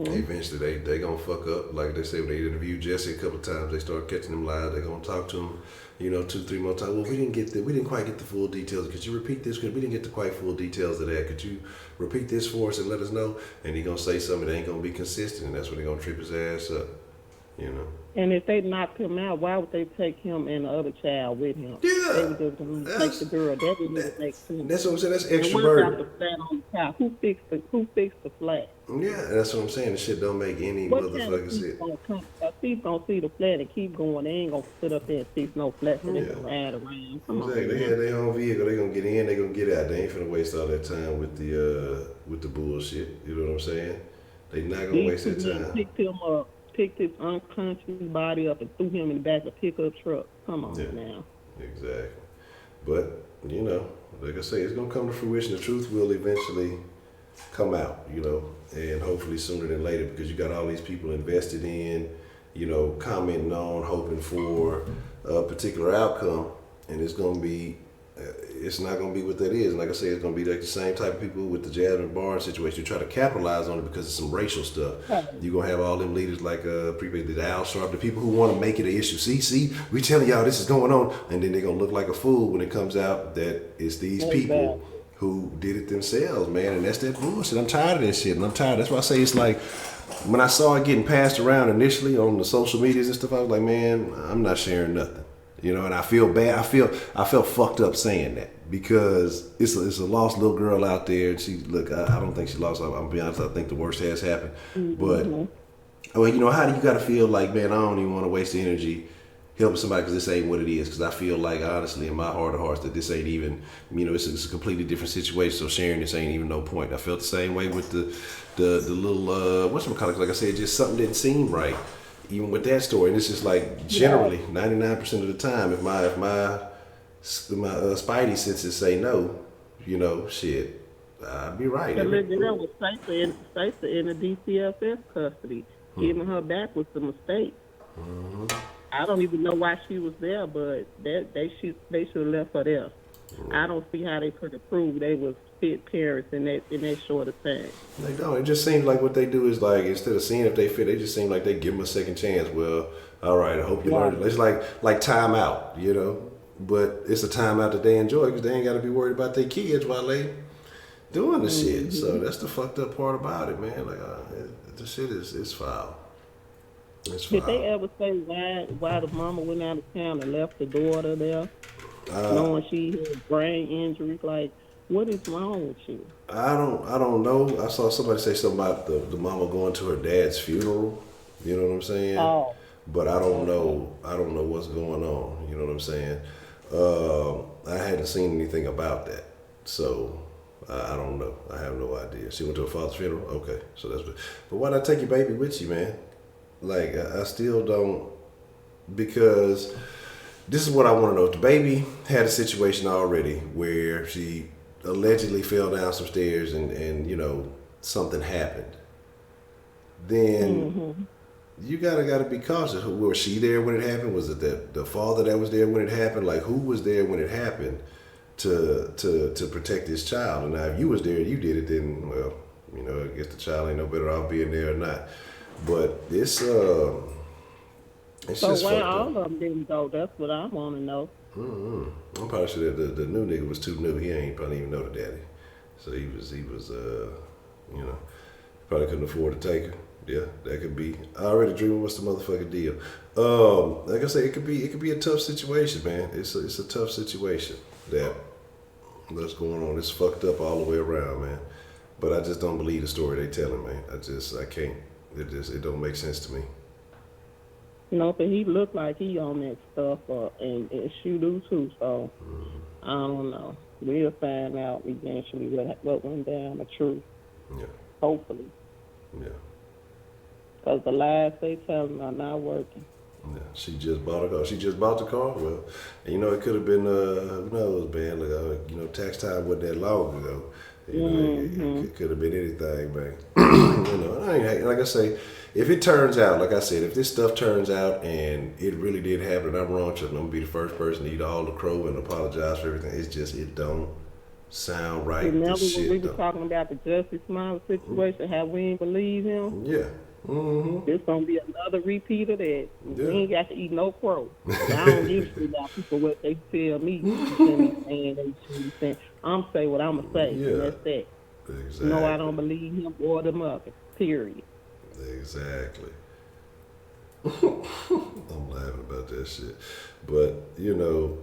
Speaker 1: eventually they gonna fuck up. Like they say when they interviewed Jesse a couple of times, they start catching them lies. They're gonna talk to him, 2-3 more times. Well, we didn't quite get the full details. Could you repeat this? Because we didn't get the quite full details of that. Could you repeat this for us and let us know? And he gonna say something that ain't gonna be consistent, and that's when they gonna trip his ass up.
Speaker 6: And if they knocked him out, why would they take him and the other child with him?
Speaker 1: Yeah.
Speaker 6: They would just take the girl. That didn't even make sense.
Speaker 1: That's what I'm saying. That's extra
Speaker 6: burden.
Speaker 1: burden.
Speaker 6: The flat on the top. Who fixed the flat?
Speaker 1: Yeah, that's what I'm saying. The shit don't make any motherfucking sense.
Speaker 6: People gonna see the flat and keep going. They ain't gonna sit up there and fix no flat so they can ride around. Come on,
Speaker 1: they had their own vehicle. They gonna get in. They gonna get out. They ain't finna waste all that time with the bullshit. You know what I'm saying? They not gonna waste that time.
Speaker 6: Picked his unconscious body up and threw him in the back of a pickup truck. Come on now.
Speaker 1: Exactly. But, like I say, it's going to come to fruition. The truth will eventually come out, and hopefully sooner than later, because you got all these people invested in, commenting on, hoping for a particular outcome, and it's going to be it's not gonna be what that is. And like I say, it's gonna be like the same type of people with the Jasmine Barnes situation. You try to capitalize on it because it's some racial stuff. You're gonna have all them leaders like the Al Sharp, the people who want to make it an issue. See, we telling y'all this is going on, and then they're gonna look like a fool when it comes out that it's these people who did it themselves, man. And that's that bullshit. I'm tired of this shit, and I'm tired. That's why I say it's like when I saw it getting passed around initially on the social medias and stuff, I was like, man, I'm not sharing nothing. You know, and I feel bad. I felt fucked up saying that because it's a lost little girl out there. And I don't think she lost. I'm gonna be honest. I think the worst has happened. But well, you know, how do you gotta feel like, man? I don't even want to waste the energy helping somebody because this ain't what it is. Because I feel like, honestly, in my heart of hearts, that this ain't even. You know, it's a completely different situation. So sharing this ain't even no point. I felt the same way with the little whatchamacallit. Like I said, just something didn't seem right. Even with that story, and it's just like generally 99% of the time, if my spidey senses say no, you know, shit, I'd be right.
Speaker 6: The little girl was Stacey in the DCFS custody, giving her back with some mistakes. I don't even know why she was there, but they should have left her there. I don't see how they could have proved they was fit parents in that short of time.
Speaker 1: They don't. It just seems like what they do is like, instead of seeing if they fit, they just seem like they give them a second chance. Well, all right, I hope you learned it. It's like time out, you know. But it's a time out that they enjoy because they ain't got to be worried about their kids while they doing the shit. So that's the fucked up part about it, man. Like the shit is foul. It's foul.
Speaker 6: Did they ever say why the mama went out of town and left the daughter there? Knowing she had brain injuries, like, what is wrong with you?
Speaker 1: I don't know. I saw somebody say something about the mama going to her dad's funeral. You know what I'm saying?
Speaker 6: Oh.
Speaker 1: But I don't know. I don't know what's going on. You know what I'm saying? I hadn't seen anything about that, so I don't know. I have no idea. She went to her father's funeral. Okay, so that's. But why not take your baby with you, man? Like I still don't, because. This is what I want to know. If the baby had a situation already where she allegedly fell down some stairs and you know, something happened, then you gotta be cautious. Was she there when it happened? Was it the father that was there when it happened? Like, who was there when it happened to protect this child? And now if you was there and you did it, then, well, you know, I guess the child ain't no better off being there or not. But it's
Speaker 6: so
Speaker 1: just
Speaker 6: why
Speaker 1: fucked
Speaker 6: all
Speaker 1: up.
Speaker 6: of them didn't go? That's what I want to know.
Speaker 1: I'm probably sure that the new nigga was too new. He ain't probably even know the daddy, so he was you know, probably couldn't afford to take her. Yeah, that could be. I already dreaming. What's the motherfucking deal? Like I say, it could be a tough situation, man. It's a tough situation that's going on. It's fucked up all the way around, man. But I just don't believe the story they telling, man. I can't. It don't make sense to me.
Speaker 6: No, but he looked like he on that stuff, and she do too. So I don't know. We'll find out eventually what went down. The truth.
Speaker 1: Yeah.
Speaker 6: Hopefully.
Speaker 1: Yeah.
Speaker 6: Because the lies they tell them are not working.
Speaker 1: Yeah. She just bought a car. She just bought the car. Well, you know, it could have been who knows, man. Like, you know, tax time wasn't that long ago. You know, it could have been anything, man. You know, like I say, if it turns out, like I said, if this stuff turns out and it really did happen and I'm wrong, I'm gonna be the first person to eat all the crow and apologize for everything. It's just, it don't sound right.
Speaker 6: Remember when we were talking about the Justice Smiles situation, how we didn't believe him?
Speaker 1: Yeah.
Speaker 6: There's gonna be another repeat of that. We ain't got to eat no crow. I don't give a shit about people what they tell me. I'm say what I'm gonna say. And that's that.
Speaker 1: Exactly.
Speaker 6: No, I don't believe him or the mother. Period.
Speaker 1: Exactly. I'm laughing about that shit, but you know,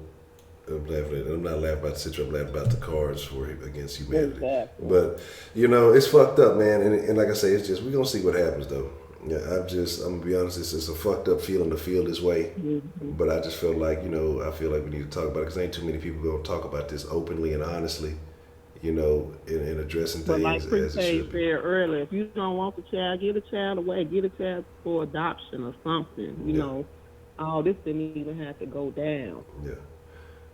Speaker 1: I'm not laughing about the situation. I'm laughing about the cards against humanity.
Speaker 6: Exactly.
Speaker 1: But you know, it's fucked up, man. And like I say, it's just, we're gonna see what happens though. Yeah, I'm gonna be honest. It's a fucked up feeling to feel this way. But I just feel like, you know, I feel like we need to talk about it because ain't too many people gonna talk about this openly and honestly. You know, in addressing things
Speaker 6: like
Speaker 1: as it should be.
Speaker 6: said earlier, if you don't want the child, get a child away. Get a child for adoption or something. You know, all this didn't even have to go down.
Speaker 1: Yeah.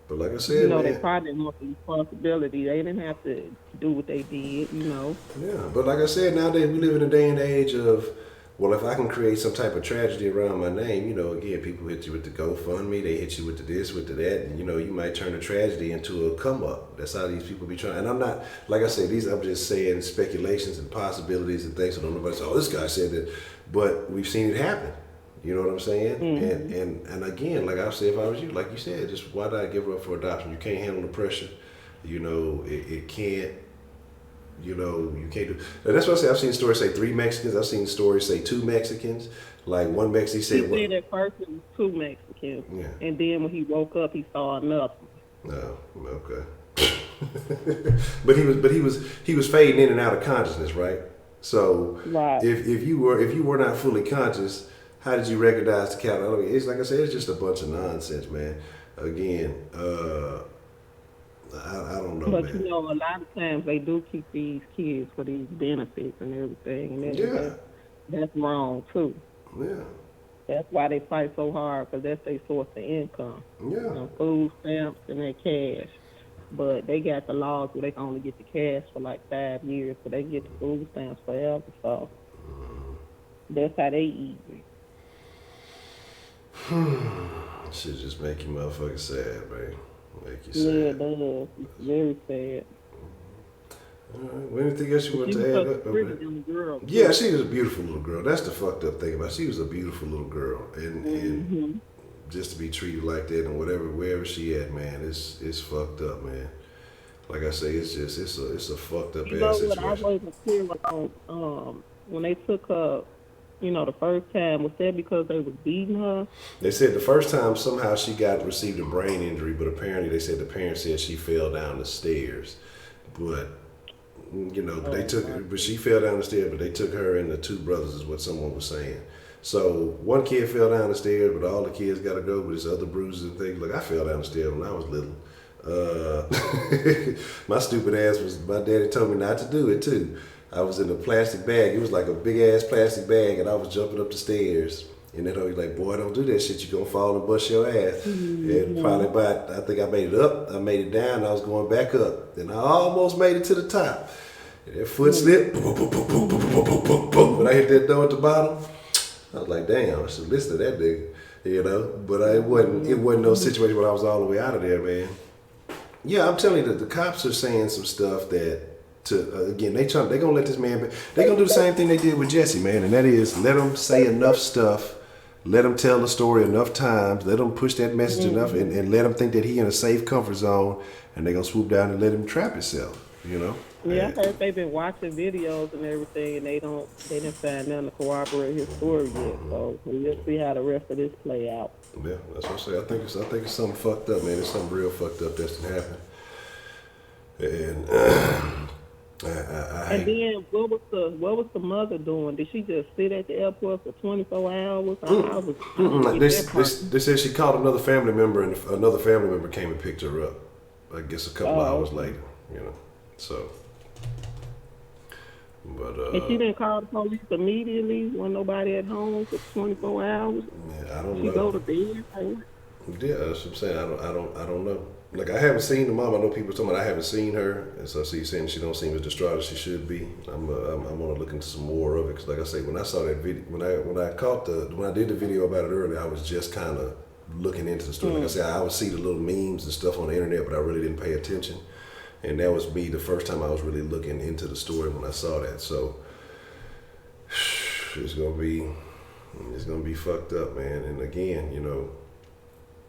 Speaker 1: But like I said,
Speaker 6: you know,
Speaker 1: man,
Speaker 6: they probably didn't want the responsibility. They didn't have to do what they did, you know.
Speaker 1: Yeah, but like I said, nowadays we live in a day and age of Well, if I can create some type of tragedy around my name, again, people hit you with the GoFundMe, they hit you with the this, with the that, and you might turn a tragedy into a come up. That's how these people be trying. And I'm not, like I said, I'm just saying speculations and possibilities and things. So don't nobody say, oh, this guy said that, but we've seen it happen. You know what I'm saying?
Speaker 3: Mm-hmm.
Speaker 1: And again, like I said, if I was you, like you said, just why did I give her up for adoption? You can't handle the pressure. It can't. You can't do. And that's what I say. I've seen stories say 3 Mexicans. I've seen stories say 2 Mexicans. Like one Mexican said.
Speaker 6: He said at first it was 2 Mexicans,
Speaker 1: yeah.
Speaker 6: And then when he woke up, he saw another.
Speaker 1: No, okay. but he was fading in and out of consciousness, right? So
Speaker 6: right.
Speaker 1: if you were not fully conscious, how did you recognize the cat? I mean, it's like I said, it's just a bunch of nonsense, man. Again, I don't know,
Speaker 6: but
Speaker 1: man.
Speaker 6: a lot of times they do keep these kids for these benefits and everything, and that's wrong too.
Speaker 1: Yeah.
Speaker 6: That's why they fight so hard, because that's their source of income.
Speaker 1: Yeah.
Speaker 6: Food stamps and their cash. But they got the laws where they can only get the cash for like 5 years, but they get the food stamps forever. So that's how they eat.
Speaker 1: Shit just make you motherfucking sad, man. Make you sad.
Speaker 6: Yeah, it does. It's very sad.
Speaker 1: All right. Well, anything else you want to add up?
Speaker 6: Girl.
Speaker 1: Yeah, she was a beautiful little girl. That's the fucked up thing about it. She was a beautiful little girl, and just to be treated like that and wherever she at, man, it's fucked up, man. Like I say, it's a fucked up ass situation.
Speaker 6: I wasn't clear on when they took her. The first time, was that because they was beating her?
Speaker 1: They said the first time somehow she received a brain injury, but apparently they said the parents said she fell down the stairs. But but she fell down the stairs, but they took her and the 2 brothers is what someone was saying. So one kid fell down the stairs, but all the kids got to go with his other bruises and things. Look, I fell down the stairs when I was little. My stupid ass my daddy told me not to do it too. I was in a plastic bag. It was like a big ass plastic bag, and I was jumping up the stairs. And then he was like, "Boy, don't do that shit. You're gonna fall and bust your ass." And finally, I think I made it up. I made it down. And I was going back up, and I almost made it to the top. And that foot slipped. When I hit that door at the bottom, I was like, "Damn, I should listen to that nigga," But it wasn't no situation where I was all the way out of there, man. Yeah, I'm telling you that the cops are saying some stuff that. Again, they gonna let this man. They gonna do the same thing they did with Jesse, man, and that is let him say enough stuff, let him tell the story enough times, let him push that message enough, and let him think that he in a safe comfort zone, and they gonna swoop down and let him trap himself,
Speaker 6: Yeah, I heard they've been watching videos and everything, and they didn't find nothing to corroborate his story yet. So we'll see how the rest of this play out.
Speaker 1: Yeah, that's what I say. I think it's something fucked up, man. It's something real fucked up that's gonna happen, and.
Speaker 6: And then what was the mother doing? Did she just sit at the airport for 24 hours?
Speaker 1: They said she called another family member, and another family member came and picked her up. I guess a couple hours later, So, but
Speaker 6: and she didn't call the police immediately when nobody at home for 24 hours.
Speaker 1: Yeah, I don't know.
Speaker 6: She go to bed.
Speaker 1: Yeah, that's what I'm saying. I don't know. Like, I haven't seen the mom. I know people talking about I haven't seen her, and so she's saying she don't seem as distraught as she should be. I'm gonna look into some more of it, because like I say, when I saw that video, when I did the video about it earlier, I was just kind of looking into the story. Like I said, I would see the little memes and stuff on the internet, but I really didn't pay attention. And that was me the first time I was really looking into the story when I saw that. So it's gonna be fucked up, man. And again,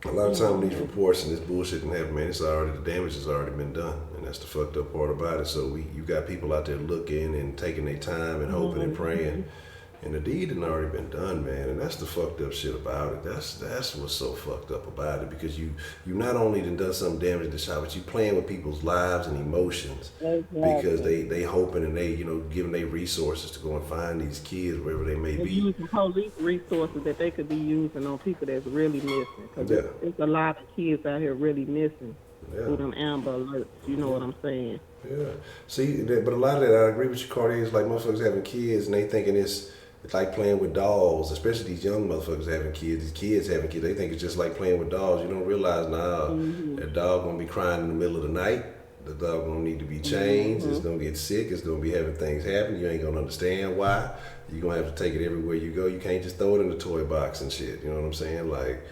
Speaker 1: a lot of time when these reports and this bullshit can happen, man, the damage has already been done, and that's the fucked up part about it. So you got people out there looking and taking their time and hoping and praying, and the deed had already been done, man. And that's the fucked up shit about it. That's what's so fucked up about it, because you not only done some damage to the child, but you playing with people's lives and emotions, because they hoping and they giving their resources to go and find these kids wherever they may be.
Speaker 6: Using police resources that they could be using on people that's really missing, because there's a lot of kids out here really missing through them Amber Alerts. You know what I'm saying?
Speaker 1: Yeah. See, but a lot of that, I agree with you, Cardi. It's like motherfuckers having kids and they thinking it's like playing with dolls, especially these young motherfuckers having kids. These kids having kids, they think it's just like playing with dolls. You don't realize that dog gonna be crying in the middle of the night. The dog gonna need to be changed. It's gonna get sick. It's gonna be having things happen. You ain't gonna understand why. You're gonna have to take it everywhere you go. You can't just throw it in the toy box and shit. You know what I'm saying? Like,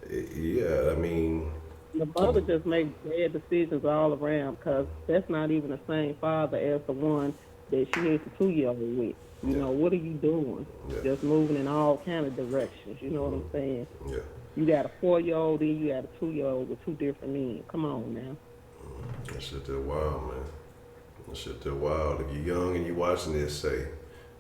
Speaker 1: yeah, I mean.
Speaker 6: The mother just makes bad decisions all around because that's not even the same father as the one that she is the 2-year-old with. You know, what are you doing? Just moving in all kind of directions. You know what I'm saying?
Speaker 1: Yeah.
Speaker 6: You got a 4-year-old and you got a 2-year-old with 2 different men. Come on now.
Speaker 1: That shit that wild, man. That shit that wild. If you're young and you're watching this, say,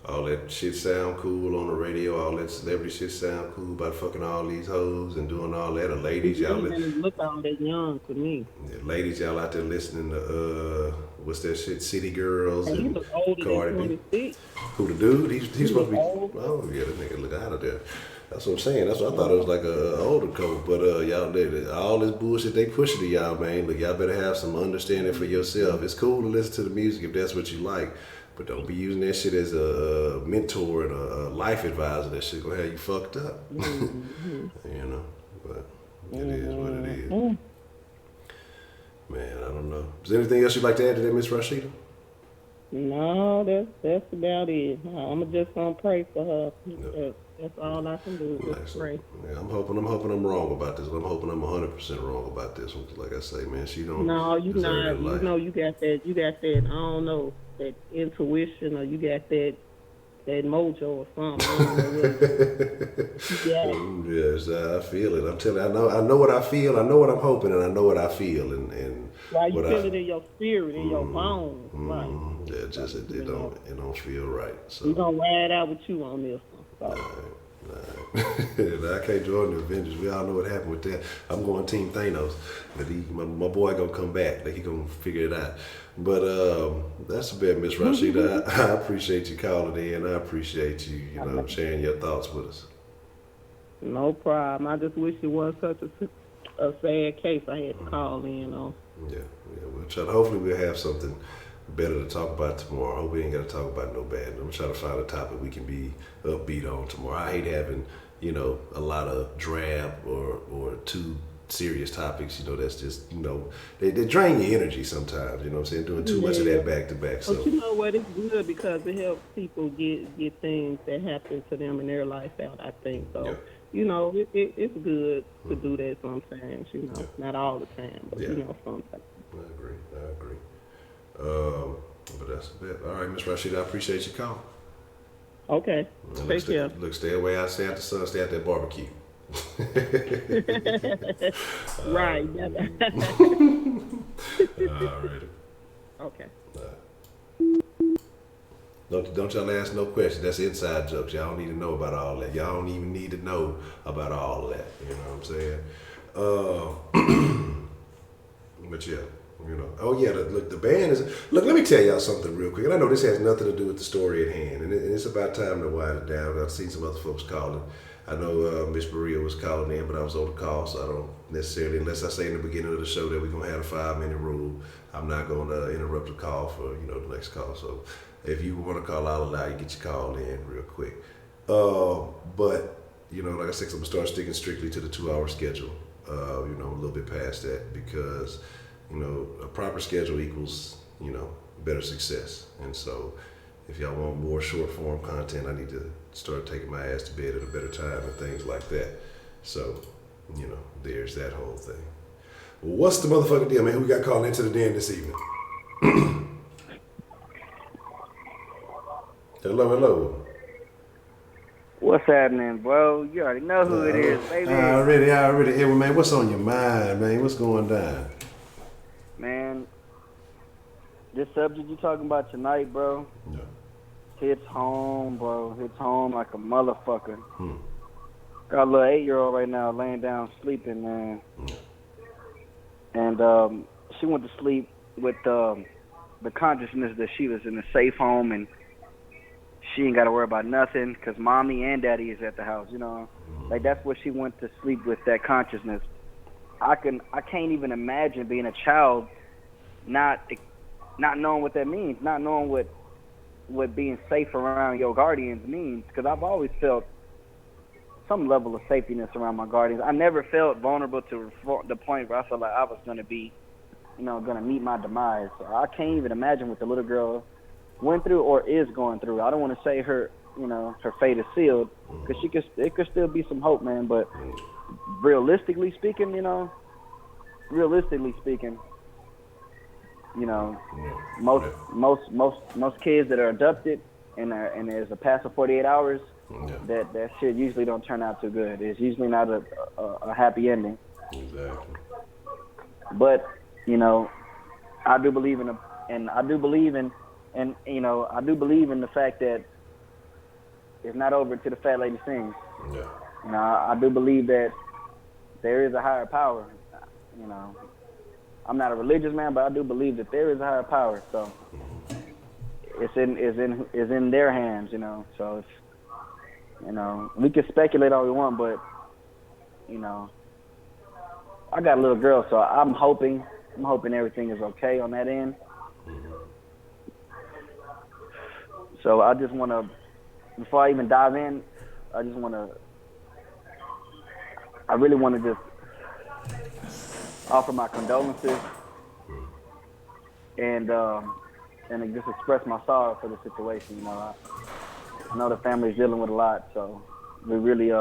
Speaker 1: all that shit sound cool on the radio, all that celebrity shit sound cool about fucking all these hoes and doing all that. Or ladies, y'all
Speaker 6: look all that young to me.
Speaker 1: Yeah, ladies, y'all out there listening to what's that shit, City Girls and Cardi B. Who the dude? He's supposed to be. Oh yeah, that nigga look out of there. That's what I'm saying. That's what I thought it was like a older couple. But y'all, all this bullshit they pushing to y'all, man. Look, y'all better have some understanding for yourself. It's cool to listen to the music if that's what you like, but don't be using that shit as a mentor and a life advisor. That shit gonna have you fucked up. You know, but it is what it is. Man, I don't know. Is there anything else you'd like to add to that, Miss Rashida?
Speaker 6: No, that's about it. I'm just gonna pray for her. No. That's all I can do. Just pray.
Speaker 1: Yeah, I'm hoping I'm wrong about this. I'm hoping I'm 100% wrong about this one. Like I say, man, she don't.
Speaker 6: No, you not. You know, you got that. You got that. I don't know, that intuition, or you got that mojo or something. I don't know what.
Speaker 1: Yes, I feel it. I'm telling you, I know what I feel. I know what I'm hoping, and I know what I feel, and
Speaker 6: right, you feel it in your spirit, in your bones, right?
Speaker 1: Yeah, just it don't feel right. So
Speaker 6: we're gonna ride out with you on this one. So.
Speaker 1: I can't join the Avengers. We all know what happened with that. I'm going Team Thanos. But my boy gonna come back. Like he gonna figure it out. But that's a bit, Miss Rashida. I appreciate you calling in. I appreciate you, sharing your thoughts with us.
Speaker 6: No problem. I just wish it wasn't such a sad case I had to call in on.
Speaker 1: Yeah. We'll try to. Hopefully we'll have something better to talk about tomorrow. I hope we ain't got to talk about no bad. I'm trying to find a topic we can be upbeat on tomorrow. I hate having, a lot of drab or too serious topics. That's just, they drain your energy sometimes. You know what I'm saying? Doing too much of that back to back.
Speaker 6: But you know what? It's good because it helps people get things that happen to them in their life out, I think. So, it's good to do that sometimes, not all the time, but, sometimes.
Speaker 1: I agree. But that's a bit. All right, Miss Rashida, I appreciate your call.
Speaker 6: Okay. Take care.
Speaker 1: Look, stay away out, stay at the sun, stay at that barbecue.
Speaker 6: Right.
Speaker 1: All right.
Speaker 6: Okay.
Speaker 1: Don't y'all ask no questions. That's inside jokes. Y'all don't need to know about all that. Y'all don't even need to know about all of that. You know what I'm saying? But yeah. Oh yeah, look, the band is. Look, let me tell y'all something real quick. And I know this has nothing to do with the story at hand, and it's about time to wind it down. I've seen some other folks calling. I know Miss Maria was calling in, but I was on the call, so I don't necessarily, unless I say in the beginning of the show that we're gonna have a 5-minute rule, I'm not gonna interrupt the call for the next call. So if you want to call, I'll allow you to get your call in real quick. But like I said, I'm gonna start sticking strictly to the 2-hour schedule. A little bit past that because. A proper schedule equals, better success. And so if y'all want more short form content, I need to start taking my ass to bed at a better time and things like that. So, there's that whole thing. Well, what's the motherfucking deal, man? Who we got calling into the den this evening? Hello.
Speaker 7: What's happening, bro? You already know who it is, baby.
Speaker 1: Already. Hey, man, what's on your mind, man? What's going down?
Speaker 7: Man, this subject you talking about tonight, bro, hits home, bro. Hits home like a motherfucker. Got a little 8-year-old right now laying down sleeping, man. And she went to sleep with the consciousness that she was in a safe home and she ain't got to worry about nothing because mommy and daddy is at the house, Like, that's what she went to sleep with, that consciousness. I can't even imagine being a child not knowing what that means, not knowing what being safe around your guardians means, because I've always felt some level of safetyness around my guardians. I never felt vulnerable to the point where I felt like I was going to be gonna meet my demise. So I can't even imagine what the little girl went through or is going through. I don't want to say her fate is sealed, because it could still be some hope, man. But realistically speaking, most kids that are abducted and there's a pass of 48 hours, that shit usually don't turn out too good. It's usually not a happy ending.
Speaker 1: Exactly.
Speaker 7: But I do believe in the fact that it's not over till the fat lady sings.
Speaker 1: Yeah.
Speaker 7: I do believe that there is a higher power. I'm not a religious man, but I do believe that there is a higher power. So it's in their hands. So it's, we can speculate all we want, but I got a little girl, so I'm hoping everything is okay on that end. So I just want to, before I even dive in, I really want to just offer my condolences and just express my sorrow for the situation. I know the family's dealing with a lot, so we really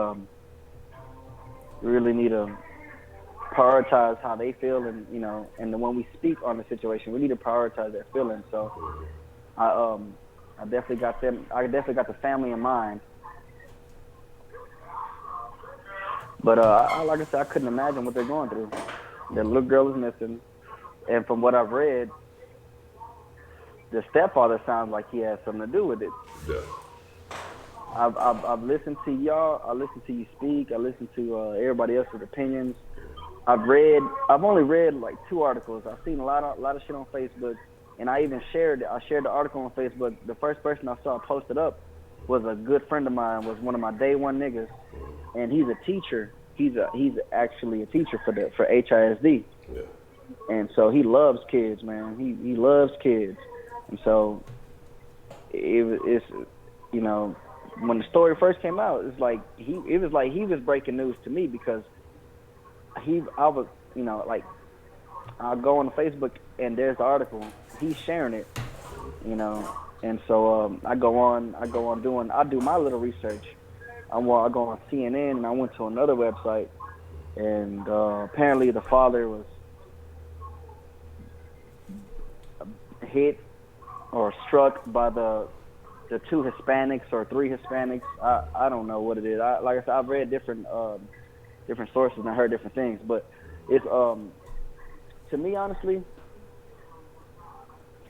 Speaker 7: need to prioritize how they feel, and when we speak on the situation, we need to prioritize their feelings. So I definitely got them. I definitely got the family in mind. But like I said, I couldn't imagine what they're going through. The little girl is missing, and from what I've read, the stepfather sounds like he has something to do with it.
Speaker 1: Yeah.
Speaker 7: I've listened to y'all. I listened to you speak. I listened to everybody else's opinions. I've only read like 2 articles. I've seen a lot of shit on Facebook, and I shared the article on Facebook. The first person I saw posted up was a good friend of mine, was one of my day one niggas, and he's a teacher. He's actually a teacher for HISD.
Speaker 1: Yeah.
Speaker 7: And so he loves kids, man. He loves kids. And so it's when the story first came out, it was like he was breaking news to me, because I'll go on Facebook and there's the article. He's sharing it, and so I do my little research. I go on CNN, and I went to another website, and apparently the father was hit or struck by the 2 Hispanics or 3 Hispanics. I don't know what it is. Like I said, I've read different sources and I heard different things, but it's to me, honestly,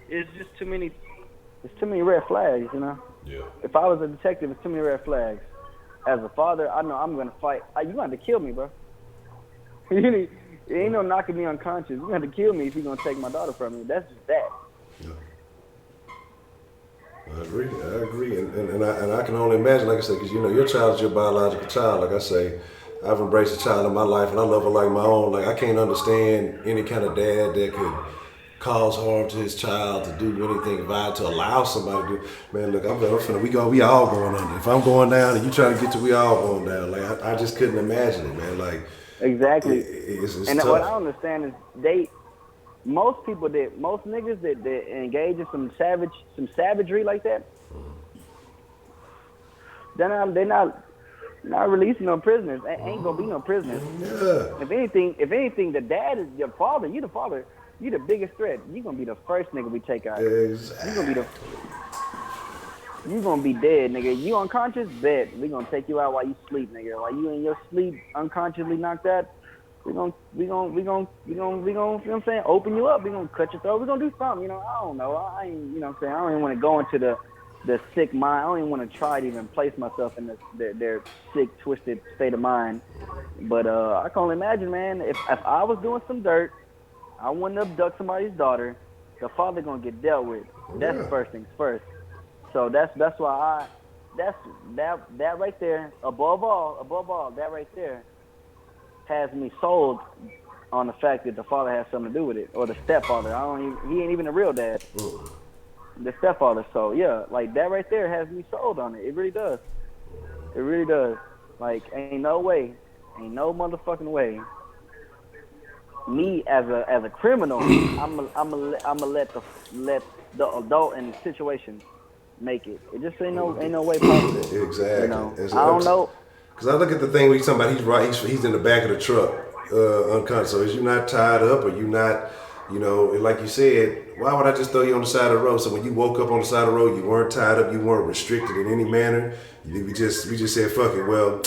Speaker 7: it's just too many red flags,
Speaker 1: Yeah.
Speaker 7: If I was a detective, it's too many red flags. As a father, I know I'm gonna fight. You gonna have to kill me, bro. It ain't no knocking me unconscious. You gonna have to kill me if you're gonna take my daughter from me. That's just that.
Speaker 1: Yeah. I agree, and I can only imagine, like I said, because your child is your biological child. Like I say, I've embraced a child in my life, and I love her like my own. Like, I can't understand any kind of dad that could cause harm to his child, to do anything violent, to allow somebody to do. Man, look, we all going under. If I'm going down and you trying to get to, we all going down. Like, I just couldn't imagine it, man. Like,
Speaker 7: exactly.
Speaker 1: It's
Speaker 7: and
Speaker 1: tough.
Speaker 7: What I understand is most niggas that engage in some savagery like that, they're not releasing no prisoners. Ain't gonna be no prisoners.
Speaker 1: Yeah.
Speaker 7: If anything, the dad is your father. You the father. You the biggest threat. You gonna be the first nigga we take out.
Speaker 1: Exactly.
Speaker 7: You gonna be dead, nigga. You unconscious, dead. We gonna take you out while you sleep, nigga. While you in your sleep, unconsciously knocked out. We gonna, you know what I'm saying? Open you up. We gonna cut your throat. We gonna do something. I don't know. I ain't, what I'm saying? I don't even want to go into the sick mind. I don't even want to try to even place myself in their sick, twisted state of mind. But I can only imagine, man. If I was doing some dirt, I wouldn't abduct somebody's daughter. The father gonna get dealt with. That's first things first. So that's why that right there, above all, that right there has me sold on the fact that the father has something to do with it, or the stepfather. He ain't even the real dad. The stepfather. So yeah, like that right there has me sold on it. It really does. It really does. Like, ain't no motherfucking way me as a criminal, I'm gonna let the adult in the situation make it. It just ain't no way possible.
Speaker 1: Exactly.
Speaker 7: You know, I don't know.
Speaker 1: Because I look at the thing when he's talking about, he's right. He's in the back of the truck, unconscious. So is you not tied up, or you not, you know, like you said, why would I just throw you on the side of the road? So when you woke up on the side of the road, you weren't tied up, you weren't restricted in any manner. We just said, fuck it. Well,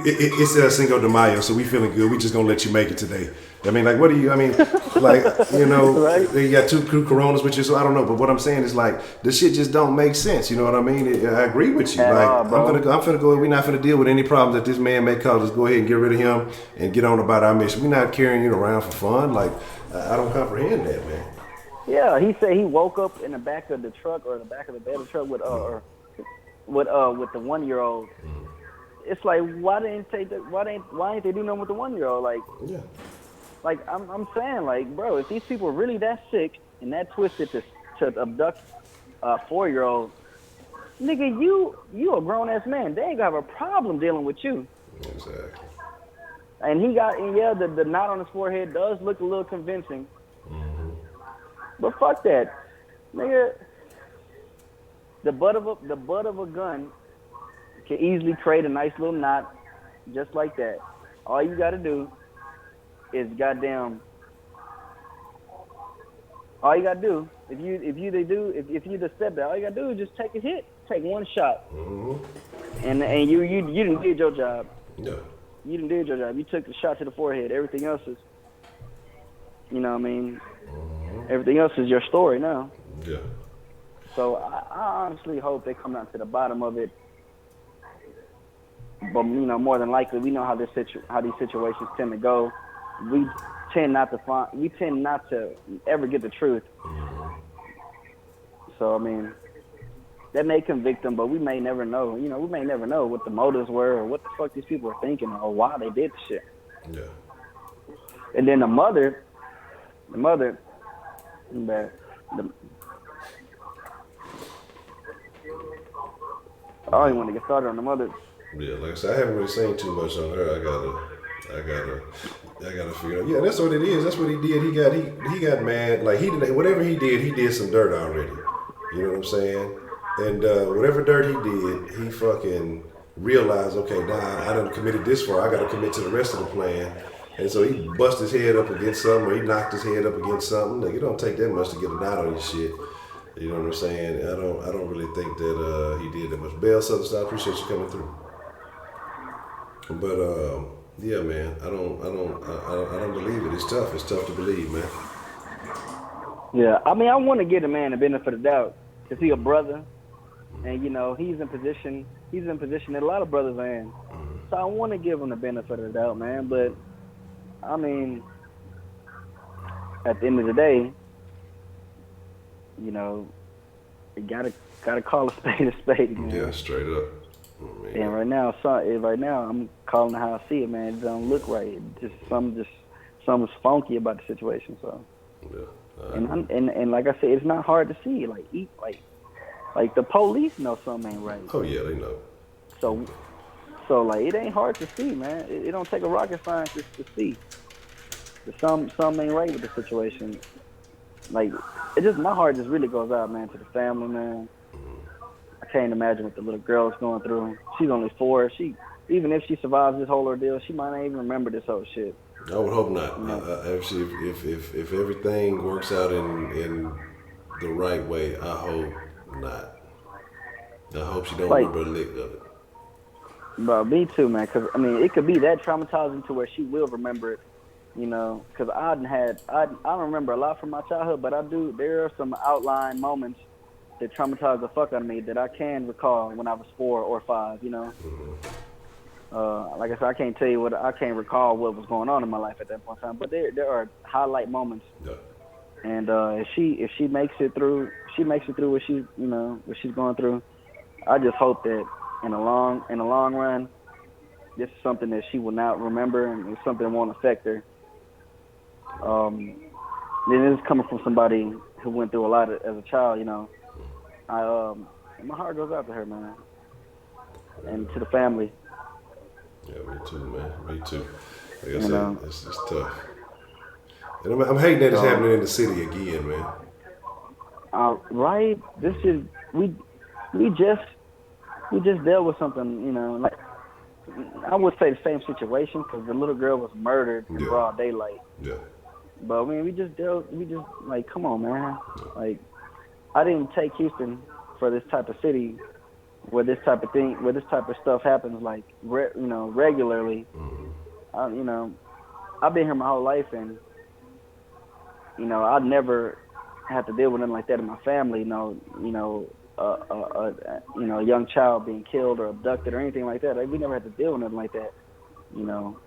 Speaker 1: it's El Cinco de Mayo, so we feeling good. We just gonna let you make it today. I mean, like, what do you? I mean, like, you know,
Speaker 7: Right.
Speaker 1: you got two Coronas with you, so I don't know. But what I'm saying is, like, this shit just don't make sense. You know what I mean? I agree with you.
Speaker 7: At
Speaker 1: Like,
Speaker 7: all, bro.
Speaker 1: I'm finna go. We're not finna deal with any problems that this man may cause. Just go ahead and get rid of him and get on about our mission. We're not carrying you around for fun. Like, I don't comprehend that, man.
Speaker 7: Yeah, he said he woke up in the back of the truck or the back of the bed of the truck with the 1-year-old. It's like, why ain't they do nothing with the 1-year-old? Like,
Speaker 1: Yeah.
Speaker 7: like I'm saying, like, bro, if these people are really that sick and that twisted to abduct a 4-year-old, nigga, you a grown ass man. They ain't gonna have a problem dealing with you.
Speaker 1: Exactly.
Speaker 7: And the knot on his forehead does look a little convincing. But fuck that, nigga. The butt of a gun can easily create a nice little knot, just like that. All you gotta do is all you gotta do if you the step that, all you gotta do is just take a hit, take one shot, and you didn't did your job.
Speaker 1: Yeah.
Speaker 7: You didn't did your job. You took the shot to the forehead. Everything else is, you know what I mean? Everything else is your story now.
Speaker 1: Yeah.
Speaker 7: So I honestly hope they come down to the bottom of it. But you know, more than likely, we know how these situations tend to go. We tend not to ever get the truth. So I mean, that may convict them, but we may never know. You know, we may never know what the motives were or what the fuck these people were thinking or why they did the shit.
Speaker 1: Yeah.
Speaker 7: And then the mother, I don't even want to get started on the mother.
Speaker 1: Yeah, like I said, I haven't really seen too much on her. I gotta figure out. Yeah, that's what it is. That's what he did. He got mad. Like he did whatever he did some dirt already. You know what I'm saying? And whatever dirt he did, he fucking realized, okay, now I done committed this far. I gotta commit to the rest of the plan. And so he bust his head up against something, or he knocked his head up against something. Like, it don't take that much to get a knot on your shit. You know what I'm saying? I don't really think that he did that much. Bell Southern Style, I appreciate you coming through. But yeah, man, I don't believe it. It's tough. It's tough to believe, man.
Speaker 7: Yeah, I mean, I want to give the man the benefit of the doubt because he's a brother, and you know he's in position that a lot of brothers are in. So I want to give him the benefit of the doubt, man. But I mean, at the end of the day, you know, you gotta call a spade, man.
Speaker 1: Yeah, straight up. Man.
Speaker 7: And right now, I'm calling it how I see it, man. It don't look right. Something's funky about the situation. So,
Speaker 1: yeah.
Speaker 7: And like I said, it's not hard to see. Like the police know something ain't right.
Speaker 1: Oh yeah, they know.
Speaker 7: So like it ain't hard to see, man. It don't take a rocket scientist to see that something ain't right with the situation. Like my heart just really goes out, man, to the family, man. I can't imagine what the little girl is going through. She's only 4. Even if she survives this whole ordeal, she might not even remember this whole shit.
Speaker 1: I would hope not. Actually, if everything works out in the right way, I hope not. I hope she don't remember a lick of it.
Speaker 7: Bro, me too, man. Cause I mean, it could be that traumatizing to where she will remember it. You know, cause I don't remember a lot from my childhood, but I do. There are some outlying moments that traumatized the fuck out of me that I can recall when I was 4 or 5. You know, like I said, I can't recall what was going on in my life at that point in time. But there are highlight moments.
Speaker 1: Yeah.
Speaker 7: And if she makes it through, what she's going through. I just hope that in the long run, this is something that she will not remember and it's something that won't affect her. Then this is coming from somebody who went through a lot as a child, you know. My heart goes out to her, man, and to the family.
Speaker 1: Yeah, me too, man. Me too. Like I said, it's tough. And I'm hating that it's happening in the city again, man.
Speaker 7: Right? This is we just dealt with something, you know. Like I would say the same situation because the little girl was murdered in broad daylight.
Speaker 1: Yeah.
Speaker 7: But I mean, we just like, come on, man. Like, I didn't take Houston for this type of city where this type of stuff happens, like, regularly.
Speaker 1: Mm-hmm.
Speaker 7: You know, I've been here my whole life, and you know, I never had to deal with nothing like that in my family. A young child being killed or abducted or anything like that. Like, we never had to deal with nothing like that. You know,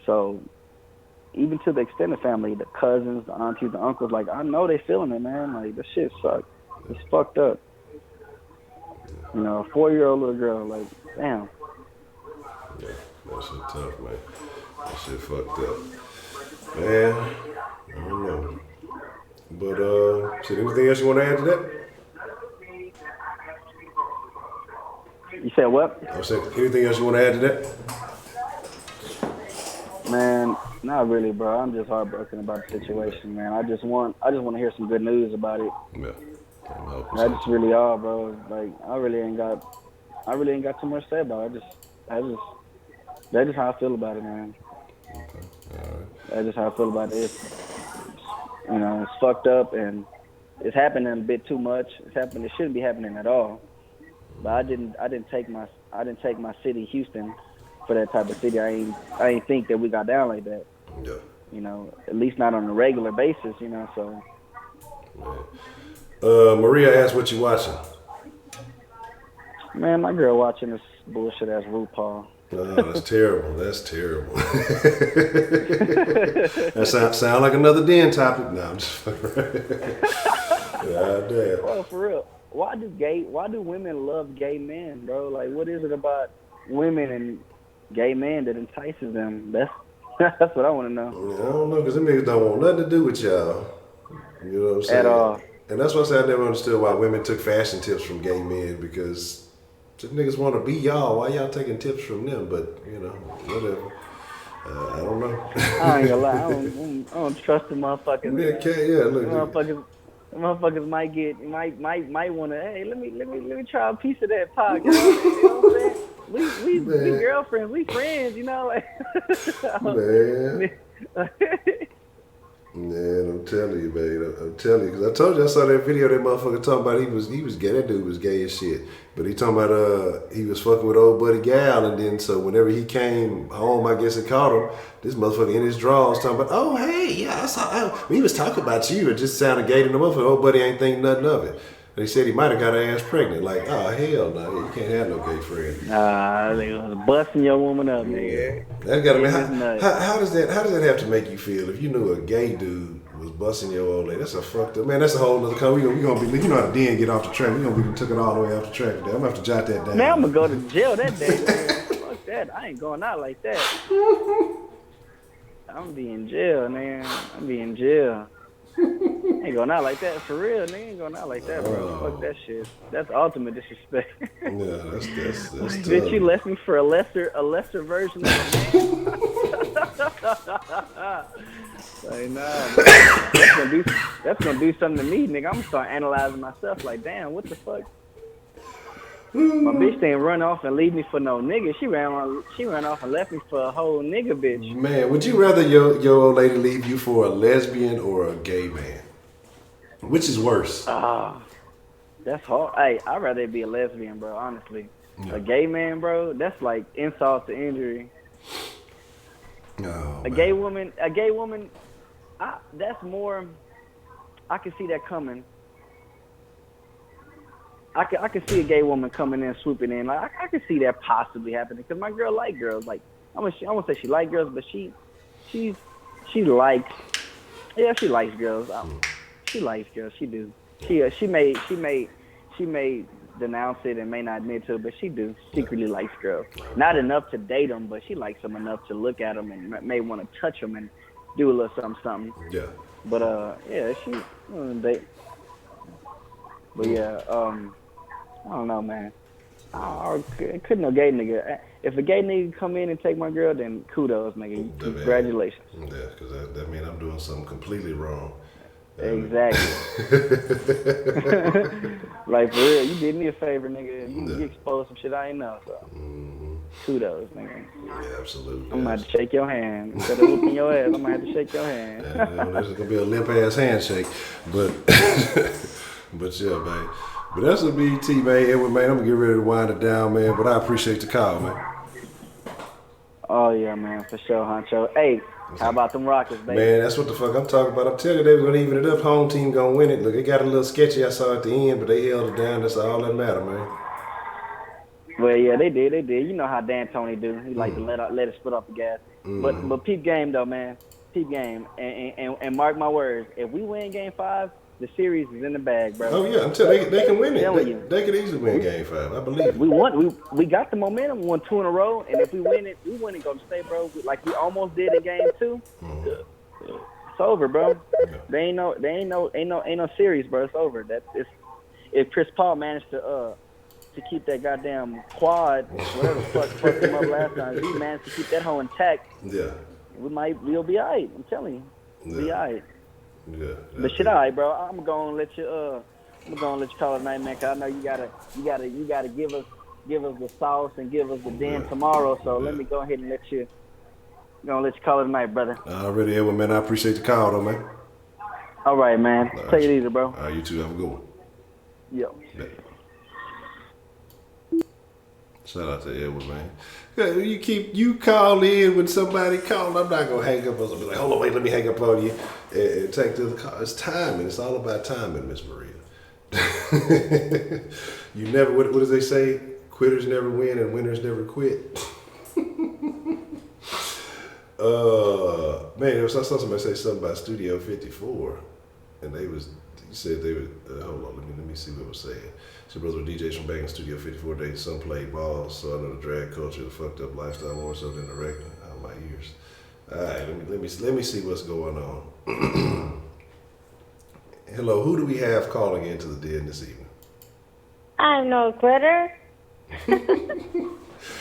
Speaker 7: so even to the extended family, the cousins, the aunties, the uncles, like, I know they feeling it, man. Like, the shit sucks. It's fucked up. You know, a 4-year-old little girl, like, damn.
Speaker 1: Yeah, that shit tough, man. That shit fucked up. Man, I don't know. But, shit, anything else you want to add to that?
Speaker 7: You said what?
Speaker 1: I said, anything else you want to add to that?
Speaker 7: Man, not really, bro. I'm just heartbroken about the situation, man. I just want to hear some good news about it.
Speaker 1: Yeah.
Speaker 7: I just really are, bro. Like, I really ain't got too much to say about it. That's just how I feel about it, man.
Speaker 1: Okay. All right.
Speaker 7: That's just how I feel about it. It's fucked up, and it's happening a bit too much. It shouldn't be happening at all. But I didn't take my city, Houston, for that type of city. I ain't think that we got down like that.
Speaker 1: Yeah.
Speaker 7: You know, at least not on a regular basis. You know, so.
Speaker 1: Man. Maria asked what you watching.
Speaker 7: Man, my girl watching this bullshit ass RuPaul.
Speaker 1: Oh, that's terrible. That's terrible. That sound like another den topic. No, I'm just fucking. God damn.
Speaker 7: Well, for real. Why do women love gay men, bro? Like, what is it about women and gay men that entices them? That's what I want to know.
Speaker 1: I don't know, because them niggas don't want nothing to do with y'all. You know what I'm saying?
Speaker 7: At all.
Speaker 1: And that's why I said I never understood why women took fashion tips from gay men, because just niggas want to be y'all. Why y'all taking tips from them? But, you know, whatever. I don't know.
Speaker 7: I ain't gonna lie. I don't trust the motherfuckers. Motherfuckers might want to. Hey, let me try a piece of that pie, girl. You know what I'm saying? We girlfriends. We friends. You know.
Speaker 1: Man. Man, I'm telling you, babe. I'm telling you, because I told you I saw that video of that motherfucker talking about he was gay. That dude was gay as shit. But he talking about he was fucking with old buddy gal, and then so whenever he came home, I guess it caught him. This motherfucker in his drawers talking about, oh hey, yeah, I saw. He was talking about you. It just sounded gay to the motherfucker. Old buddy ain't think nothing of it. And he said he might have got her ass pregnant. Like, oh hell no, you can't have no gay friend.
Speaker 7: Nah, they was busting your woman up, nigga.
Speaker 1: That gotta be. How does that have to make you feel if you knew a gay dude was busting your old lady? That's a fucked up, man. That's a whole other car. We gonna be, you know how the den get off the track. We gonna be took it all the way off the track today. I'm gonna have to jot that down.
Speaker 7: Man, I'm gonna go to jail that day. Man. Fuck that. I ain't going out like that. I'm gonna be in jail, man. I'm be in jail. Ain't going out like that for real. Nigga ain't going out like that, bro. Fuck that shit. That's ultimate disrespect.
Speaker 1: Yeah, that's tough.
Speaker 7: Bitch, you left me for a lesser version of a man. Like, nah, man. That's gonna do something to me, nigga. I'm gonna start analyzing myself. Like, damn, what the fuck? My bitch didn't run off and leave me for no nigga. She ran off and left me for a whole nigga bitch.
Speaker 1: Man, would you rather your old lady leave you for a lesbian or a gay man? Which is worse?
Speaker 7: That's hard. Hey, I'd rather it be a lesbian, bro, honestly. Yeah. A gay man, bro, that's like insult to injury.
Speaker 1: Oh,
Speaker 7: a gay woman, that's more, I can see that coming. I can see a gay woman coming in, swooping in. Like, I can see that possibly happening, because my girl like girls. Like, I won't say she like girls, but she likes, yeah, she likes girls. She likes girls. She do. She may denounce it and may not admit to it, but she do secretly likes girls. Not enough to date them, but she likes them enough to look at them and may want to touch them and do a little something.
Speaker 1: Yeah.
Speaker 7: But yeah, she date. But yeah, I don't know, man. Oh, couldn't no gay nigga. If a gay nigga come in and take my girl, then kudos, nigga. Congratulations.
Speaker 1: Yeah, because that means I'm doing something completely wrong.
Speaker 7: Exactly. Like, for real, you did me a favor, nigga. You exposed some shit I ain't know, so. Kudos, nigga.
Speaker 1: Yeah, absolutely.
Speaker 7: I'm gonna have to shake your hand. Instead of whooping your ass, I'm gonna have to shake your hand.
Speaker 1: This is gonna be a limp ass handshake, but but yeah, man. But that's a BT, man. Anyway, man, I'm gonna get ready to wind it down, man. But I appreciate the call, man.
Speaker 7: Oh yeah, man, for sure, Honcho. Hey, how about them Rockets, baby?
Speaker 1: Man, that's what the fuck I'm talking about. I'm telling you, they was gonna even it up. Home team gonna win it. Look, it got a little sketchy. I saw at the end, but they held it down. That's all that matter, man.
Speaker 7: Well, yeah, they did. You know how Dan Tony do. He like to let it split off the gas. But peep game though, man. Peep game, and mark my words. If we win Game 5, the series is in the bag, bro.
Speaker 1: Oh yeah, I'm telling you, they can win it. They could easily win Game 5. I believe it.
Speaker 7: We got the momentum. We won 2 in a row, and if we win it, Golden State, bro. Like we almost did in Game 2. It's over, bro. Ain't no series, bro. It's over. If Chris Paul managed to keep that goddamn quad, whatever the fuck fucked him up last time, if he managed to keep that hoe intact, we'll be alright. I'm telling you, we'll be alright.
Speaker 1: Yeah.
Speaker 7: But shit, alright, bro. I'm gonna let you call it night, man. 'Cause I know you gotta give us the sauce and give us the den tomorrow. So let me go ahead and let you call it night, brother.
Speaker 1: Already, Edwin, man. I appreciate the call, though, man.
Speaker 7: All right, man. Take it easy, bro.
Speaker 1: All right, you too. Have a good one.
Speaker 7: Yo.
Speaker 1: Yeah. Shout out to Edwin, man. You call in when somebody called. I'm not gonna hang up. I'll be like, hold on, wait, let me hang up on you and take to the call. It's timing. It's all about timing, Miss Maria. You never. What does they say? Quitters never win and winners never quit. Man, I saw somebody say something about Studio 54, and he said they would. Hold on, let me see what it was saying. His brother was DJs from back in Studio 54 days. Some played balls, so I know the drag culture, the fucked up lifestyle more so than the regular. Out my ears. All right, let me see what's going on. Hello, who do we have calling into the den this evening?
Speaker 8: I'm no quitter.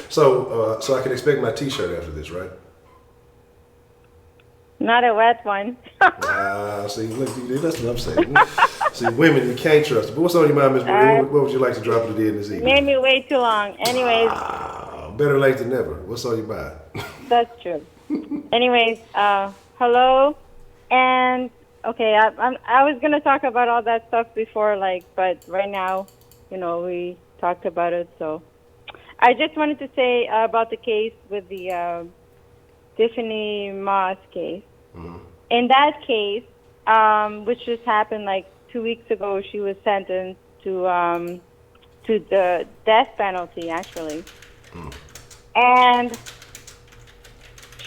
Speaker 1: So I can expect my T-shirt after this, right?
Speaker 8: Not a wet one.
Speaker 1: See, look, that's what I'm saying. See, women, you can't trust them. But what's on your mind, Miss Maria? What would you like to drop to the den this evening?
Speaker 8: Made me wait too long. Anyways.
Speaker 1: Better late than never. What's on your mind?
Speaker 8: That's true. Anyways, hello. And, okay, I was going to talk about all that stuff before, but right now, we talked about it. So I just wanted to say about the case with the Tiffany Moss case. Mm-hmm. In that case, which just happened 2 weeks ago, she was sentenced to the death penalty, actually. Mm. And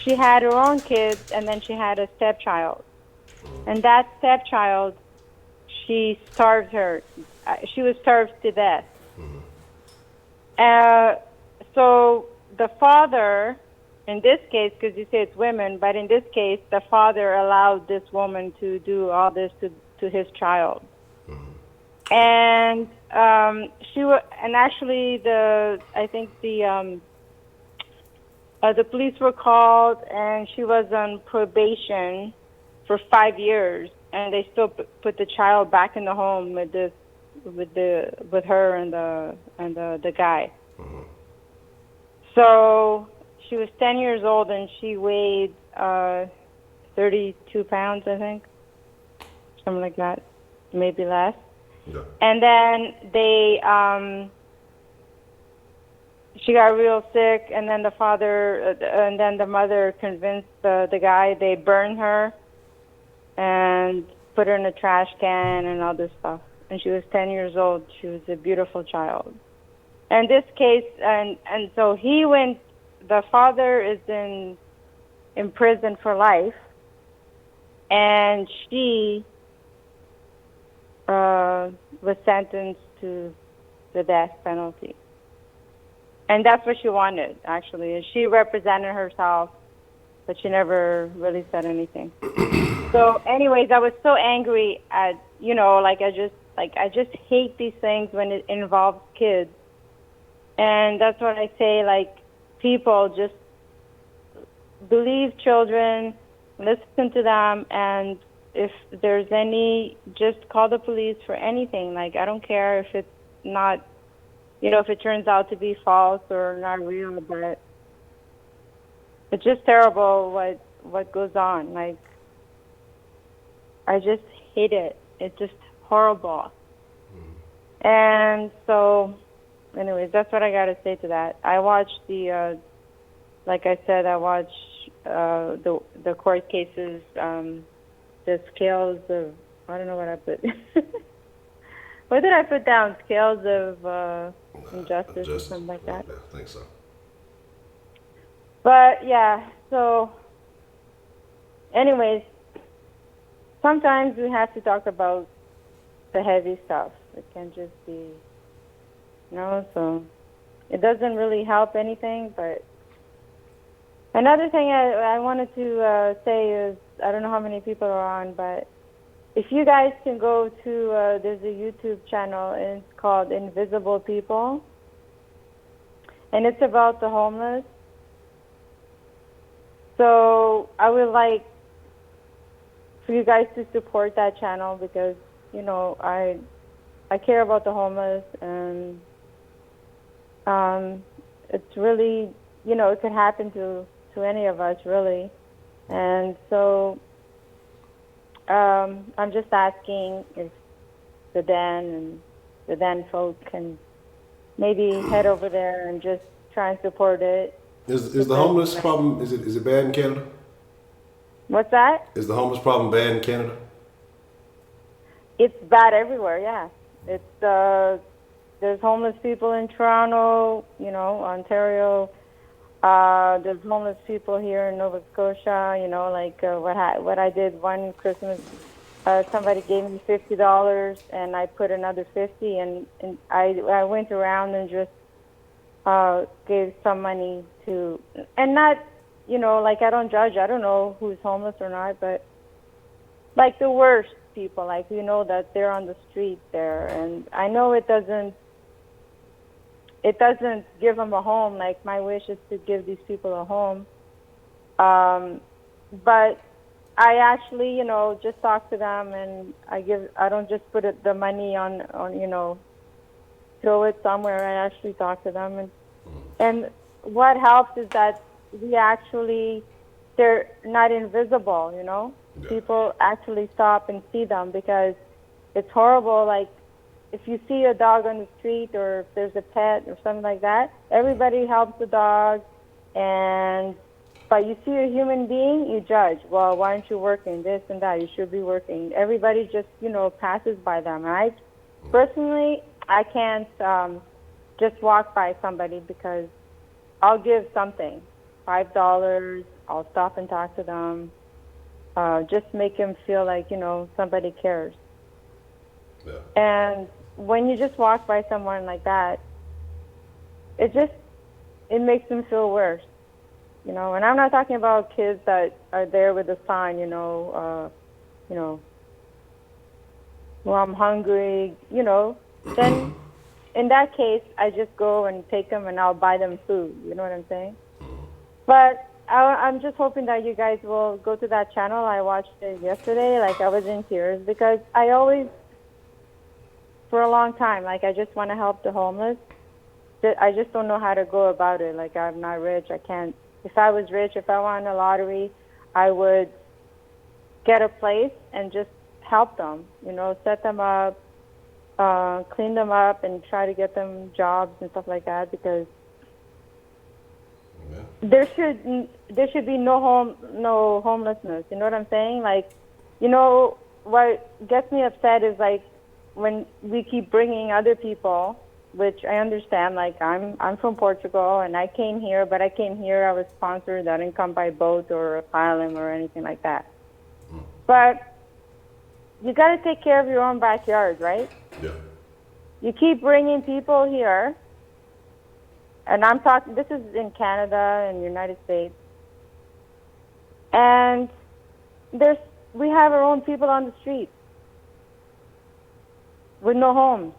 Speaker 8: she had her own kids, and then she had a stepchild. And that stepchild, she starved her. She was starved to death. Mm. So the father, in this case, because you say it's women, but in this case, the father allowed this woman to do all this to his child. Mm-hmm. And actually, I think the police were called, and she was on probation for 5 years, and they still put the child back in the home with her and the guy. Mm-hmm. So she was 10 years old, and she weighed 32 pounds, I think, something like that, maybe less. Yeah. And then she got real sick, and then the mother convinced the guy. They burned her and put her in a trash can and all this stuff. And she was 10 years old. She was a beautiful child. And this case, and so he went. The father is in prison for life, and she was sentenced to the death penalty. And that's what she wanted, actually. She represented herself, but she never really said anything. So, anyways, I was so angry at, I just hate these things when it involves kids. And that's what I say, like, people just believe children, listen to them, and if there's any, just call the police for anything. Like, I don't care if it's not, if it turns out to be false or not real, but it's just terrible what goes on. Like, I just hate it. It's just horrible. And so, anyways, that's what I got to say to that. I watched like I said, I watched the court cases, the scales of, I don't know what I put. What did I put down? Scales of injustice or something like that?
Speaker 1: Yeah, I think so.
Speaker 8: But yeah, so anyways, sometimes we have to talk about the heavy stuff. It can't just be, so it doesn't really help anything. But another thing I wanted to say is, I don't know how many people are on, but if you guys can go to, there's a YouTube channel, and it's called Invisible People, and it's about the homeless. So I would like for you guys to support that channel because, I care about the homeless, and it's really, it could happen to any of us, really. And so I'm just asking if the Dan folk can maybe head over there and just try and support it.
Speaker 1: Is the homeless problem, is it bad in Canada?
Speaker 8: What's that?
Speaker 1: Is the homeless problem bad in Canada?
Speaker 8: It's bad everywhere, yeah. It's there's homeless people in Toronto, Ontario. There's homeless people here in Nova Scotia. What I did one Christmas, somebody gave me $50, and I put another 50, and I went around and just gave some money to, and not, I don't judge. I don't know who's homeless or not, but like the worst people, like that they're on the street there, and I know it doesn't give them a home. Like, my wish is to give these people a home, but I actually just talk to them, and I don't just put the money on throw it somewhere. I actually talk to them, and what helps is that they're not invisible, Yeah. People actually stop and see them, because it's horrible. Like, if you see a dog on the street, or if there's a pet or something like that, everybody helps the dog, but you see a human being, you judge. Well, why aren't you working? This and that. You should be working. Everybody just, passes by them. And personally, I can't just walk by somebody, because I'll give something, $5. I'll stop and talk to them. Just make them feel like, somebody cares.
Speaker 1: Yeah.
Speaker 8: And when you just walk by someone like that, it makes them feel worse, And I'm not talking about kids that are there with a sign, well, I'm hungry, Then in that case, I just go and take them, and I'll buy them food. You know what I'm saying? But I'm just hoping that you guys will go to that channel. I watched it yesterday. Like, I was in tears, because I always, for a long time, like, I just want to help the homeless. I just don't know how to go about it. Like, I'm not rich. I can't. If I was rich, if I won a lottery, I would get a place and just help them, set them up, clean them up, and try to get them jobs and stuff like that, because there should be no homelessness. You know what I'm saying? Like, what gets me upset is, like, when we keep bringing other people, which I understand. Like, I'm from Portugal, and I came here, but I was sponsored. I didn't come by boat or asylum or anything like that. But you got to take care of your own backyard, right?
Speaker 1: Yeah.
Speaker 8: You keep bringing people here, and I'm talking, this is in Canada and United States, and we have our own people on the street with no homes.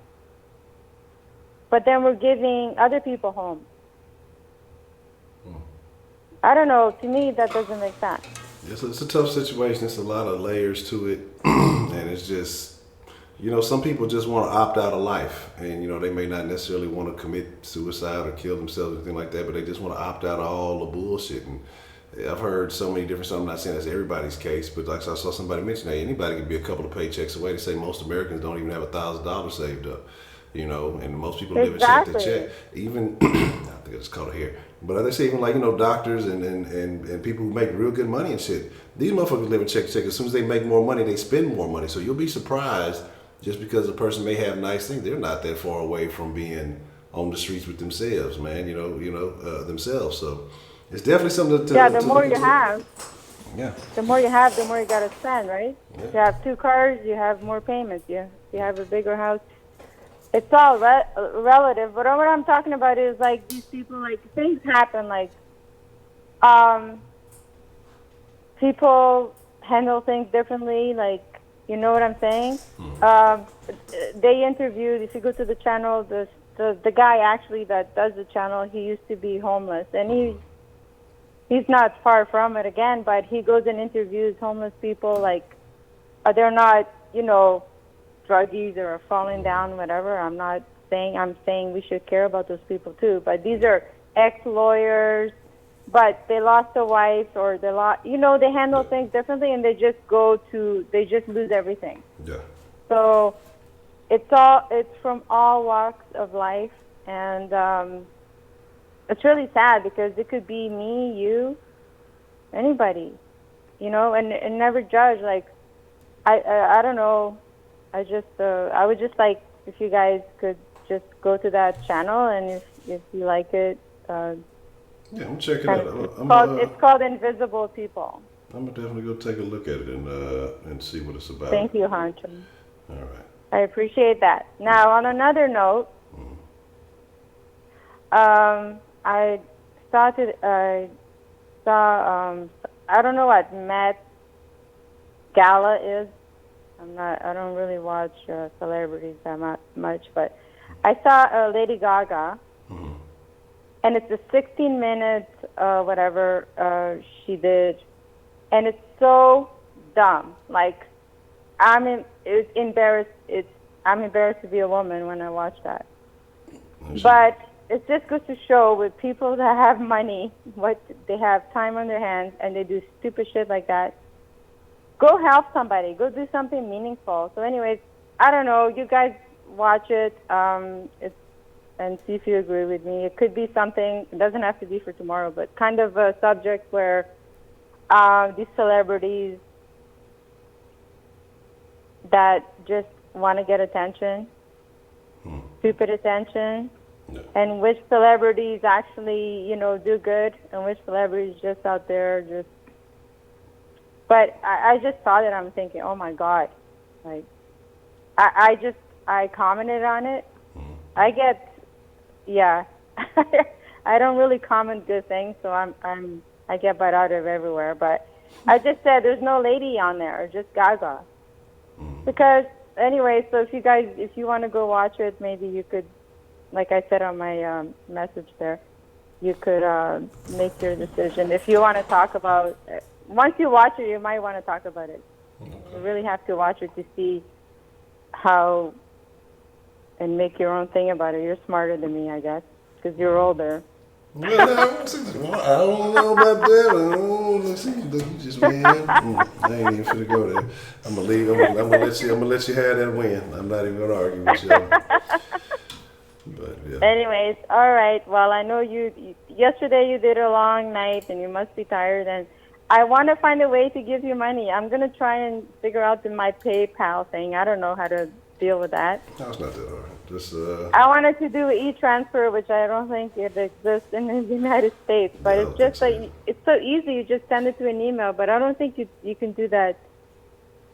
Speaker 8: but then we're giving other people homes. I don't know. To me, that doesn't make sense.
Speaker 1: It's a tough situation. It's a lot of layers to it, and it's just, some people just want to opt out of life, and they may not necessarily want to commit suicide or kill themselves or anything like that, but they just want to opt out of all the bullshit. And I've heard so many different stuff. I'm not saying that's everybody's case, but like I saw somebody mention, hey, anybody could be a couple of paychecks away. They say most Americans don't even have $1,000 saved up, and most people live check to check. Even I think I just caught it here, but they say even like doctors and people who make real good money and shit. These motherfuckers live check to check. As soon as they make more money, they spend more money. So you'll be surprised. Just because a person may have nice things, they're not that far away from being on the streets with themselves, man. Themselves. So it's definitely something to.
Speaker 8: Yeah, the more you have.
Speaker 1: Yeah.
Speaker 8: The more you have, the more you gotta spend, right? Yeah. You have 2 cars, you have more payments. You have a bigger house. It's all relative. But what I'm talking about is like these people, like things happen, like people handle things differently, like. You know what I'm saying? They interviewed, if you go to the channel, the guy actually that does the channel, he used to be homeless. And he's not far from it again, but he goes and interviews homeless people like they're not, druggies or falling down, whatever. I'm saying we should care about those people too. But these are ex-lawyers, but they lost a wife or they handle things differently and they just lose everything.
Speaker 1: Yeah.
Speaker 8: So it's from all walks of life, and it's really sad because it could be me, you, anybody, and never judge. Like I don't know. I would just like if you guys could just go to that channel, and if you like it.
Speaker 1: Yeah, I'm checking it out.
Speaker 8: It's called Invisible People.
Speaker 1: I'm gonna definitely go take a look at it and see what it's about.
Speaker 8: Thank you, Honcho.
Speaker 1: All right.
Speaker 8: I appreciate that. Now, on another note, I saw I don't know what Met Gala is. I don't really watch celebrities that much, but I saw Lady Gaga. And it's a 16-minute whatever she did, and it's so dumb. Like I'm embarrassed to be a woman when I watch that. But it just goes to show with people that have money, what they have time on their hands, and they do stupid shit like that. Go help somebody. Go do something meaningful. So, anyways, I don't know. You guys watch it. And see if you agree with me. It could be something, it doesn't have to be for tomorrow, but kind of a subject where these celebrities that just want to get attention, stupid attention, and which celebrities actually, do good, and which celebrities just out there just... But I just saw that, I'm thinking, oh my God. Like, I commented on it. I get... Yeah, I don't really comment good things, so I get bought out of everywhere. But I just said there's no lady on there, just Gaga. Because anyway, so if you want to go watch it, maybe you could, like I said on my message there, you could make your decision. If you want to talk about, once you watch it, you might want to talk about it. You really have to watch it to see how. And make your own thing about it. You're smarter than me, I guess, because you're older.
Speaker 1: Well, I don't know about that. You just win. I ain't even finna go there. I'm gonna leave. I'm gonna let you have that win. I'm not even gonna argue with you. But yeah.
Speaker 8: Anyways, all right. Well, I know yesterday you did a long night and you must be tired. And I want to find a way to give you money. I'm gonna try and figure out my PayPal thing. I don't know how to deal with that.
Speaker 1: No, it's not that hard. Just
Speaker 8: I wanted to do e-transfer, which I don't think it exists in the United States, but it's just like it's so easy. You just send it to an email, but I don't think you can do that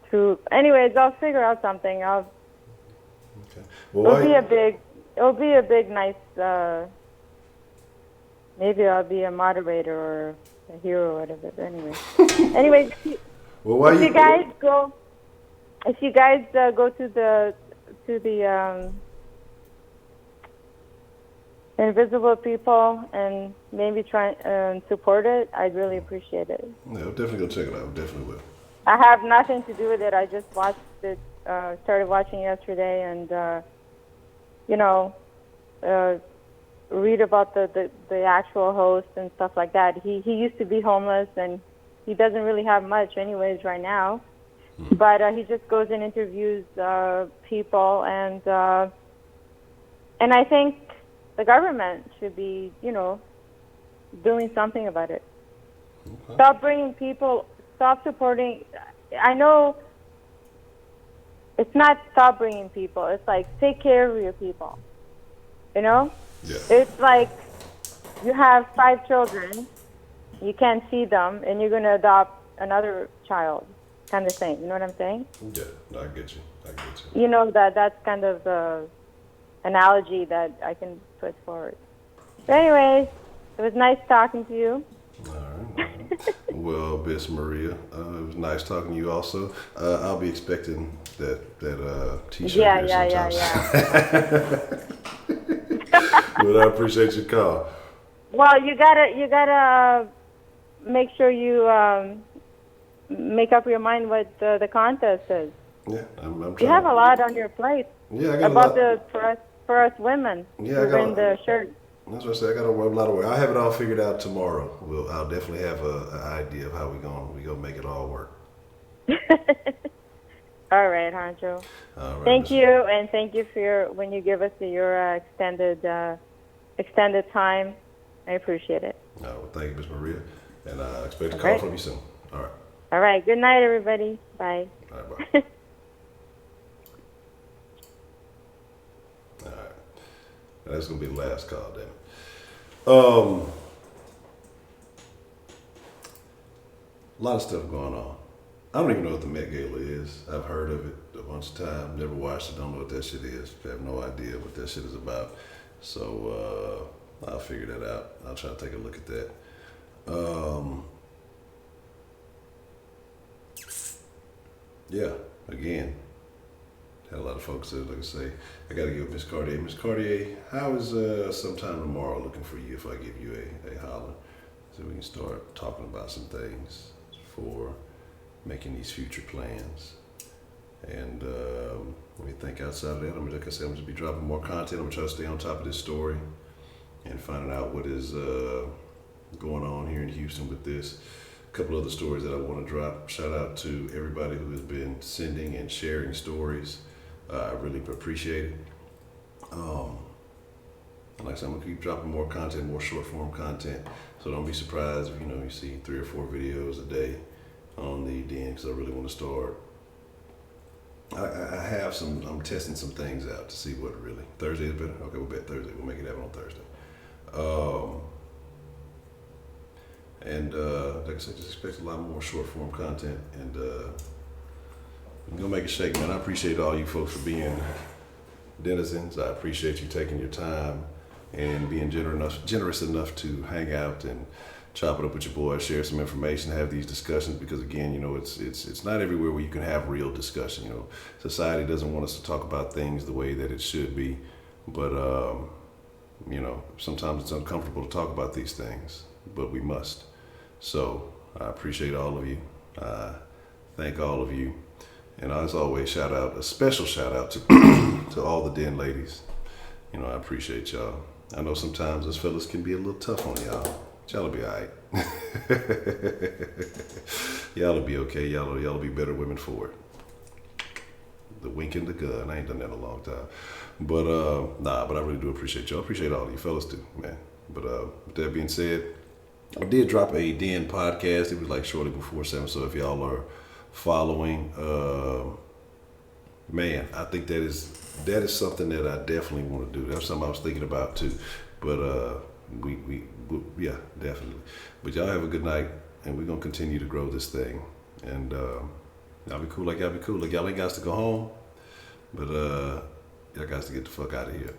Speaker 8: through. Anyways, I'll figure out something. Okay.
Speaker 1: Well,
Speaker 8: it'll be a big nice. Maybe I'll be a moderator or a hero or whatever. But anyways, if you guys go to the invisible people and maybe try and support it, I'd really appreciate it.
Speaker 1: Yeah, I'm definitely gonna check it out. Definitely will.
Speaker 8: I have nothing to do with it. I just watched it, started watching yesterday, and read about the actual host and stuff like that. He used to be homeless, and he doesn't really have much, anyways, right now. But he just goes and interviews people, and I think the government should be, doing something about it.
Speaker 1: Okay.
Speaker 8: Stop bringing people. Stop supporting. I know it's not stop bringing people. It's like take care of your people.
Speaker 1: Yeah.
Speaker 8: It's like you have 5 children, you can't see them, and you're gonna adopt another child, kind of thing. You know what I'm saying?
Speaker 1: Yeah, I get you.
Speaker 8: That's kind of the analogy that I can put forward. But anyways, it was nice talking to you.
Speaker 1: All right. Well, Miss Maria, it was nice talking to you also. I'll be expecting that t-shirt
Speaker 8: Yeah.
Speaker 1: But I appreciate your call.
Speaker 8: Well, you gotta make sure you make up your mind what the contest is.
Speaker 1: Yeah, I'm trying.
Speaker 8: You have a lot on your plate.
Speaker 1: Yeah, I got
Speaker 8: about
Speaker 1: a lot.
Speaker 8: for us women.
Speaker 1: Yeah,
Speaker 8: who win the shirt.
Speaker 1: That's what I said. I got a lot of work. I'll have it all figured out tomorrow. I'll definitely have an idea of how we gonna make it all work.
Speaker 8: All right, Honcho.
Speaker 1: All right,
Speaker 8: Thank you, and thank you for when you give us your extended time. I appreciate it.
Speaker 1: All right, well, thank you, Miss Maria, and I expect a
Speaker 8: All
Speaker 1: call
Speaker 8: right.
Speaker 1: from you soon. All right.
Speaker 8: All right. Good night, everybody. Bye.
Speaker 1: All right, bye. All right. That's gonna be the last call, damn it. A lot of stuff going on. I don't even know what the Met Gala is. I've heard of it a bunch of times, never watched it, don't know what that shit is. I have no idea what that shit is about. So I'll figure that out. I'll try to take a look at that. Yeah, again, had a lot of folks that, like I say, I gotta give Miss Cartier. Miss Cartier, how is sometime tomorrow looking for you if I give you a holler? So we can start talking about some things for making these future plans. And let me think outside of that. Like I said, I'm gonna be dropping more content. I'm gonna try to stay on top of this story and finding out what is going on here in Houston with this. A couple other stories that I want to drop. Shout out to everybody who has been sending and sharing stories. I really appreciate it. Like I said, I'm gonna keep dropping more content, more short form content. So don't be surprised if you see 3 or 4 videos a day on the den, because I really want to start. I'm testing some things out to see what really. Thursday is better? Okay, we'll bet Thursday. We'll make it happen on Thursday. Like I said, just expect a lot more short form content, and I'm gonna make it shake, man. I appreciate all you folks for being denizens. I appreciate you taking your time and being generous enough to hang out and chop it up with your boys, share some information, have these discussions, because again, it's not everywhere where you can have real discussion. Society doesn't want us to talk about things the way that it should be, but sometimes it's uncomfortable to talk about these things, but we must. So I appreciate all of you. Thank all of you. And as always, a special shout out to to all the den ladies. I appreciate y'all. I know sometimes us fellas can be a little tough on y'all. But y'all'll be all right. Y'all'll be okay. Y'all'll be better women for it. The wink and the gun. I ain't done that in a long time. But but I really do appreciate y'all. I appreciate all of you fellas too, man. But with that being said, I did drop a Den podcast. It was like shortly before 7. So if y'all are following, man, I think that is something that I definitely want to do. That's something I was thinking about too. But we yeah, definitely. But y'all have a good night, and we're gonna continue to grow this thing. And y'all be cool like y'all be cool. Like y'all ain't got to go home, but y'all got to get the fuck out of here.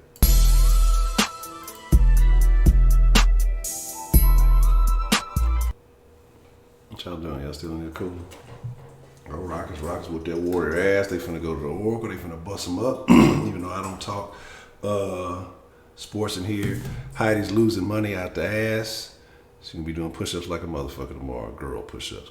Speaker 1: What y'all doing? Y'all still in there cool? Oh, Rockets with their warrior ass. They finna go to the Oracle. They finna bust them up. Even though I don't talk sports in here. Heidi's losing money out the ass. She's gonna be doing push-ups like a motherfucker tomorrow. Girl push-ups.